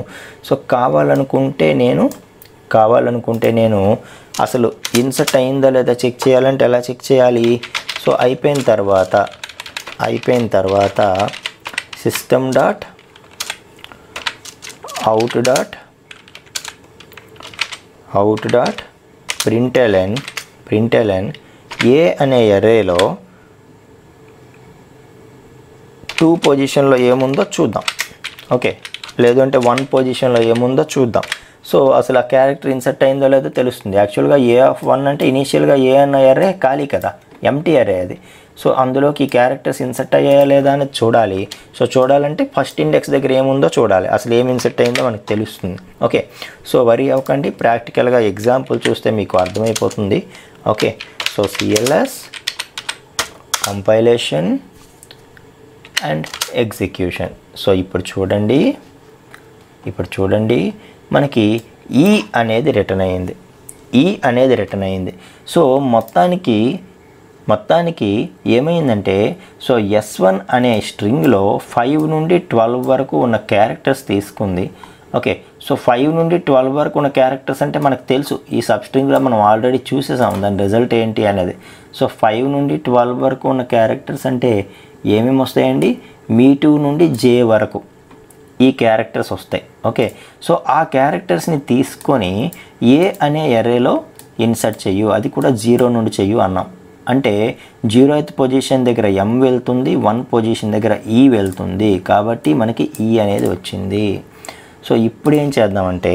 A: సో కావాలనుకుంటే నేను అసలు ఇన్సర్ట్ అయిందా లేదా చెక్ చేయాలంటే ఎలా చెక్ చేయాలి. సో అయిపోయిన తర్వాత system dot out dot println a అనే అరేలో 2 పొజిషన్లో ఏముందో చూద్దాం. ఓకే, లేదు అంటే 1 పొజిషన్లో ఏముందో చూద్దాం. సో అసలు ఆ క్యారెక్టర్ ఇన్సర్ట్ అయిందో లేదో తెలుస్తుంది. యాక్చువల్గా a(1) అంటే ఇనీషియల్గా ఏ అన్న అరే ఖాళీ కదా, ఎంటీ అరే అది. సో అందులోకి ఈ క్యారెక్టర్స్ ఇన్సర్ట్ అయ్యాయా లేదా అనేది చూడాలి. సో చూడాలంటే ఫస్ట్ ఇండెక్స్ దగ్గర ఏముందో చూడాలి, అసలు ఏమి ఇన్సర్ట్ అయిందో మనకు తెలుస్తుంది. ఓకే, సో వరీ అవ్వకండి, ప్రాక్టికల్గా ఎగ్జాంపుల్ చూస్తే మీకు అర్థమైపోతుంది. Okay, so CLS compilation and execution. So ఇప్పుడు చూడండి మనకి ఈ అనేది రిటర్న్ అయింది. సో మొత్తానికి ఏమైందంటే సో S1 అనే స్ట్రింగ్లో 5 నుండి 12 వరకు ఉన్న క్యారెక్టర్స్ తీసుకుంది. ఓకే, సో 5 నుండి 12 వరకు ఉన్న క్యారెక్టర్స్ అంటే మనకు తెలుసు, ఈ సబ్స్ట్రింగ్లో మనం ఆల్రెడీ చూసేసాం దాని రిజల్ట్ ఏంటి అనేది. సో 5 నుండి 12 వరకు ఉన్న క్యారెక్టర్స్ అంటే ఏమేమి వస్తాయండి, మీ2 నుండి J వరకు ఈ క్యారెక్టర్స్ వస్తాయి. ఓకే, సో ఆ క్యారెక్టర్స్ని తీసుకొని ఏ అనే ఎరేలో ఇన్సర్ట్ చెయ్యు, అది కూడా 0 నుండి చెయ్యు అన్నాం. అంటే 0th పొజిషన్ దగ్గర M వెళ్తుంది, 1 పొజిషన్ దగ్గర E వెళ్తుంది, కాబట్టి మనకి E అనేది వచ్చింది. సో ఇప్పుడు ఏం చేద్దామంటే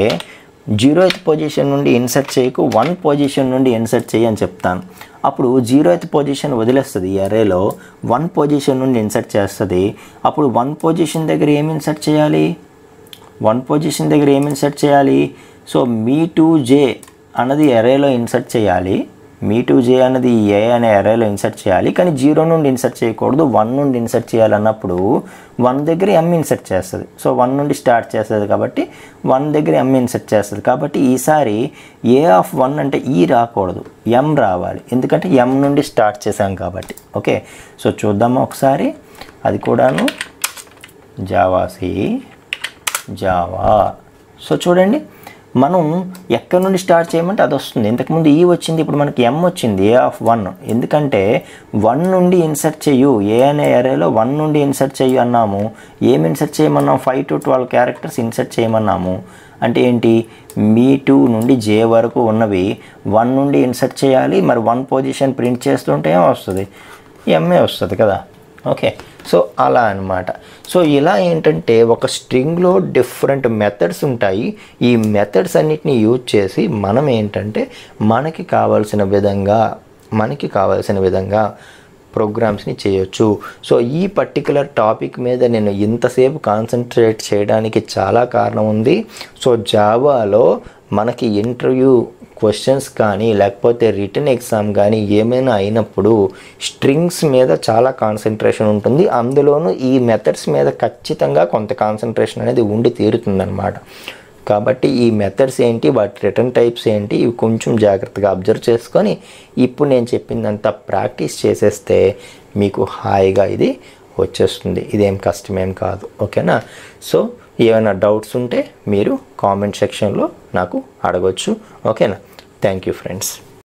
A: 0th పొజిషన్ నుండి ఇన్సర్ట్ చేయకు, 1 పొజిషన్ నుండి ఇన్సర్ట్ చేయి అని చెప్తాను. అప్పుడు 0th పొజిషన్ వదిలేస్తుంది, ఈ అరేలో 1 పొజిషన్ నుండి ఇన్సర్ట్ చేస్తుంది. అప్పుడు 1 పొజిషన్ దగ్గర ఏమి ఇన్సర్ట్ చేయాలి, సో మీ2J అన్నది అరేలో ఇన్సర్ట్ చేయాలి, మీ2J అన్నది ఏ అనే అరేలో ఇన్సర్ట్ చేయాలి. కానీ 0 నుండి ఇన్సర్ట్ చేయకూడదు, 1 నుండి ఇన్సర్ట్ చేయాలన్నప్పుడు 1 దగ్గర M ఇన్సర్ట్ చేస్తుంది. సో 1 నుండి స్టార్ట్ చేస్తుంది కాబట్టి 1 దగ్గర M ఇన్సర్ట్ చేస్తుంది. కాబట్టి ఈసారి A(1) అంటే E రాకూడదు, M రావాలి, ఎందుకంటే M నుండి స్టార్ట్ చేసాం కాబట్టి. ఓకే, సో చూద్దామా ఒకసారి, అది కూడాను జావా. సో చూడండి మనం ఎక్కడి నుండి స్టార్ట్ చేయమంటే అది వస్తుంది. ఇంతకుముందు E వచ్చింది, ఇప్పుడు మనకి M వచ్చింది, A(1). ఎందుకంటే 1 నుండి ఇన్సర్ట్ చెయ్యు, ఏ అనే అరేలో 1 నుండి ఇన్సర్ట్ చెయ్యు అన్నాము. ఏమి ఇన్సర్ట్ చేయమన్నాము, 5 to 12 క్యారెక్టర్స్ ఇన్సర్ట్ చేయమన్నాము. అంటే ఏంటి, మీ2 నుండి J వరకు ఉన్నవి 1 నుండి ఇన్సర్ట్ చేయాలి. మరి 1 పొజిషన్ ప్రింట్ చేస్తుంటే ఏమొస్తుంది, ఎంఏ వస్తుంది కదా. ఓకే, సో అలా అన్నమాట. సో ఇలా ఏంటంటే ఒక స్ట్రింగ్లో డిఫరెంట్ మెథడ్స్ ఉంటాయి. ఈ మెథడ్స్ అన్నిటిని యూజ్ చేసి మనం ఏంటంటే మనకి కావాల్సిన విధంగా ప్రోగ్రామ్స్ని చేయొచ్చు. సో ఈ పర్టికులర్ టాపిక్ మీద నేను ఇంతసేపు కాన్సన్ట్రేట్ చేయడానికి చాలా కారణం ఉంది. సో జావాలో మనకి ఇంటర్వ్యూ క్వశ్చన్స్ కానీ లేకపోతే రిటర్న్ ఎగ్జామ్ కానీ ఏమైనా అయినప్పుడు స్ట్రింగ్స్ మీద చాలా కాన్సన్ట్రేషన్ ఉంటుంది. అందులోనూ ఈ మెథడ్స్ మీద ఖచ్చితంగా కొంత కాన్సన్ట్రేషన్ అనేది ఉండి తీరుతుందన్నమాట. కాబట్టి ఈ మెథడ్స్ ఏంటి, వాటి రిటర్న్ టైప్స్ ఏంటి, ఇవి కొంచెం జాగ్రత్తగా అబ్జర్వ్ చేసుకొని ఇప్పుడు నేను చెప్పిందంతా ప్రాక్టీస్ చేసేస్తే మీకు హాయిగా ఇది వచ్చేస్తుంది. ఇదేం కష్టమేం కాదు. ఓకేనా. సో ఏమైనా డౌట్స్ ఉంటే మీరు కామెంట్ సెక్షన్లో నాకు అడగొచ్చు. ఓకేనా. Thank you friends.